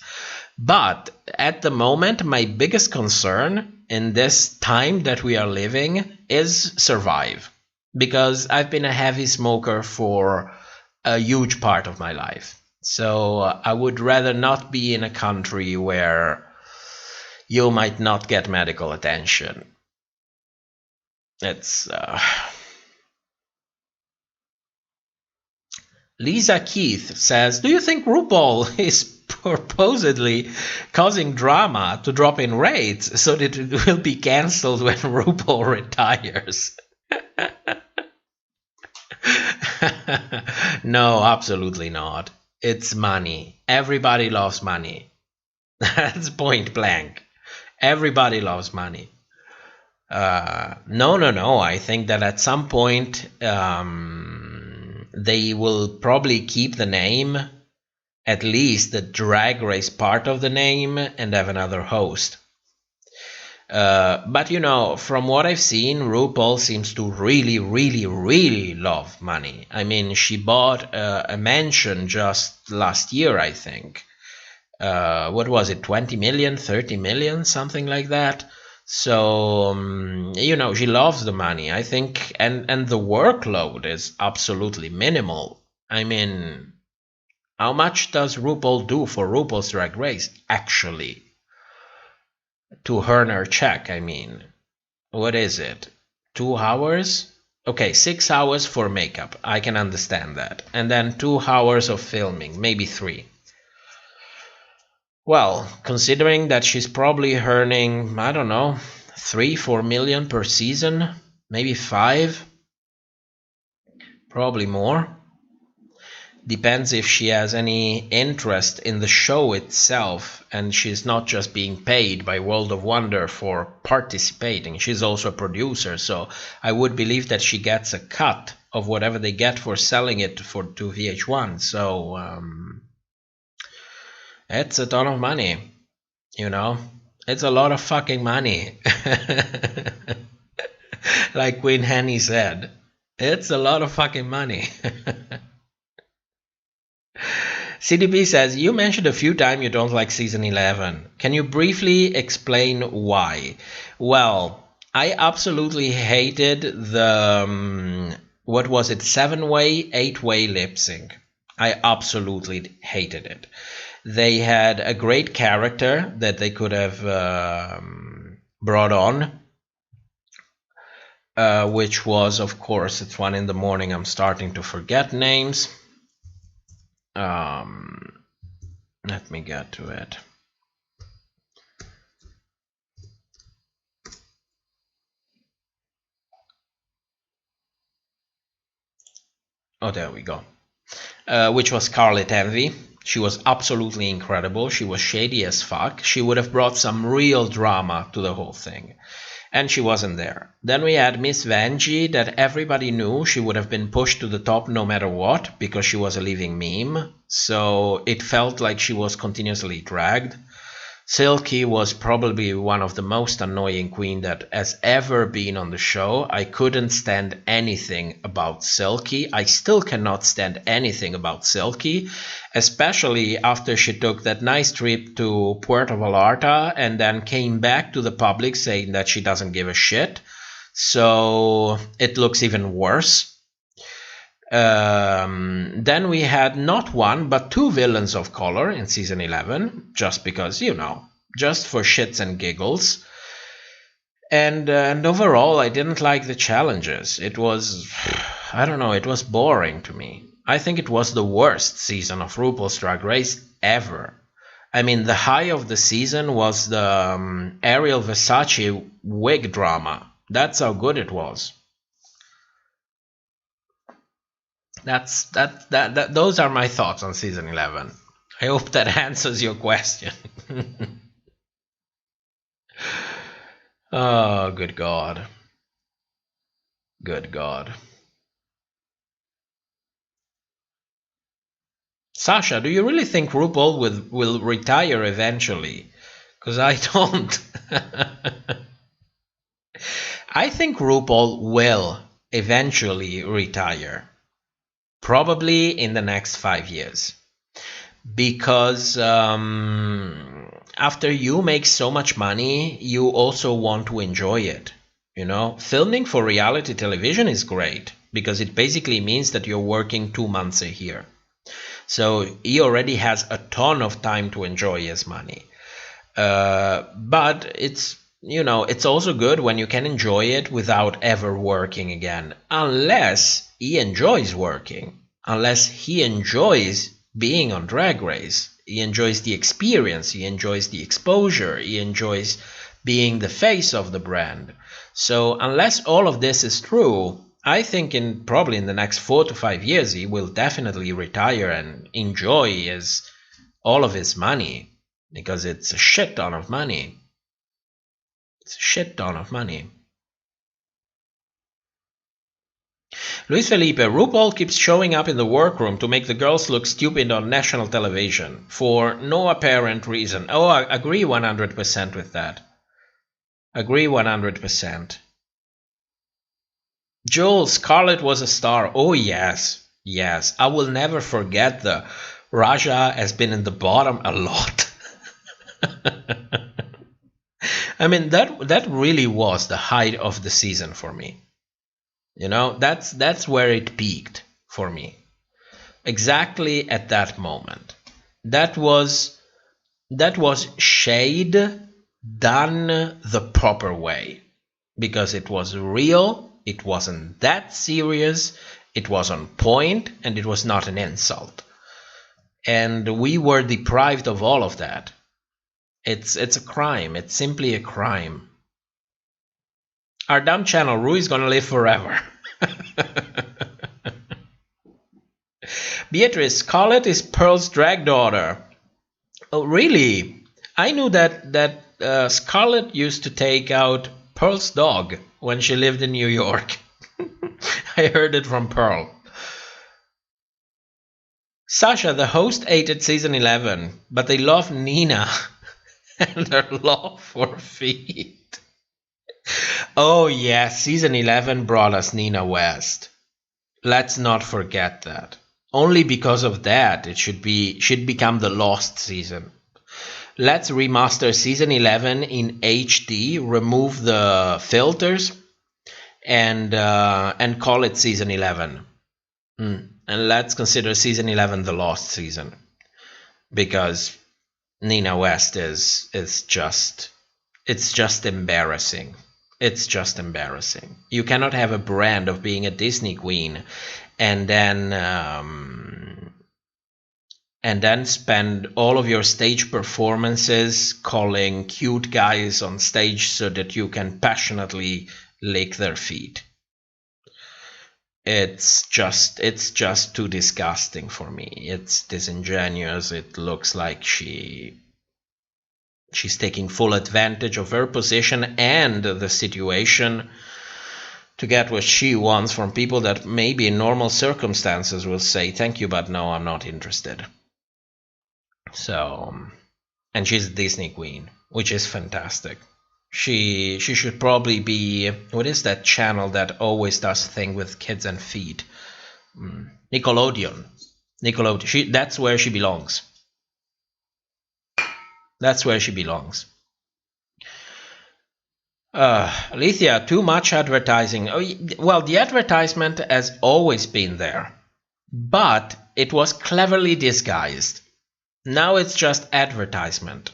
But at the moment, my biggest concern in this time that we are living is survive. Because I've been a heavy smoker for a huge part of my life. So I would rather not be in a country where you might not get medical attention. It's Lisa Keith says, do you think RuPaul is purposely causing drama to drop in rates so that it will be cancelled when RuPaul retires? No, absolutely not. It's money. Everybody loves money. That's point blank. Everybody loves money. No. I think that at some point they will probably keep the name, at least the Drag Race part of the name, and have another host. But, you know, from what I've seen, RuPaul seems to really love money. I mean, she bought a mansion just last year, I think. What was it, 20 million, 30 million, something like that. So, you know, she loves the money, I think, and the workload is absolutely minimal. I mean, how much does RuPaul do for RuPaul's Drag Race, actually? To earn her check, I mean. What is it? 2 hours? Okay, 6 hours for makeup. I can understand that. And then 2 hours of filming, maybe 3. Well, considering that she's probably earning, I don't know, 3-4 million per season, maybe 5, probably more. Depends if she has any interest in the show itself, and she's not just being paid by World of Wonder for participating. She's also a producer, so I would believe that she gets a cut of whatever they get for selling it to VH1. So it's a ton of money, you know. It's a lot of fucking money. Like Queen Henny said, it's a lot of fucking money. CDP says, you mentioned a few times you don't like season 11. Can you briefly explain why? Well, I absolutely hated the, what was it, 7-way, 8-way lip sync. I absolutely hated it. They had a great character that they could have brought on, which was, of course, it's 1 in the morning, I'm starting to forget names. Let me get to it. Oh, there we go. Which was Scarlet Envy. She was absolutely incredible. She was shady as fuck. She would have brought some real drama to the whole thing. And she wasn't there. Then we had Miss Vanjie, that everybody knew she would have been pushed to the top no matter what, because she was a living meme. So it felt like she was continuously dragged. Silky was probably one of the most annoying queen that has ever been on the show. I couldn't stand anything about Silky. I still cannot stand anything about Silky, especially after she took that nice trip to Puerto Vallarta and then came back to the public saying that she doesn't give a shit. So it looks even worse. Then we had not 1 but 2 villains of color in season 11, just because, you know, just for shits and giggles. And overall, I didn't like the challenges. It was, I don't know, it was boring to me. I think it was the worst season of RuPaul's Drag Race ever. I mean, the high of the season was the Ariel Versace wig drama. That's how good it was. Those are my thoughts on season 11. I hope that answers your question. Oh, good God. Good God. Sasha, do you really think RuPaul will retire eventually? Because I don't. I think RuPaul will eventually retire. Probably in the next 5 years. Because after you make so much money, you also want to enjoy it. You know, filming for reality television is great because it basically means that you're working 2 months a year. So he already has a ton of time to enjoy his money. But it's, you know, it's also good when you can enjoy it without ever working again. Unless he enjoys working. Unless he enjoys being on Drag Race. He enjoys the experience. He enjoys the exposure. He enjoys being the face of the brand. So unless all of this is true, I think probably in the next 4 to 5 years, he will definitely retire and enjoy all of his money. Because it's a shit ton of money. It's a shit ton of money. Luis Felipe, RuPaul keeps showing up in the workroom to make the girls look stupid on national television for no apparent reason. Oh, I agree 100% with that. Agree 100%. Joel, Scarlett was a star. Oh, yes. Yes. I will never forget the Raja has been in the bottom a lot. I mean, that really was the height of the season for me. You know, that's where it peaked for me. Exactly at that moment. That was shade done the proper way. Because it was real, It wasn't that serious. It was on point, and it was not an insult. And we were deprived of all of that. It's a crime. It's simply a crime. Our dumb channel, Ru, is gonna live forever. Beatrice, Scarlett is Pearl's drag daughter. Oh, really? I knew that Scarlett used to take out Pearl's dog when she lived in New York. I heard it from Pearl. Sasha, the host, hated season 11, but they love Nina and her love for feet. Oh yeah, season 11 brought us Nina West. Let's not forget that. Only because of that, it should become the lost season. Let's remaster season 11 in HD, remove the filters, and call it season 11. And let's consider season 11 the lost season, because Nina West is just embarrassing. It's just embarrassing. You cannot have a brand of being a Disney queen and then spend all of your stage performances calling cute guys on stage so that you can passionately lick their feet. It's just too disgusting for me. It's disingenuous. It looks like she's taking full advantage of her position and the situation to get what she wants from people that maybe in normal circumstances will say thank you, but no, I'm not interested. So, and she's a Disney queen, which is fantastic. She should probably be, what is that channel that always does thing with kids and feet? Nickelodeon. That's where she belongs. That's where she belongs. Alethea, too much advertising. Oh, well, the advertisement has always been there, but it was cleverly disguised. Now it's just advertisement.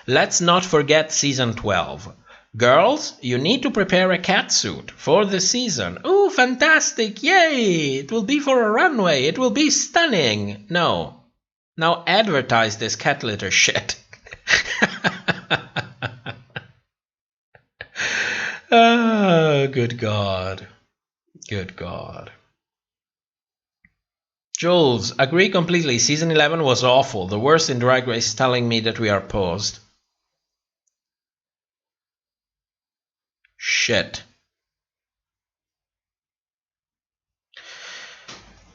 Let's not forget season 12. Girls, you need to prepare a catsuit for the season. Ooh, fantastic! Yay! It will be for a runway. It will be stunning. No. Now advertise this cat litter shit. Oh, good God. Good God. Jules, agree completely. Season 11 was awful. The worst in Drag Race, telling me that we are paused. Shit.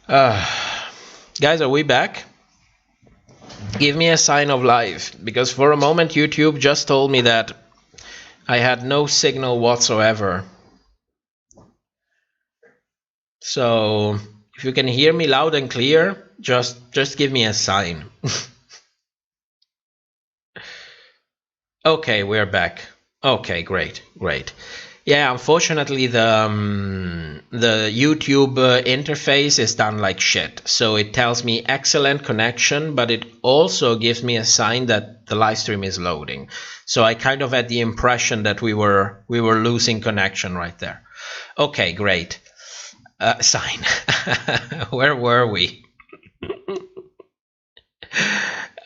Guys, are we back? Give me a sign of life, because for a moment YouTube just told me that I had no signal whatsoever. So if you can hear me loud and clear, just give me a sign. Okay, we're back. Okay, great. Yeah, unfortunately the YouTube interface is done like shit. So it tells me excellent connection, but it also gives me a sign that the live stream is loading. So I kind of had the impression that we were losing connection right there. Okay, great. Sign. Where were we?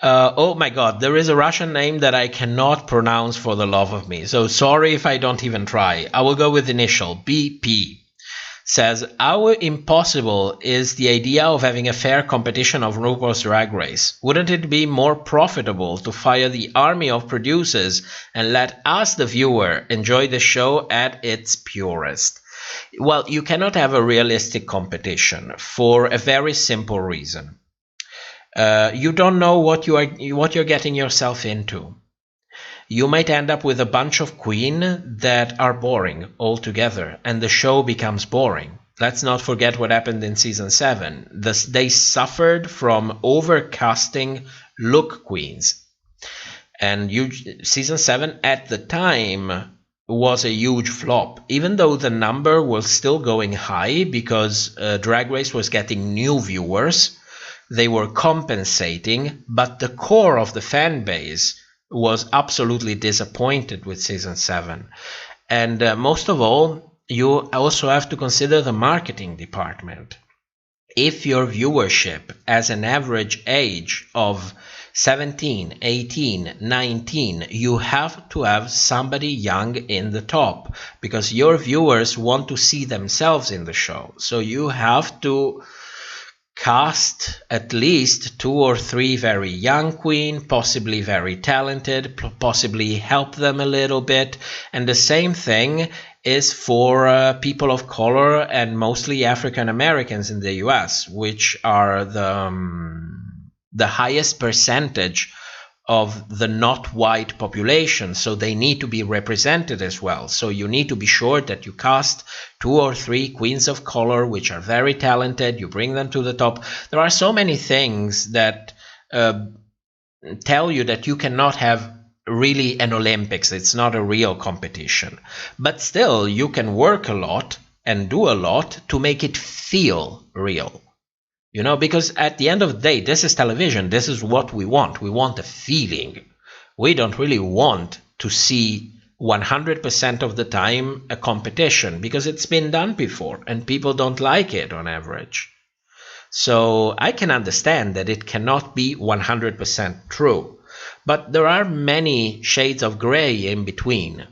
Oh my God, there is a Russian name that I cannot pronounce for the love of me. So sorry if I don't even try. I will go with initial. BP says, how impossible is the idea of having a fair competition of RuPaul's Drag Race? Wouldn't it be more profitable to fire the army of producers and let us, the viewer, enjoy the show at its purest? Well, you cannot have a realistic competition for a very simple reason. You don't know what you're getting yourself into. You might end up with a bunch of queens that are boring altogether, and the show becomes boring. Let's not forget what happened in season 7. They suffered from overcasting look queens, and season 7 at the time was a huge flop, even though the number was still going high because Drag Race was getting new viewers. They were compensating, but the core of the fan base was absolutely disappointed with season 7. And most of all, you also have to consider the marketing department. If your viewership has an average age of 17, 18, 19, you have to have somebody young in the top because your viewers want to see themselves in the show. So you have to cast at least 2 or 3 very young queen, possibly very talented, possibly help them a little bit. And the same thing is for people of color and mostly African Americans in the US, which are the highest percentage of the not white population, so they need to be represented as well. So you need to be sure that you cast 2 or 3 queens of color which are very talented, you bring them to the top. There are so many things that tell you that you cannot have really an Olympics. It's not a real competition, but still you can work a lot and do a lot to make it feel real. You know, because at the end of the day, this is television. This is what we want. We want a feeling. We don't really want to see 100% of the time a competition because it's been done before and people don't like it on average. So I can understand that it cannot be 100% true, but there are many shades of gray in between.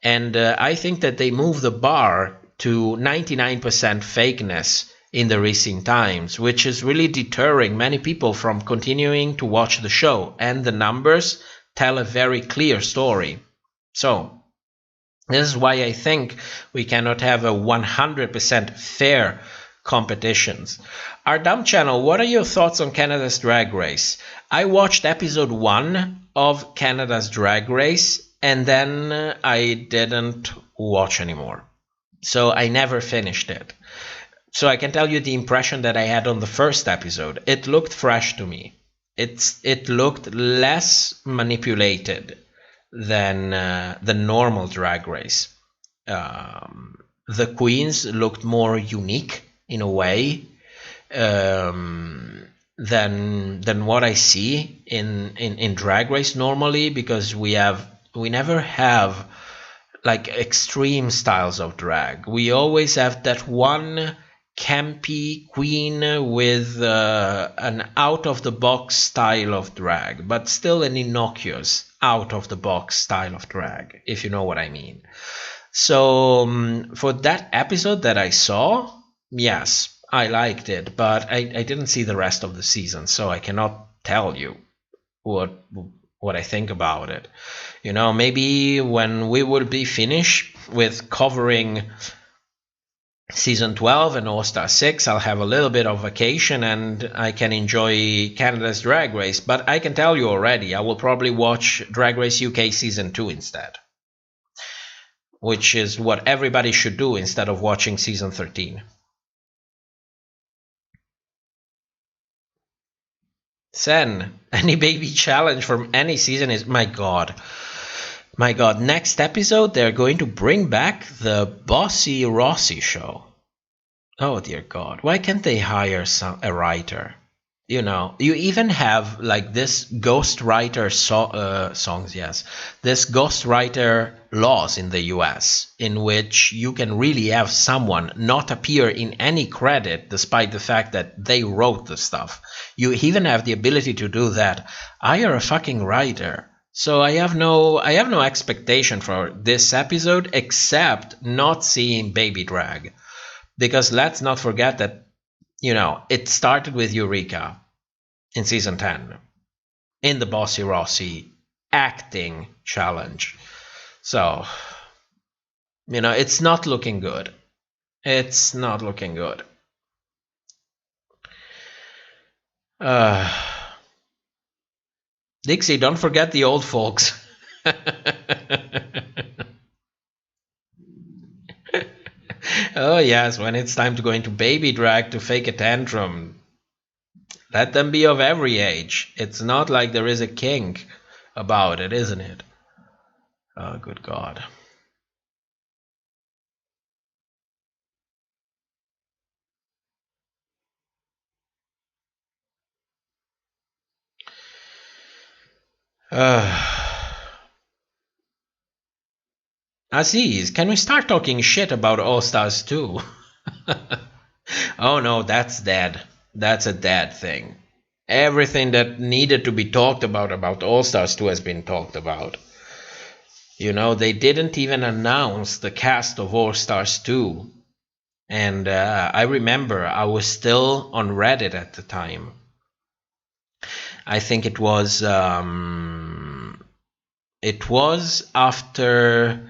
And I think that they move the bar to 99% fakeness in the recent times, which is really deterring many people from continuing to watch the show, and the numbers tell a very clear story. So this is why I think we cannot have a 100% fair competitions. Our dumb channel, what are your thoughts on Canada's Drag Race? I watched episode 1 of Canada's Drag Race and then I didn't watch anymore. So I never finished it. So I can tell you the impression that I had on the first episode. It looked fresh to me. It looked less manipulated than the normal Drag Race. The queens looked more unique in a way than what I see in Drag Race normally, because we never have like extreme styles of drag. We always have that one campy queen with an out-of-the-box style of drag, but still an innocuous out-of-the-box style of drag, if you know what I mean. So for that episode that I saw, yes, I liked it, but I didn't see the rest of the season, so I cannot tell you what I think about it. You know, maybe when we will be finished with covering Season 12 and All-Star 6, I'll have a little bit of vacation and I can enjoy Canada's Drag Race. But I can tell you already, I will probably watch Drag Race UK Season 2 instead. Which is what everybody should do instead of watching Season 13. Sen, any baby challenge from any season is... My God, next episode they're going to bring back the Bossy Rossi show. Oh dear God, why can't they hire a writer? You know, you even have like this ghostwriter songs, yes, this ghostwriter laws in the US, in which you can really have someone not appear in any credit despite the fact that they wrote the stuff. You even have the ability to do that. Hire a fucking writer. So I have no expectation for this episode except not seeing baby drag. Because let's not forget that, you know, it started with Eureka in season 10 in the Bossy Rossi acting challenge. So, you know, it's not looking good. It's not looking good. Dixie, don't forget the old folks. Oh yes, when it's time to go into baby drag to fake a tantrum, let them be of every age. It's not like there is a kink about it, isn't it? Oh, good God. Aziz, can we start talking shit about All Stars 2? Oh no, that's dead. That's a dead thing. Everything that needed to be talked about All Stars 2 has been talked about. You know, they didn't even announce the cast of All Stars 2. And I remember I was still on Reddit at the time. I think it was after,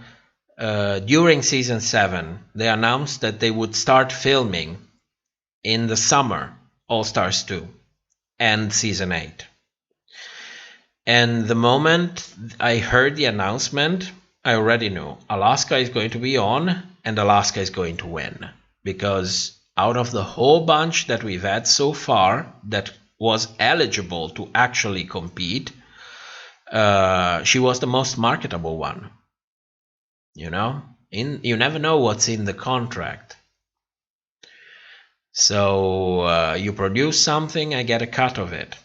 during season 7, they announced that they would start filming in the summer, All Stars 2 and season 8. And the moment I heard the announcement, I already knew Alaska is going to be on and Alaska is going to win. Because out of the whole bunch that we've had so far that was eligible to actually compete, she was the most marketable one. You know, you never know what's in the contract. So you produce something, I get a cut of it.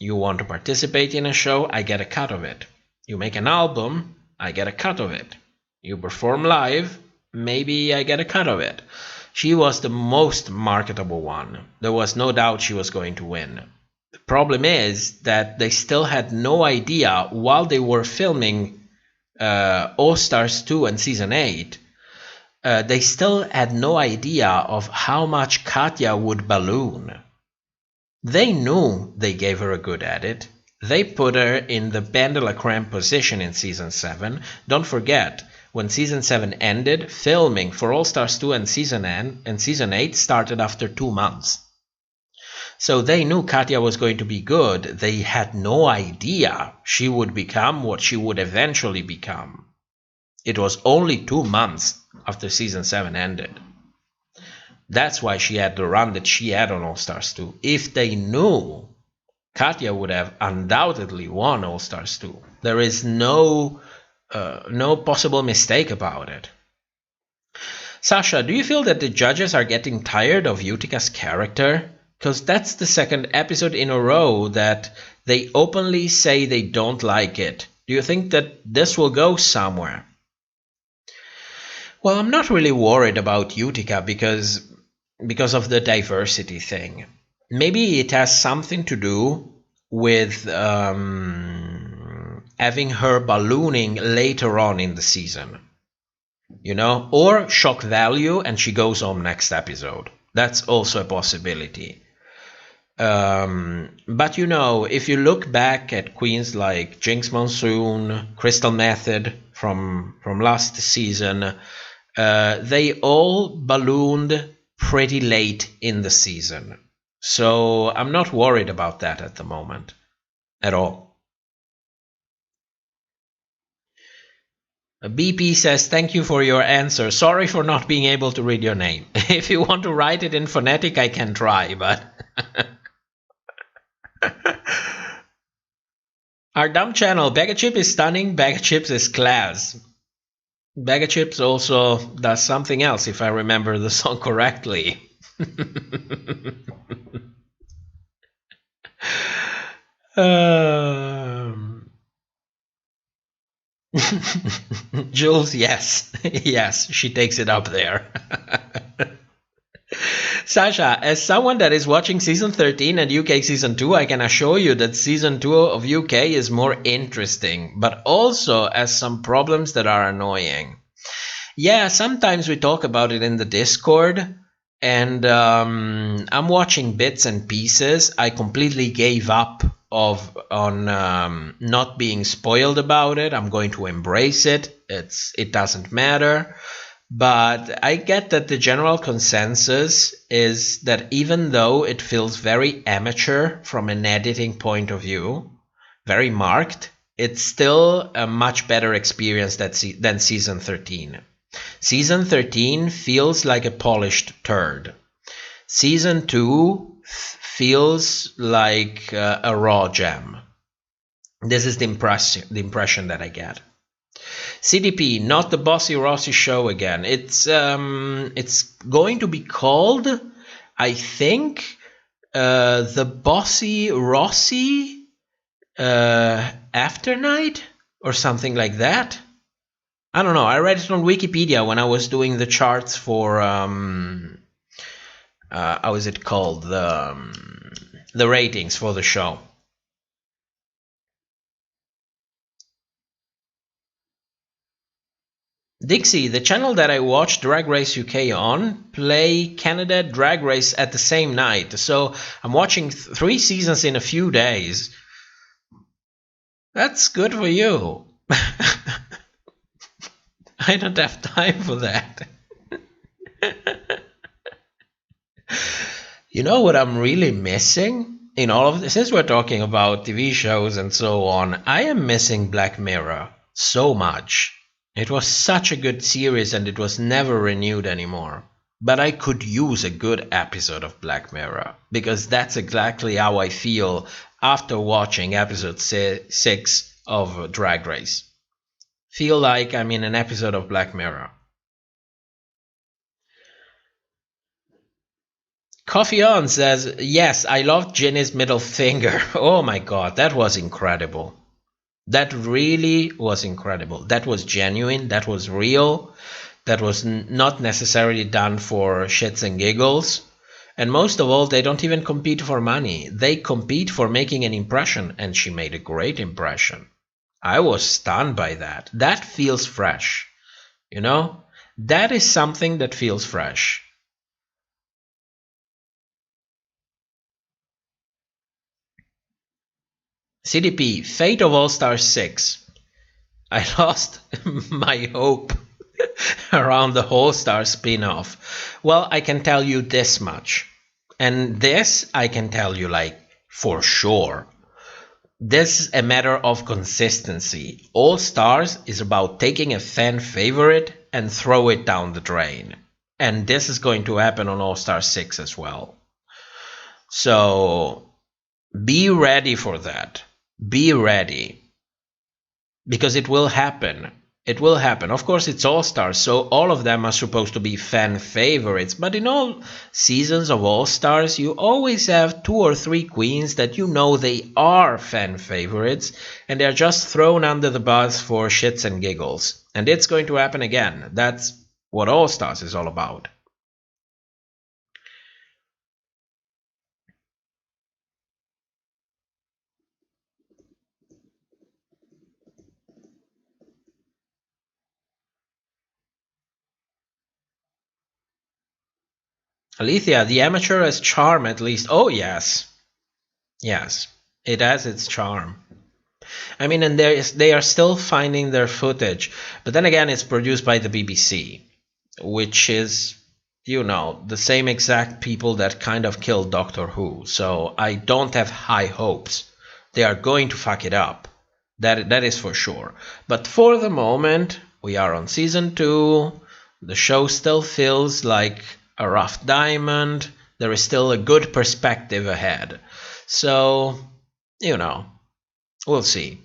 You want to participate in a show, I get a cut of it. You make an album, I get a cut of it. You perform live, maybe I get a cut of it. She was the most marketable one. There was no doubt she was going to win. The problem is that they still had no idea while they were filming All Stars 2 and Season 8. They still had no idea of how much Katya would balloon. They knew they gave her a good edit. They put her in the Ben de la Creme position in Season 7. Don't forget, when Season 7 ended, filming for All Stars 2 and Season 8 started after 2 months. So they knew Katya was going to be good. They had no idea she would become what she would eventually become. It was only 2 months after Season 7 ended. That's why she had the run that she had on All Stars 2. If they knew, Katya would have undoubtedly won All Stars 2. There is no possible mistake about it. Sasha, do you feel that the judges are getting tired of Utika's character? Because that's the second episode in a row that they openly say they don't like it. Do you think that this will go somewhere? Well, I'm not really worried about Utica because of the diversity thing. Maybe it has something to do with having her ballooning later on in the season. You know, or shock value and she goes home next episode. That's also a possibility. But you know, if you look back at queens like Jinx Monsoon, Crystal Method from last season, they all ballooned pretty late in the season. So I'm not worried about that at the moment at all. BP says, thank you for your answer. Sorry for not being able to read your name. If you want to write it in phonetic, I can try, but... Our dumb channel, Bag of Chips is stunning, Bag of Chips is class. Bag of Chips also does something else, if I remember the song correctly. Jules, yes. Yes, she takes it up there. Sasha, as someone that is watching Season 13 and UK Season 2, I can assure you that Season 2 of UK is more interesting, but also has some problems that are annoying. Yeah, sometimes we talk about it in the Discord, and I'm watching bits and pieces. I completely gave up on not being spoiled about it. I'm going to embrace it. It doesn't matter. But I get that the general consensus is that even though it feels very amateur from an editing point of view, very marked, it's still a much better experience than Season 13. Season 13 feels like a polished turd. Season 2 feels like a raw gem. This is the impression that I get. CDP, not the Bossy Rossi show again. It's going to be called, I think, the Bossy Rossi After Night or something like that. I don't know. I read it on Wikipedia when I was doing the charts for how is it called, the ratings for the show. Dixie, the channel that I watch Drag Race UK on, play Canada Drag Race at the same night. So I'm watching 3 seasons in a few days. That's good for you. I don't have time for that. You know what I'm really missing in all of this? Since we're talking about TV shows and so on, I am missing Black Mirror so much. It was such a good series and it was never renewed anymore. But I could use a good episode of Black Mirror, because that's exactly how I feel after watching episode 6 of Drag Race. Feel like I'm in an episode of Black Mirror. Coffee On says, yes, I loved Ginny's middle finger. Oh my god, that was incredible. That really was incredible. That was genuine. That was real. That was not necessarily done for shits and giggles. And most of all, they don't even compete for money. They compete for making an impression. And she made a great impression. I was stunned by that. That feels fresh. You know? That is something that feels fresh. CDP, Fate of All-Stars 6. I lost my hope around the All-Star spin-off. Well, I can tell you this much. And this I can tell you like for sure. This is a matter of consistency. All-Stars is about taking a fan favorite and throw it down the drain. And this is going to happen on All-Star 6 as well. So be ready for that. Be ready. Because it will happen. It will happen. Of course, it's All-Stars, so all of them are supposed to be fan favorites. But in all seasons of All-Stars, you always have 2 or 3 queens that you know they are fan favorites, and they're just thrown under the bus for shits and giggles. And it's going to happen again. That's what All-Stars is all about. Alethea, the amateur has charm at least. Oh, yes. Yes, it has its charm. I mean, and they are still finding their footage. But then again, it's produced by the BBC, which is, you know, the same exact people that kind of killed Doctor Who. So I don't have high hopes. They are going to fuck it up. That is for sure. But for the moment, we are on season 2. The show still feels like a rough diamond. There is still a good perspective ahead. So, you know, we'll see.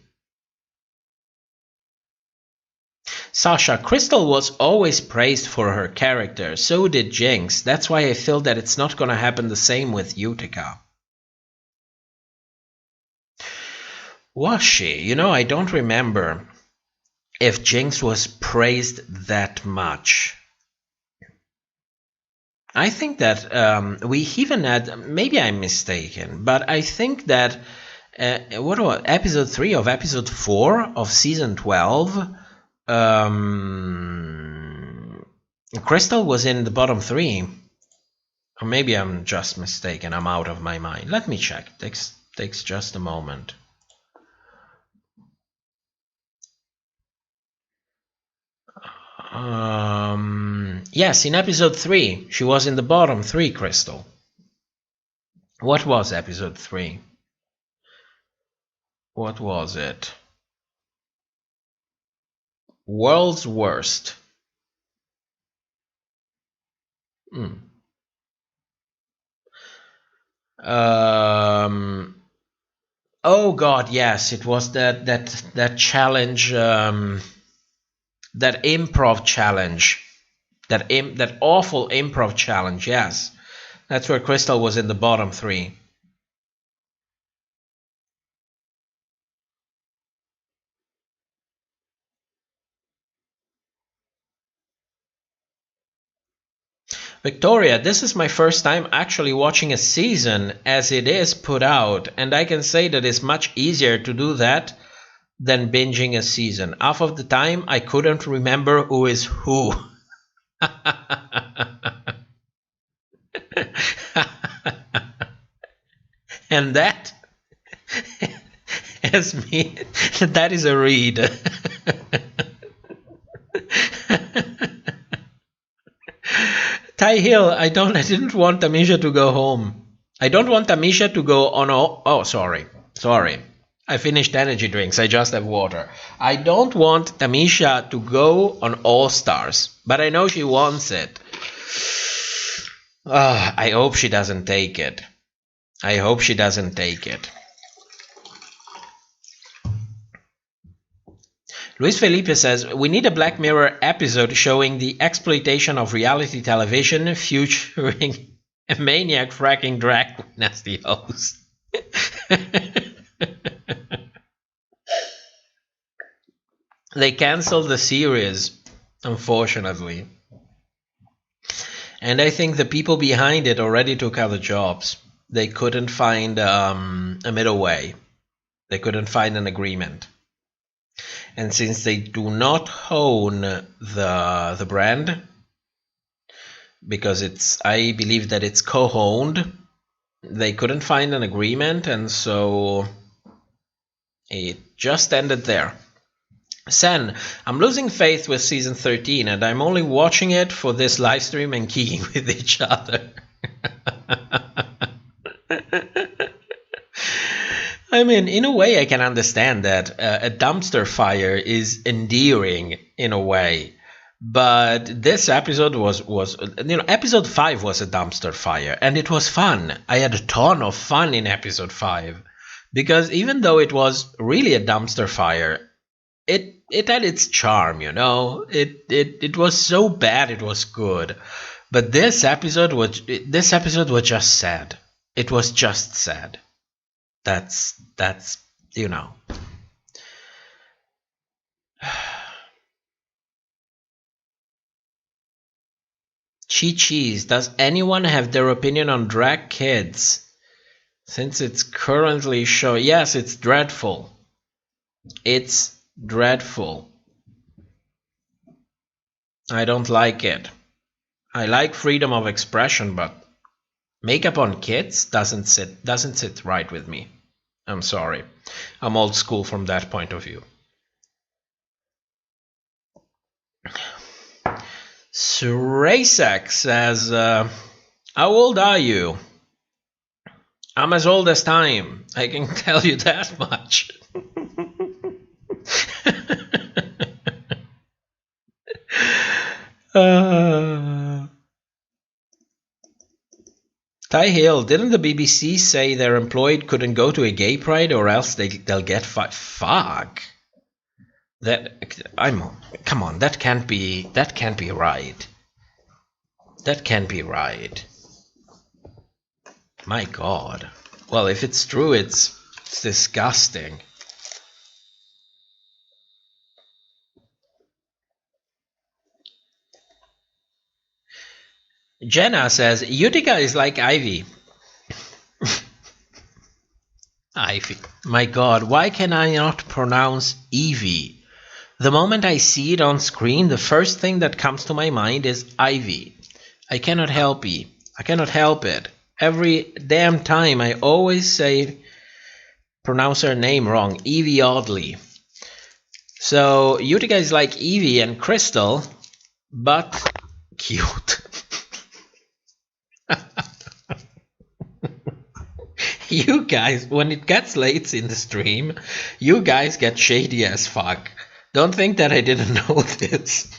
Sasha, Crystal was always praised for her character. So did Jinx. That's why I feel that it's not going to happen the same with Utica. Was she? You know, I don't remember if Jinx was praised that much. I think that we even had, maybe I'm mistaken, but I think that, what was episode 3 of episode 4 of season 12, Crystal was in the bottom 3. Or maybe I'm just mistaken, I'm out of my mind. Let me check, it takes just a moment. Yes, in episode 3, she was in the bottom 3, Crystal. What was episode 3? What was it? World's Worst. Oh God, yes, it was that challenge, that improv challenge. That awful improv challenge, yes. That's where Crystal was in the bottom 3. Victoria, this is my first time actually watching a season as it is put out, and I can say that it's much easier to do that than binging a season. Half of the time, I couldn't remember who is who. And that that is a read. Ty Hill, I didn't want Tamisha to go home. I don't want Tamisha to go on all... Oh, sorry. I finished energy drinks. I just have water. I don't want Tamisha to go on All Stars, but I know she wants it. I hope she doesn't take it. Luis Felipe says, we need a Black Mirror episode showing the exploitation of reality television featuring a maniac fracking drag queen as the host. They canceled the series, unfortunately. And I think the people behind it already took other jobs. They couldn't find a middle way. They couldn't find an agreement. And since they do not own the brand, because I believe that it's co-owned, they couldn't find an agreement, and so it just ended there. Sen, I'm losing faith with season 13, and I'm only watching it for this live stream and keying with each other. I mean, in a way, I can understand that a dumpster fire is endearing in a way, but this episode was episode 5 was a dumpster fire, and it was fun. I had a ton of fun in episode 5, because even though it was really a dumpster fire, it had its charm, you know. It was so bad it was good, but this episode was just sad. It was just sad. That's you know. Cheese, does anyone have their opinion on drag kids? Since it's currently showing, yes, it's dreadful. It's dreadful. I don't like it. I like freedom of expression, but makeup on kids doesn't sit right with me. I'm sorry. I'm old school from that point of view. Sracek says, how old are you? I'm as old as time. I can tell you that much. Ty Hill, didn't the BBC say their employed couldn't go to a gay pride or else they'll get fuck? Come on, that can't be right. That can't be right. My God. Well, if it's true, it's disgusting. Jenna says, Utica is like Ivy. Ivy. My God, why can I not pronounce Evie? The moment I see it on screen, the first thing that comes to my mind is Ivy. I cannot help it. I cannot help it. Every damn time I always pronounce her name wrong, Evie Oddly. So Utica is like Evie and Crystal, but cute. You guys, when it gets late in the stream, you guys get shady as fuck. Don't think that I didn't know this.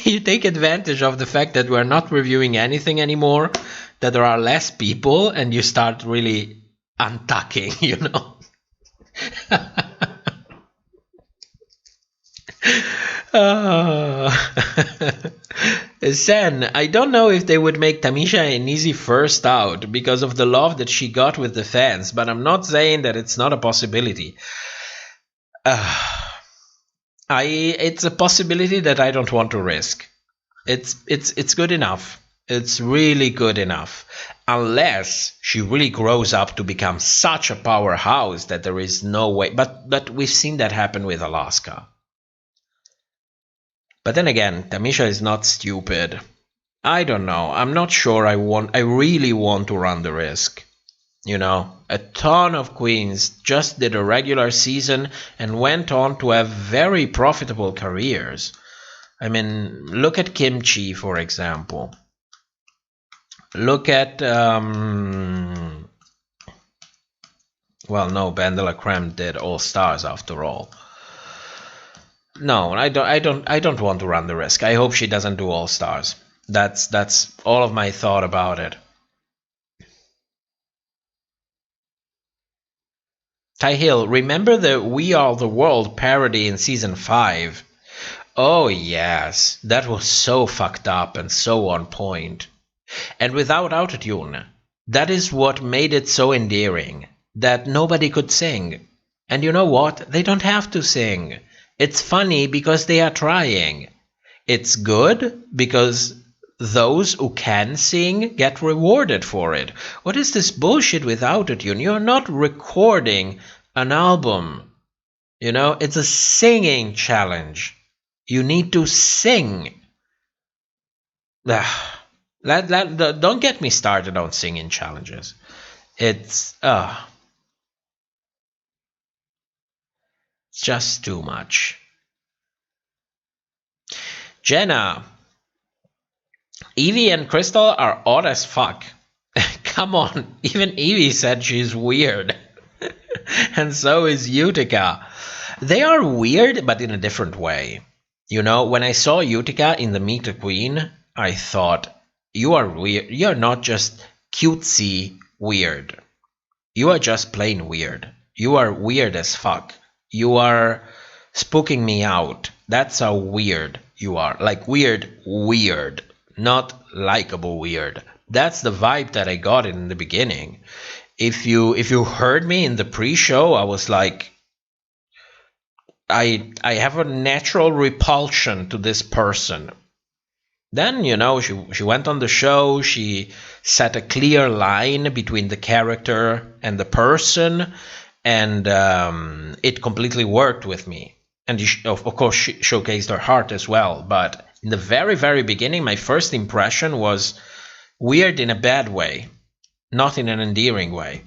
You take advantage of the fact that we're not reviewing anything anymore, that there are less people, and you start really untucking, you know. Zen, I don't know if they would make Tamisha an easy first out because of the love that she got with the fans, but I'm not saying that it's not a possibility. It's a possibility that I don't want to risk. It's good enough. It's really good enough. Unless she really grows up to become such a powerhouse that there is no way. But we've seen that happen with Alaska. But then again, Tamisha is not stupid. I don't know. I'm not sure I really want to run the risk. You know, a ton of queens just did a regular season and went on to have very profitable careers. I mean, look at Kimchi, for example. Look at, well, no, Bandela Creme did All Stars after all. No, I don't want to run the risk. I hope she doesn't do All Stars. That's all of my thought about it. Ty Hill, remember the We Are the World parody in season 5? Oh yes, that was so fucked up and so on point. And without autotune, that is what made it so endearing, that nobody could sing. And you know what? They don't have to sing. It's funny because they are trying. It's good because those who can sing get rewarded for it. What is this bullshit with autotune? You're not recording an album. You know, it's a singing challenge. You need to sing. Don't get me started on singing challenges. It's just too much. Jenna, Evie and Crystal are odd as fuck. Come on, even Evie said she's weird. And so is Utica. They are weird, but in a different way. You know, when I saw Utica in the Meet the Queen, I thought, you are weird. You're not just cutesy weird. You are just plain weird. You are weird as fuck. You are spooking me out. That's how weird you are. Like weird. Not likable weird. That's the vibe that I got in the beginning. If you heard me in the pre-show, I was like, I have a natural repulsion to this person. Then, you know, she went on the show, she set a clear line between the character and the person, and it completely worked with me. And of course, she showcased her heart as well. But in the very, very beginning, my first impression was weird in a bad way, not in an endearing way.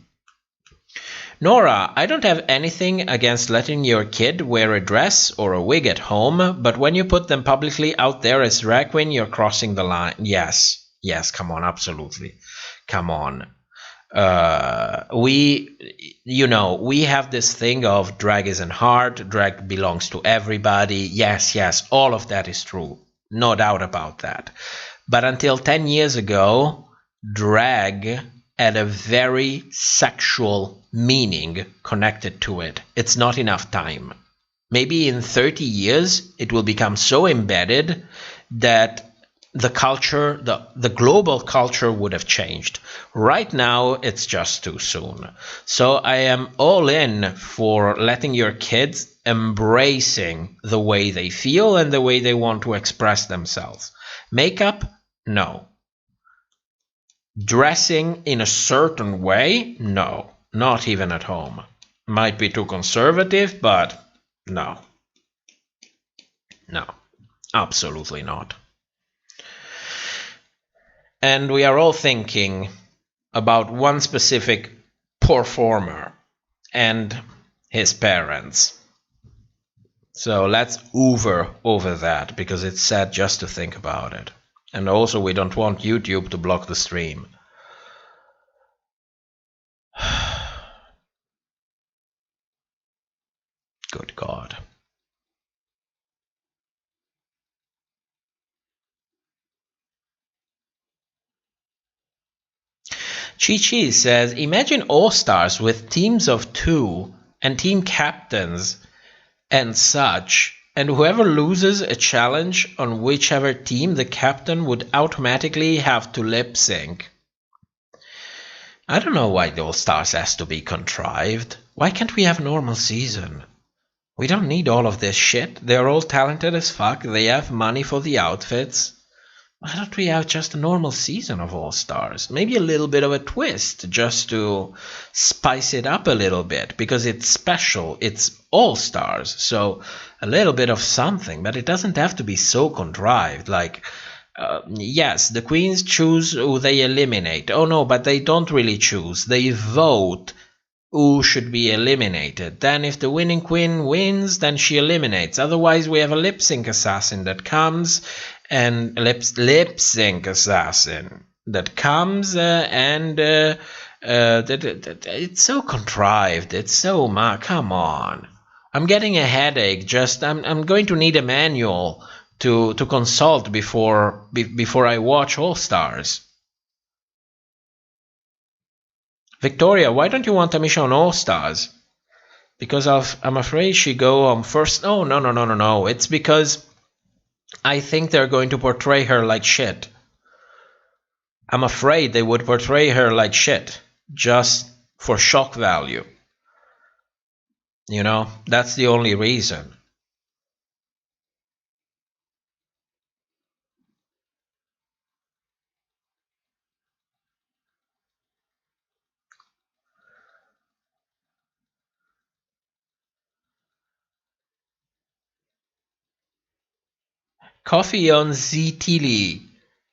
Nora, I don't have anything against letting your kid wear a dress or a wig at home, but when you put them publicly out there as drag queen, you're crossing the line. Yes, come on, absolutely. Come on. We have this thing of drag isn't hard, drag belongs to everybody. Yes, all of that is true. No doubt about that. But until 10 years ago, drag had a very sexual meaning connected to it. It's not enough time. Maybe in 30 years, it will become so embedded that the culture, the global culture would have changed. Right now, it's just too soon. So I am all in for letting your kids embracing the way they feel and the way they want to express themselves. Makeup? No. Dressing in a certain way? No. Not even at home. Might be too conservative, but no. No. Absolutely not. And we are all thinking about one specific performer and his parents. So let's over that, because it's sad just to think about it. And also we don't want YouTube to block the stream. Good God. Chi says, imagine all-stars with teams of 2 and team captains and such, and whoever loses a challenge on whichever team, the captain would automatically have to lip sync. I don't know why the all-stars has to be contrived. Why can't we have a normal season? We don't need all of this shit. They're all talented as fuck. They have money for the outfits. why don't we have just a normal season of All Stars? Maybe a little bit of a twist just to spice it up a little bit, because it's special. It's All Stars, so a little bit of something, but it doesn't have to be so contrived. Like, yes, the queens choose who they eliminate. Oh no, but they don't really choose. They vote who should be eliminated. Then if the winning queen wins, then she eliminates. Otherwise, we have a lip sync assassin that comes and lip sync assassin that comes and it's so contrived. It's so come on. I'm getting a headache. Just I'm going to need a manual to consult before I watch All Stars. Victoria, why don't you want Tamisha on All Stars? Because I'm afraid she go on first. Oh, no. It's because I think they're going to portray her like shit. I'm afraid they would portray her like shit just for shock value. You know, that's the only reason. Coffee on ZTili.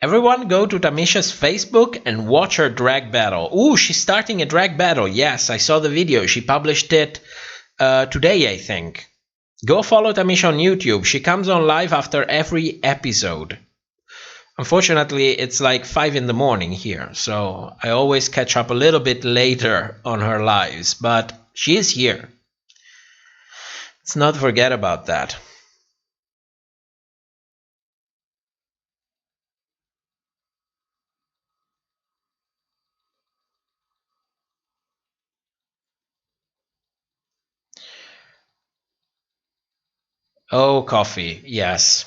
Everyone go to Tamisha's Facebook and watch her drag battle. Ooh, she's starting a drag battle. Yes, I saw the video. She published it today, I think. Go follow Tamisha on YouTube. She comes on live after every episode. Unfortunately, it's like 5 in the morning here, so I always catch up a little bit later on her lives, but she is here. Let's not forget about that. Oh, coffee. Yes.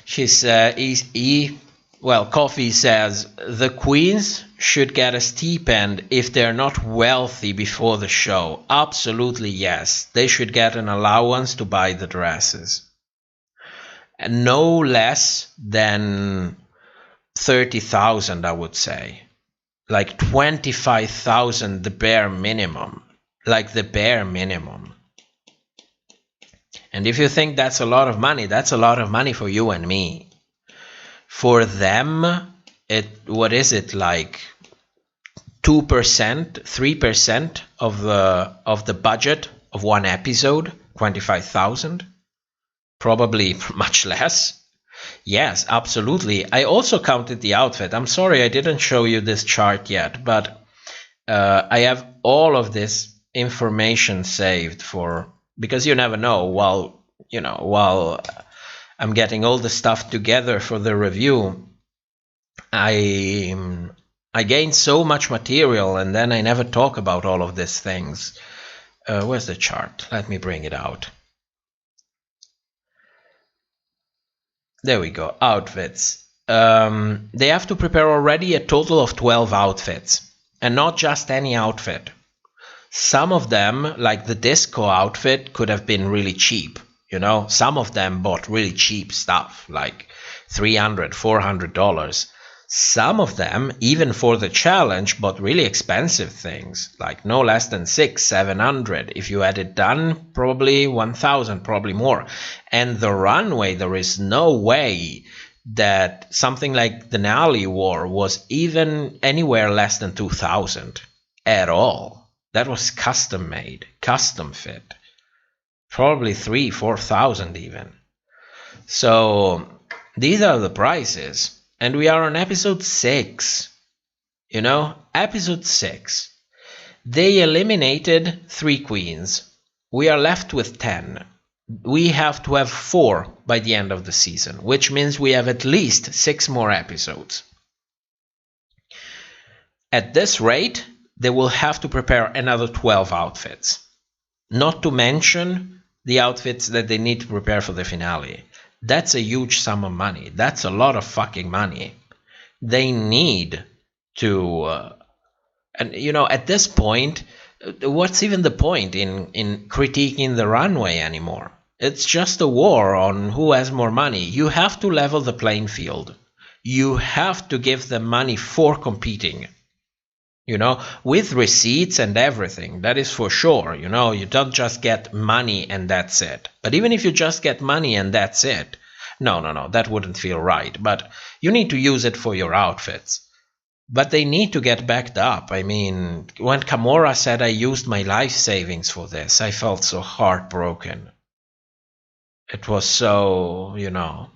She's well, Coffee says the queens should get a stipend if they're not wealthy before the show. Absolutely, yes. They should get an allowance to buy the dresses. And no less than 30,000, I would say. Like 25,000, the bare minimum. Like the bare minimum. And if you think that's a lot of money, that's a lot of money for you and me. For them, what is it, like 2%, 3% of the budget of one episode, 25,000? Probably much less. Yes, absolutely. I also counted the outfit. I'm sorry I didn't show you this chart yet, but I have all of this information saved because you never know while I'm getting all the stuff together for the review. I gain so much material and then I never talk about all of these things. Where's the chart? Let me bring it out. There we go. Outfits. They have to prepare already a total of 12 outfits, and not just any outfit. Some of them, like the disco outfit, could have been really cheap. You know, some of them bought really cheap stuff, like $300, $400. Some of them, even for the challenge, bought really expensive things, like no less than $600, $700. If you had it done, probably $1,000, probably more. And the runway, there is no way that something like the Denali wore was even anywhere less than $2,000 at all. That was custom made, custom fit. Probably $3,000, $4,000 even. So these are the prices. And we are on episode 6. You know, episode 6. They eliminated 3 queens. We are left with 10. We have to have 4 by the end of the season, which means we have at least 6 more episodes. At this rate, they will have to prepare another 12 outfits. Not to mention the outfits that they need to prepare for the finale. That's a huge sum of money. That's a lot of fucking money. They need to... and, you know, at this point, what's even the point in critiquing the runway anymore? It's just a war on who has more money. You have to level the playing field. You have to give them money for competing. You know, with receipts and everything, that is for sure. You know, you don't just get money and that's it. But even if you just get money and that's it, no, that wouldn't feel right. But you need to use it for your outfits. But they need to get backed up. I mean, when Kimura said I used my life savings for this, I felt so heartbroken. It was so, you know.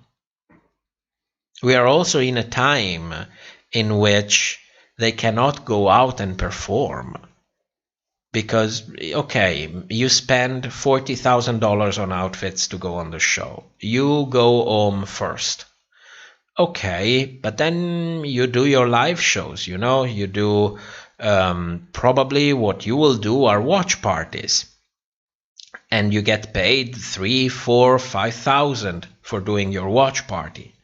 We are also in a time in which they cannot go out and perform. Because, okay, you spend $40,000 on outfits to go on the show. You go home first. Okay, but then you do your live shows, you know. You do, probably what you will do are watch parties. And you get paid $3,000, $4,000, $5,000 for doing your watch party.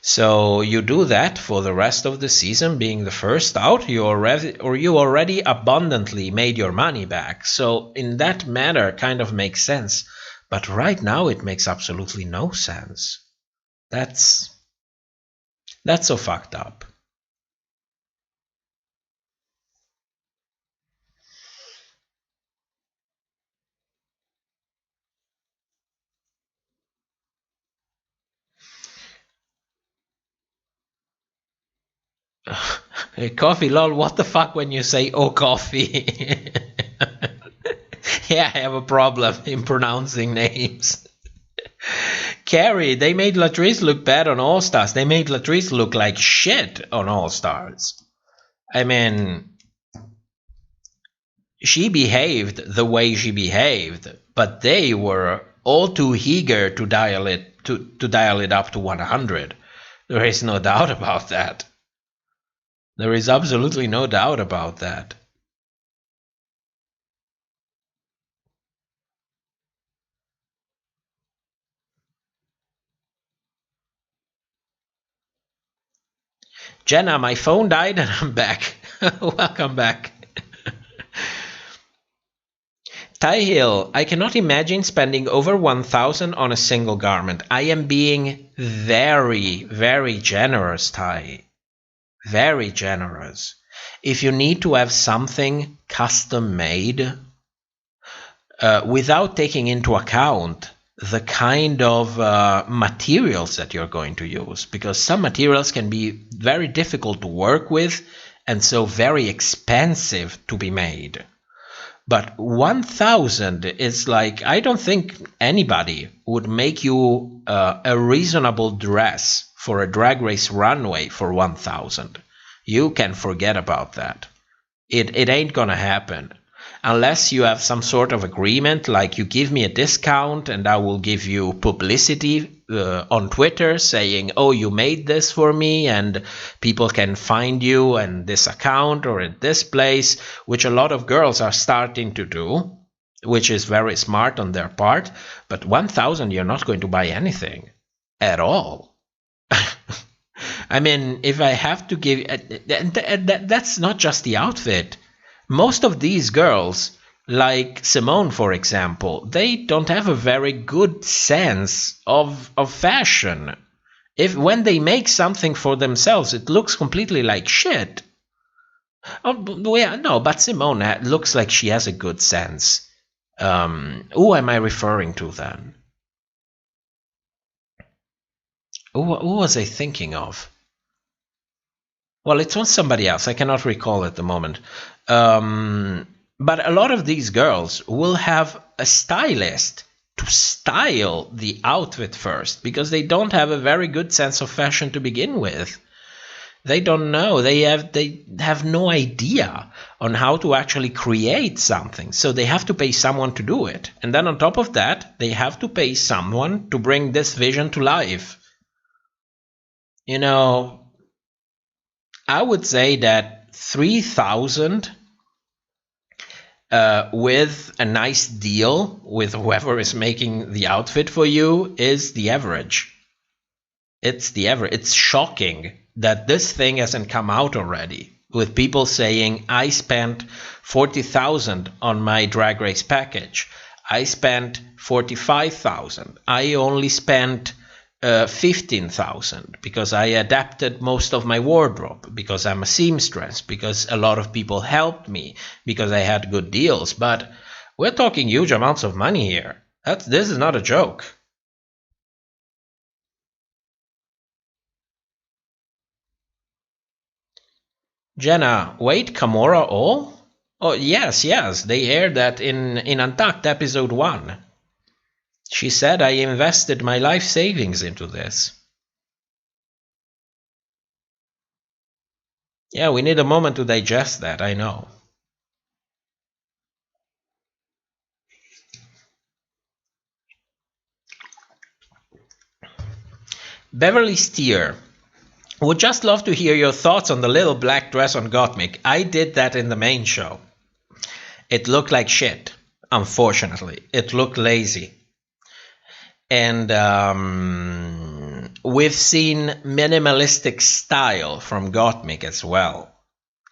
So you do that for the rest of the season, being the first out, you already abundantly made your money back. So in that matter, kind of makes sense. But right now, it makes absolutely no sense. That's so fucked up. Hey, Coffee, lol, what the fuck when you say oh coffee? Yeah, I have a problem in pronouncing names. Carrie, they made Latrice look bad on All Stars. They made Latrice look like shit on All Stars. I mean, she behaved the way she behaved, but they were all too eager to dial it up to 100. There is no doubt about that. There is absolutely no doubt about that. Jenna, my phone died and I'm back. Welcome back. Ty Hill, I cannot imagine spending over 1,000 on a single garment. I am being very, very generous, Ty. Very generous. If you need to have something custom made, without taking into account the kind of materials that you're going to use, because some materials can be very difficult to work with and so very expensive to be made. But 1,000 is like, I don't think anybody would make you a reasonable dress for a drag race runway for 1,000. You can forget about that. It ain't gonna happen. Unless you have some sort of agreement, like you give me a discount and I will give you publicity on Twitter saying, oh, you made this for me and people can find you in this account or at this place, which a lot of girls are starting to do, which is very smart on their part. But 1,000, you're not going to buy anything at all. I mean, if I have to give, that's not just the outfit. Most of these girls, like Simone, for example, they don't have a very good sense of fashion. When they make something for themselves, it looks completely like shit. Oh, yeah, no, but Simone looks like she has a good sense. Who am I referring to then? Who was I thinking of? Well, it was somebody else. I cannot recall at the moment. But a lot of these girls will have a stylist to style the outfit first because they don't have a very good sense of fashion to begin with. They don't know. They have no idea on how to actually create something. So they have to pay someone to do it. And then on top of that, they have to pay someone to bring this vision to life. You know, I would say that 3,000 with a nice deal with whoever is making the outfit for you is the average. It's the average. It's shocking that this thing hasn't come out already, with people saying, I spent 40,000 on my Drag Race package. I spent 45,000. I only spent 15,000 because I adapted most of my wardrobe, because I'm a seamstress, because a lot of people helped me, because I had good deals. But we're talking huge amounts of money here. This is not a joke. Jenna, wait, Kimora all? Oh, yes, they aired that in Untucked episode 1. She said, I invested my life savings into this. Yeah, we need a moment to digest that, I know. Beverly Steer, would just love to hear your thoughts on the little black dress on Gottmik. I did that in the main show. It looked like shit, unfortunately. It looked lazy. And we've seen minimalistic style from Gottmik as well.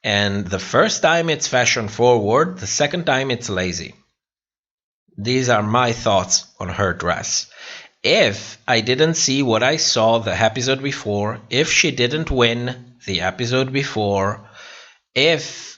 And the first time it's fashion forward, the second time it's lazy. These are my thoughts on her dress. If I didn't see what I saw the episode before, if she didn't win the episode before, if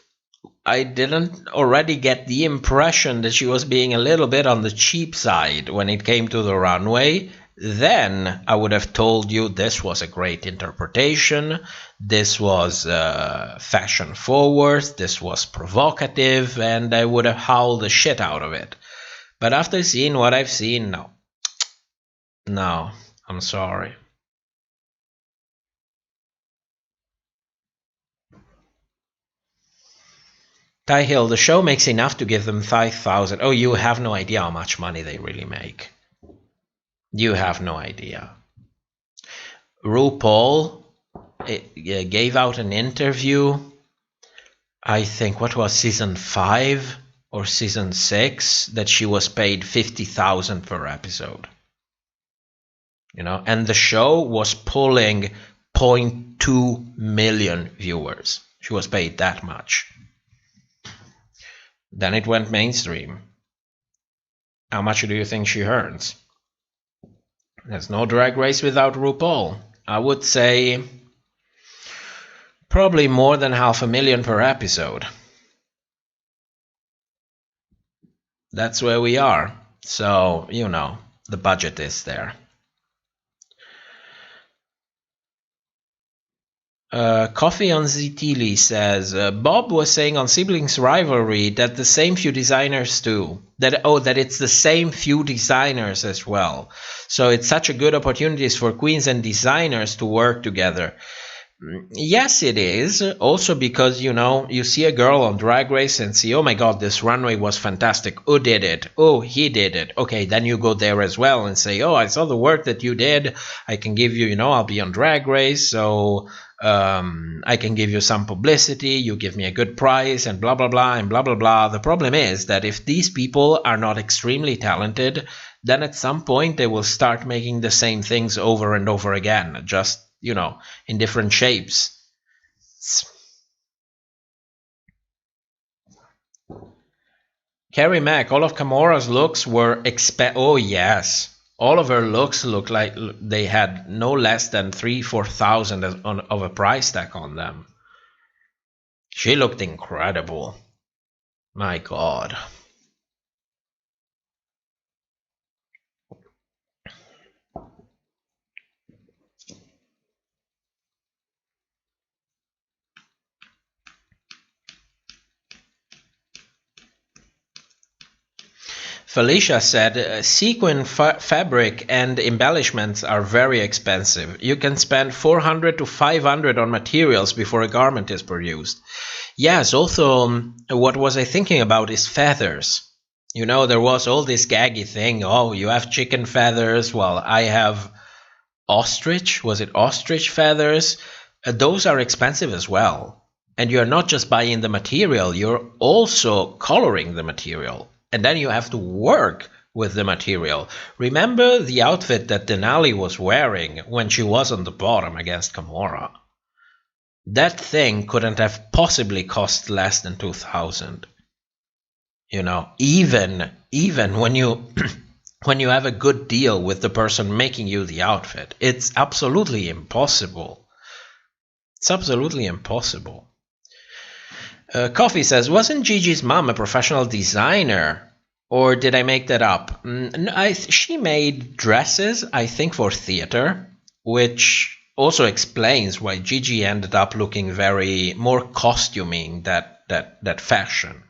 I didn't already get the impression that she was being a little bit on the cheap side when it came to the runway, then I would have told you this was a great interpretation, this was fashion forward, this was provocative, and I would have howled the shit out of it. But after seeing what I've seen, no. No, I'm sorry. Ty Hill, the show makes enough to give them 5,000. Oh, you have no idea how much money they really make. You have no idea. RuPaul gave out an interview, I think, what was season 5 or season 6, that she was paid 50,000 per episode. You know, and the show was pulling 0.2 million viewers. She was paid that much. Then it went mainstream. How much do you think she earns? There's no Drag Race without RuPaul. I would say probably more than 500,000 per episode. That's where we are. So, you know, the budget is there. Coffee on Zitili says, Bob was saying on Siblings Rivalry that the same few designers do. That it's the same few designers as well. So it's such a good opportunities for queens and designers to work together. Yes, it is. Also because, you know, you see a girl on Drag Race and see, oh my god, this runway was fantastic. Who did it? Oh, he did it. Okay, then you go there as well and say, oh, I saw the work that you did. I can give you, you know, I'll be on Drag Race, so I can give you some publicity, you give me a good price, and blah, blah, blah, and blah, blah, blah. The problem is that if these people are not extremely talented, then at some point they will start making the same things over and over again, just, you know, in different shapes. Carrie Mack, all of Kimora's looks were oh yes. All of her looks look like they had no less than 3,000-4,000 of a price tag on them. She looked incredible. My god. Felicia said, sequin fabric and embellishments are very expensive. You can spend 400 to 500 on materials before a garment is produced. Yes, also, what was I thinking about is feathers. You know, there was all this gaggy thing. Oh, you have chicken feathers. Well, I have ostrich. Was it ostrich feathers? Those are expensive as well. And you're not just buying the material, you're also coloring the material. And then you have to work with the material. Remember the outfit that Denali was wearing when she was on the bottom against Kimora? That thing couldn't have possibly cost less than 2,000. You know, even when you when you have a good deal with the person making you the outfit, it's absolutely impossible. It's absolutely impossible. Coffee says, wasn't Gigi's mom a professional designer? Or did I make that up? She made dresses, I think, for theater, which also explains why Gigi ended up looking very more costuming that fashion.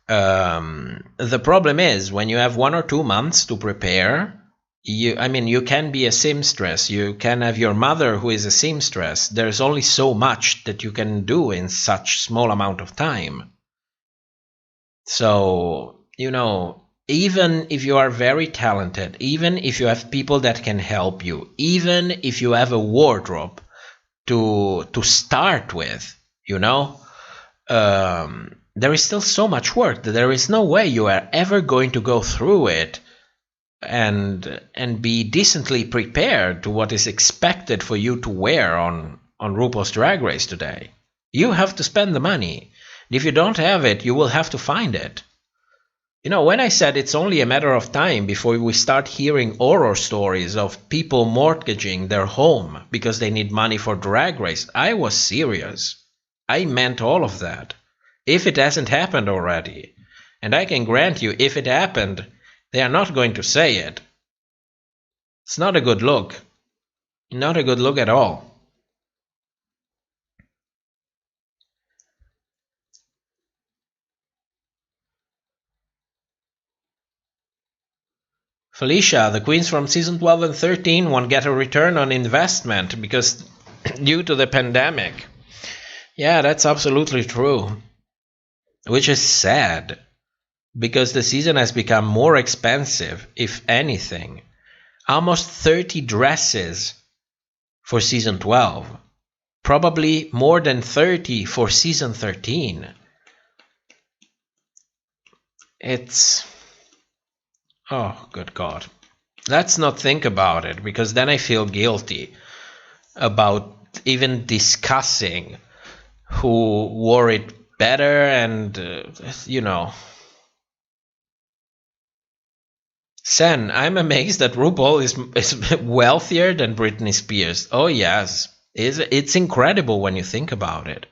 The problem is when you have 1 or 2 months to prepare, you can be a seamstress. You can have your mother who is a seamstress. There's only so much that you can do in such small amount of time. So, you know, even if you are very talented, even if you have people that can help you, even if you have a wardrobe to start with, you know, there is still so much work that there is no way you are ever going to go through it and be decently prepared to what is expected for you to wear on RuPaul's Drag Race today. You have to spend the money. If you don't have it, you will have to find it. You know, when I said it's only a matter of time before we start hearing horror stories of people mortgaging their home because they need money for Drag Race, I was serious. I meant all of that. If it hasn't happened already. And I can grant you, if it happened, they are not going to say it. It's not a good look. Not a good look at all. Felicia, the queens from season 12 and 13 won't get a return on investment because due to the pandemic. Yeah, that's absolutely true. Which is sad, because the season has become more expensive, if anything. Almost 30 dresses for season 12. Probably more than 30 for season 13. It's... oh, good God. Let's not think about it, because then I feel guilty about even discussing who wore it better and, you know. Sen, I'm amazed that RuPaul is wealthier than Britney Spears. Oh, yes. It's incredible when you think about it.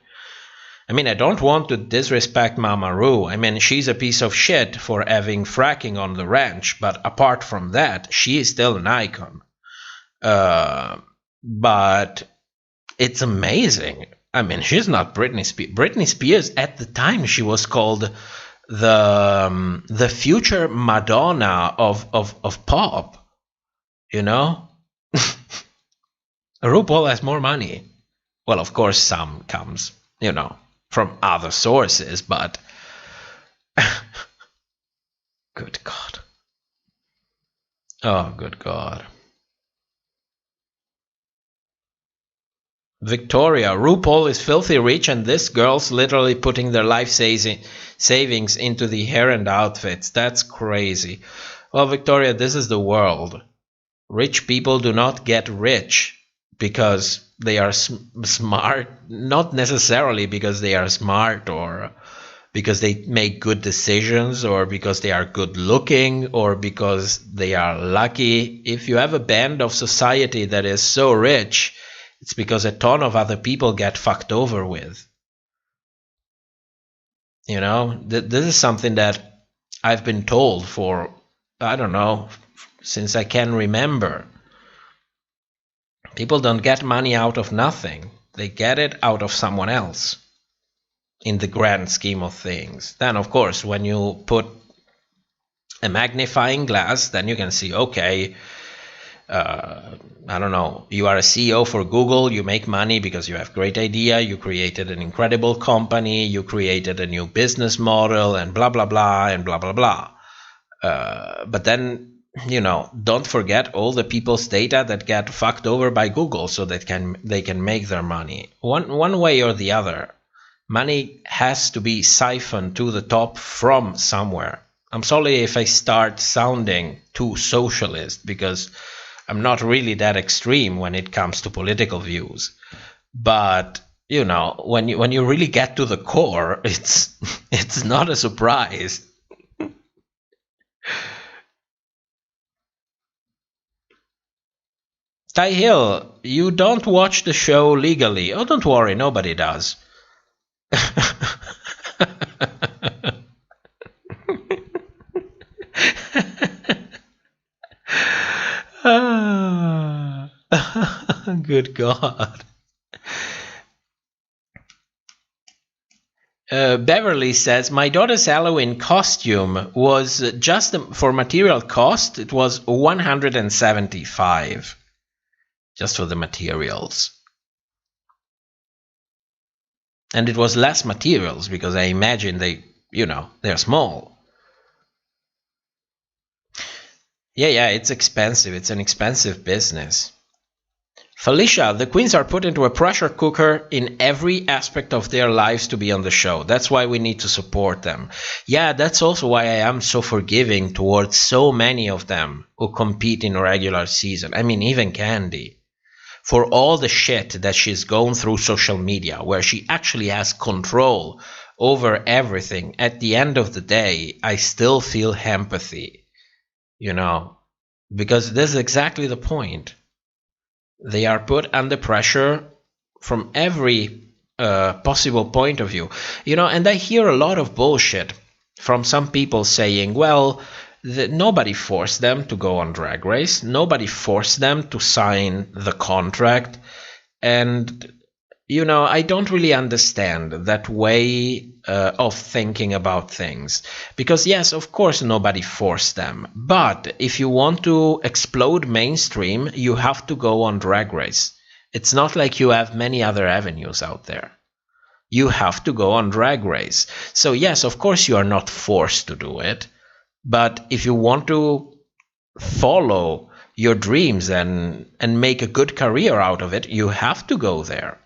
I mean, I don't want to disrespect Mama Ru. I mean, she's a piece of shit for having fracking on the ranch, but apart from that, she is still an icon. But it's amazing. I mean, she's not Britney Spears. Britney Spears, at the time, she was called the future Madonna of pop. You know? RuPaul has more money. Well, of course, some comes, you know, from other sources, but good God. Oh, good God. Victoria, RuPaul is filthy rich and this girl's literally putting their life savings into the hair and outfits. That's crazy. Well, Victoria, this is the world. Rich people do not get rich because they are smart, not necessarily because they are smart or because they make good decisions or because they are good looking or because they are lucky. If you have a band of society that is so rich, it's because a ton of other people get fucked over with. You know, this is something that I've been told for, I don't know, since I can remember. People don't get money out of nothing. They get it out of someone else in the grand scheme of things. Then, of course, when you put a magnifying glass, then you can see, okay, I don't know, you are a CEO for Google, you make money because you have great idea, you created an incredible company, you created a new business model, and blah, blah, blah, and blah, blah, blah. But then, you know, don't forget all the people's data that get fucked over by Google so that they can make their money. One way or the other, money has to be siphoned to the top from somewhere. I'm sorry if I start sounding too socialist, because I'm not really that extreme when it comes to political views. But, you know, when you really get to the core, it's not a surprise Ty Hill, you don't watch the show legally. Oh, don't worry, nobody does. Good God. Beverly says, my daughter's Halloween costume was just for material cost. It was $175 just for the materials. And it was less materials because I imagine they're small. Yeah, it's expensive. It's an expensive business. Felicia, the queens are put into a pressure cooker in every aspect of their lives to be on the show. That's why we need to support them. Yeah, that's also why I am so forgiving towards so many of them who compete in a regular season. I mean, even Candy. For all the shit that she's going through social media, where she actually has control over everything, at the end of the day, I still feel empathy, because this is exactly the point. They are put under pressure from every possible point of view, and I hear a lot of bullshit from some people saying, well, nobody forced them to go on Drag Race. Nobody forced them to sign the contract. And, I don't really understand that way of thinking about things. Because, yes, of course, nobody forced them. But if you want to explode mainstream, you have to go on Drag Race. It's not like you have many other avenues out there. You have to go on Drag Race. So, yes, of course, you are not forced to do it. But if you want to follow your dreams and make a good career out of it, you have to go there.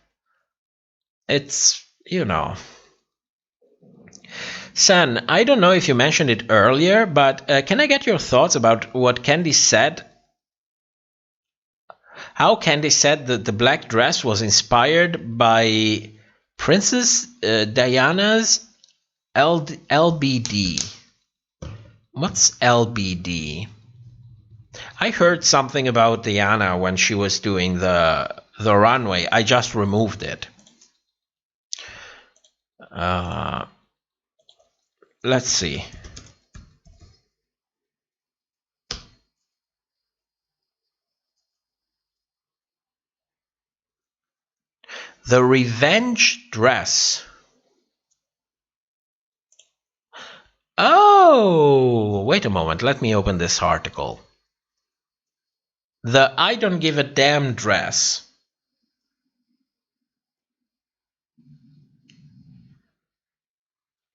It's, San, I don't know if you mentioned it earlier, but can I get your thoughts about what Candy said? How Candy said that the black dress was inspired by Princess Diana's LBD. What's LBD? I heard something about Diana when she was doing the runway. I just removed it. Let's see. The revenge dress. Oh, wait a moment. Let me open this article. The I don't give a damn dress.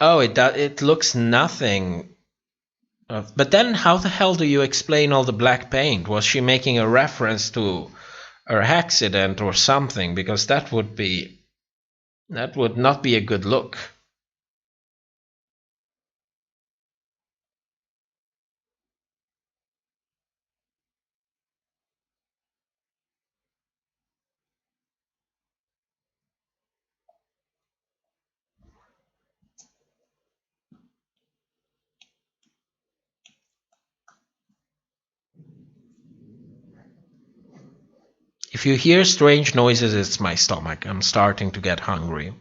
Oh, it looks nothing. But then how the hell do you explain all the black paint? Was she making a reference to her accident or something? Because that would not be a good look. If you hear strange noises, it's my stomach. I'm starting to get hungry.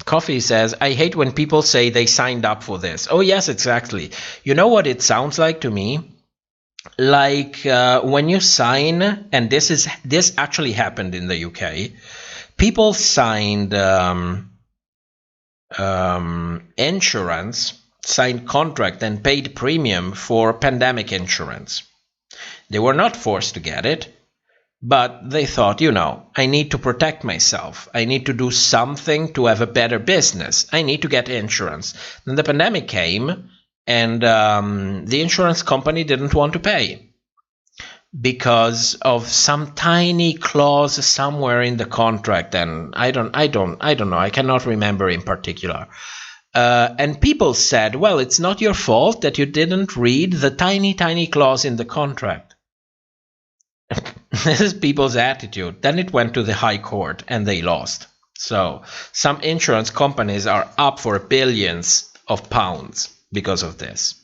Coffee says, I hate when people say they signed up for this. Oh, yes, exactly. You know what it sounds like to me? Like when you sign, and this actually happened in the UK, people signed insurance, signed contract and paid premium for pandemic insurance. They were not forced to get it, but they thought, I need to protect myself. I need to do something to have a better business. I need to get insurance. Then the pandemic came, and the insurance company didn't want to pay because of some tiny clause somewhere in the contract, and I don't know. I cannot remember in particular. And people said, well, it's not your fault that you didn't read the tiny clause in the contract. This is people's attitude. Then it went to the High Court and they lost. So some insurance companies are up for billions of pounds because of this.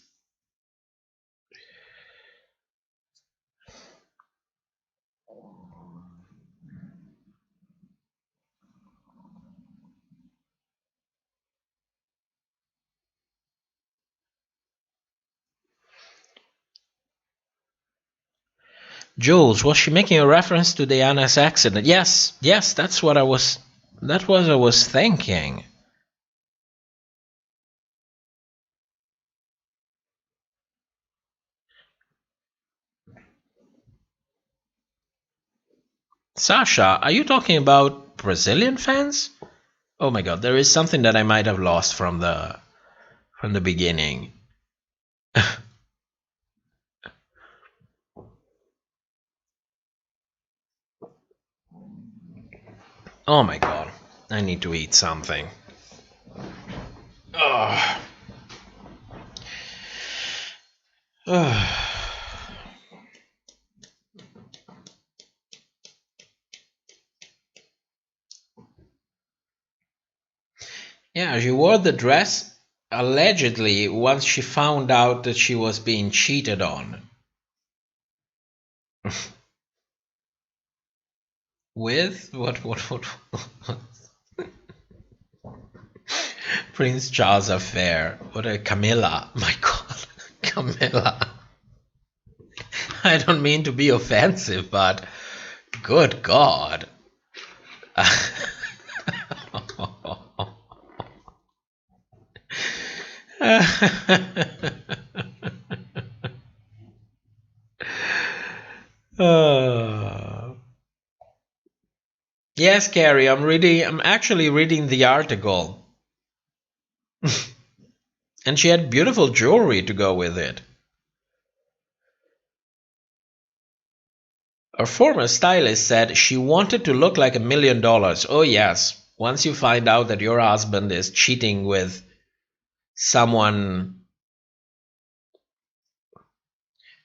Jules, was she making a reference to Diana's accident? Yes, that's what I was thinking. Sasha, are you talking about Brazilian fans? Oh my god, there is something that I might have lost from the beginning. Oh my god, I need to eat something. Ugh. Ugh. Yeah, she wore the dress allegedly once she found out that she was being cheated on. With what Prince Charles affair. What a Camilla. My god, Camilla. I don't mean to be offensive, but good god. Yes, Carrie, I'm actually reading the article. And she had beautiful jewelry to go with it. Her former stylist said she wanted to look like $1 million. Oh yes, once you find out that your husband is cheating with someone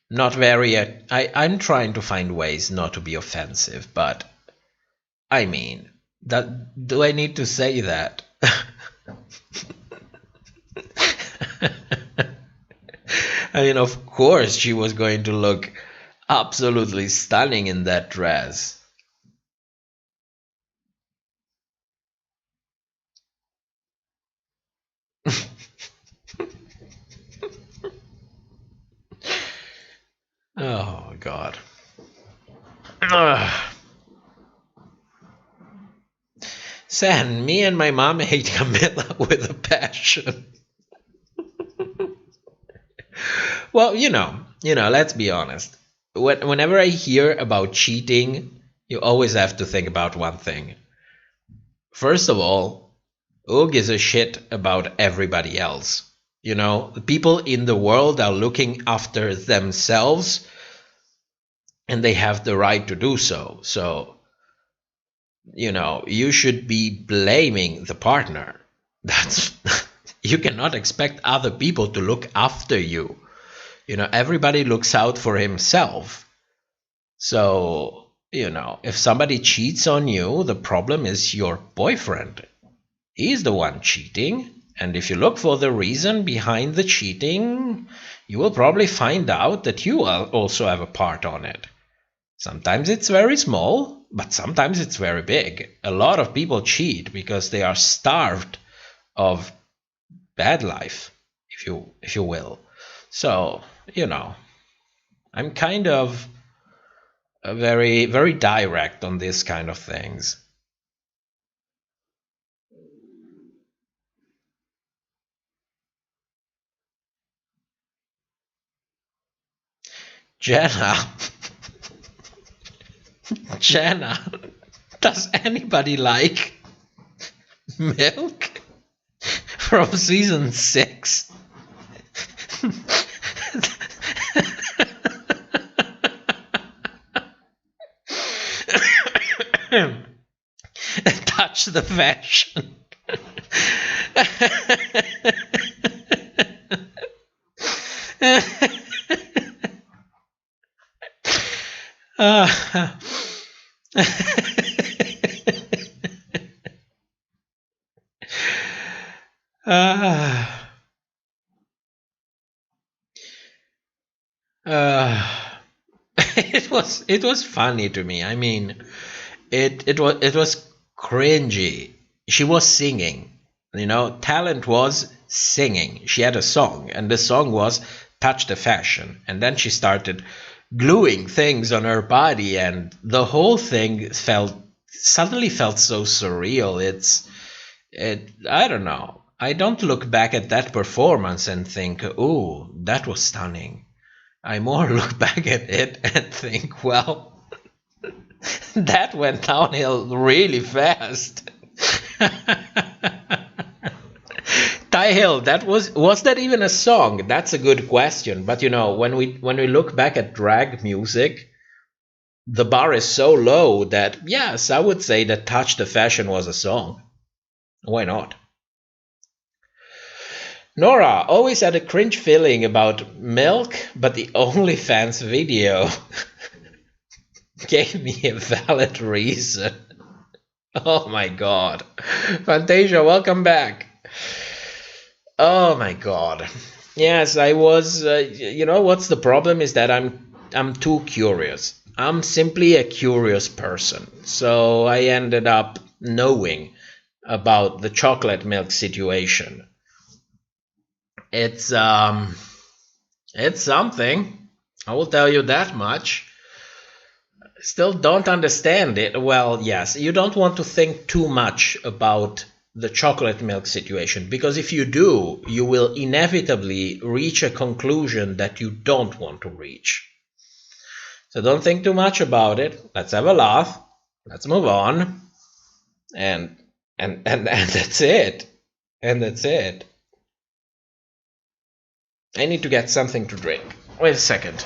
not very... I'm trying to find ways not to be offensive, but I mean, do I need to say that? I mean, of course she was going to look absolutely stunning in that dress. Oh, God. San, me and my mom hate Camilla with a passion. Well, you know, let's be honest. Whenever I hear about cheating, you always have to think about one thing. First of all, who gives a shit about everybody else? You know, the people in the world are looking after themselves, and they have the right to do so. So, you know, you should be blaming the partner. That's you cannot expect other people to look after you. You know, everybody looks out for himself. So, you know, if somebody cheats on you, the problem is your boyfriend. He's the one cheating. And if you look for the reason behind the cheating, you will probably find out that you also have a part on it. Sometimes it's very small, but sometimes it's very big. A lot of people cheat because they are starved of bad life, if you will. So, you know, I'm kind of very, very direct on this kind of things. Jenna, does anybody like milk from season 6? Touch the fashion. Uh, it was funny to me. I mean, it was cringy. She was singing. Talent was singing. She had a song, and the song was Touch the Fashion. And then she started gluing things on her body, and the whole thing suddenly felt so surreal. I don't know. I don't look back at that performance and think, "Ooh, that was stunning." I more look back at it and think, well, that went downhill really fast. Ty Hill, was that even a song? That's a good question. But when we look back at drag music, the bar is so low that yes, I would say that Touch the Fashion was a song. Why not? Nora always had a cringe feeling about milk, but the OnlyFans video gave me a valid reason. Oh my god. Fantasia, welcome back. Oh my god. Yes, I was, what's the problem is that I'm too curious. I'm simply a curious person. So I ended up knowing about the chocolate milk situation. It's something. I will tell you that much. Still don't understand it. Well, yes, you don't want to think too much about the chocolate milk situation, because if you do, you will inevitably reach a conclusion that you don't want to reach. So don't think too much about it. Let's have a laugh. Let's move on. And that's it. And that's it. I need to get something to drink. Wait a second.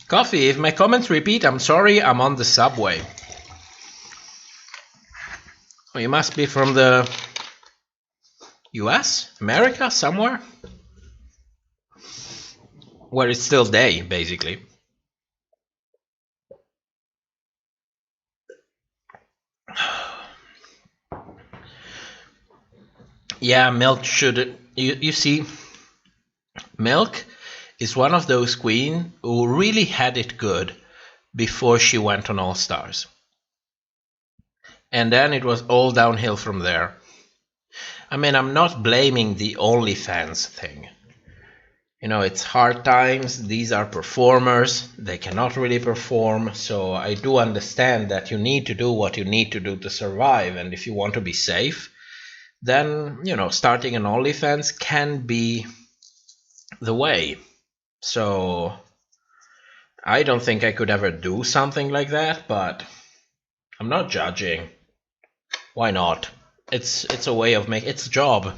Coffee, if my comments repeat, I'm sorry, I'm on the subway. Oh, you must be from the U.S., America, somewhere? Where it's still day, basically. Yeah, milk should... You see, Milk is one of those queens who really had it good before she went on All Stars. And then it was all downhill from there. I mean, I'm not blaming the OnlyFans thing. It's hard times. These are performers. They cannot really perform. So I do understand that you need to do what you need to do to survive. And if you want to be safe, then, starting an OnlyFans can be the way. So I don't think I could ever do something like that, but I'm not judging. Why not? It's a way of making it's a job.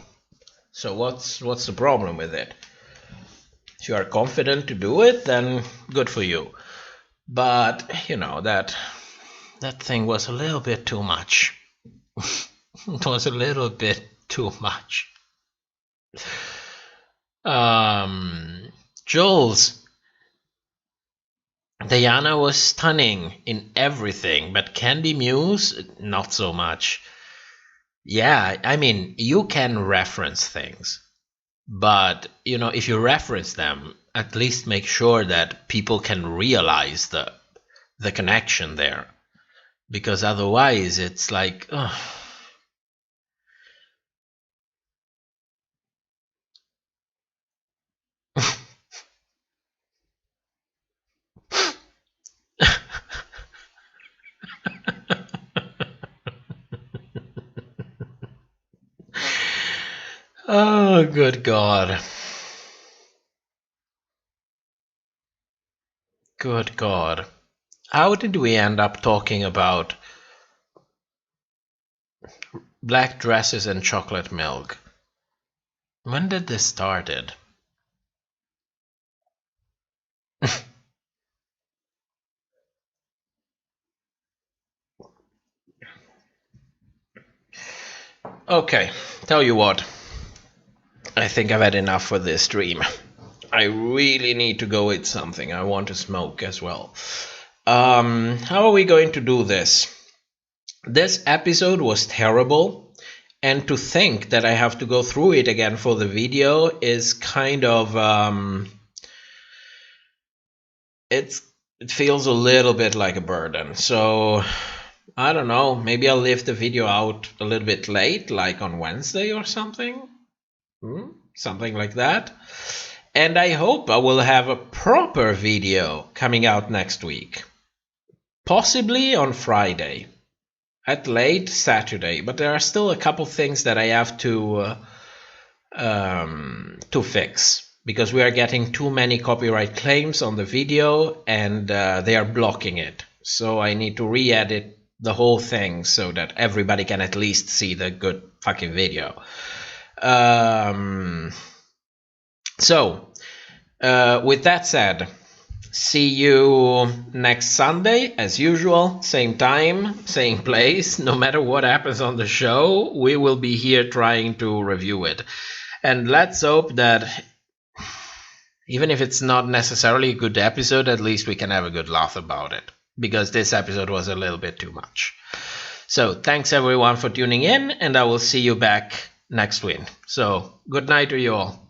So what's the problem with it? If you are confident to do it, then good for you. But that thing was a little bit too much. It was a little bit too much. Jules, Diana was stunning in everything, but Candy Muse, not so much. Yeah, I mean, you can reference things, but if you reference them, at least make sure that people can realize the connection there, because otherwise it's like, ugh. Oh, good God. Good God. How did we end up talking about black dresses and chocolate milk. When did this started? Okay, tell you what. I think I've had enough for this stream. I really need to go eat something. I want to smoke as well. How are we going to do this? This episode was terrible, and to think that I have to go through it again for the video is kind of it feels a little bit like a burden. So I don't know, maybe I'll leave the video out a little bit late, like on Wednesday or something. Something like that. And I hope I will have a proper video coming out next week. Possibly on Friday. At late Saturday. But there are still a couple things that I have to fix. Because we are getting too many copyright claims on the video and they are blocking it. So I need to re-edit the whole thing so that everybody can at least see the good fucking video. With that said, see you next Sunday as usual, same time, same place. No matter what happens on the show, we will be here trying to review it. And let's hope that even if it's not necessarily a good episode, at least we can have a good laugh about it, because this episode was a little bit too much. So thanks everyone for tuning in, and I will see you back next week. So good night to you all.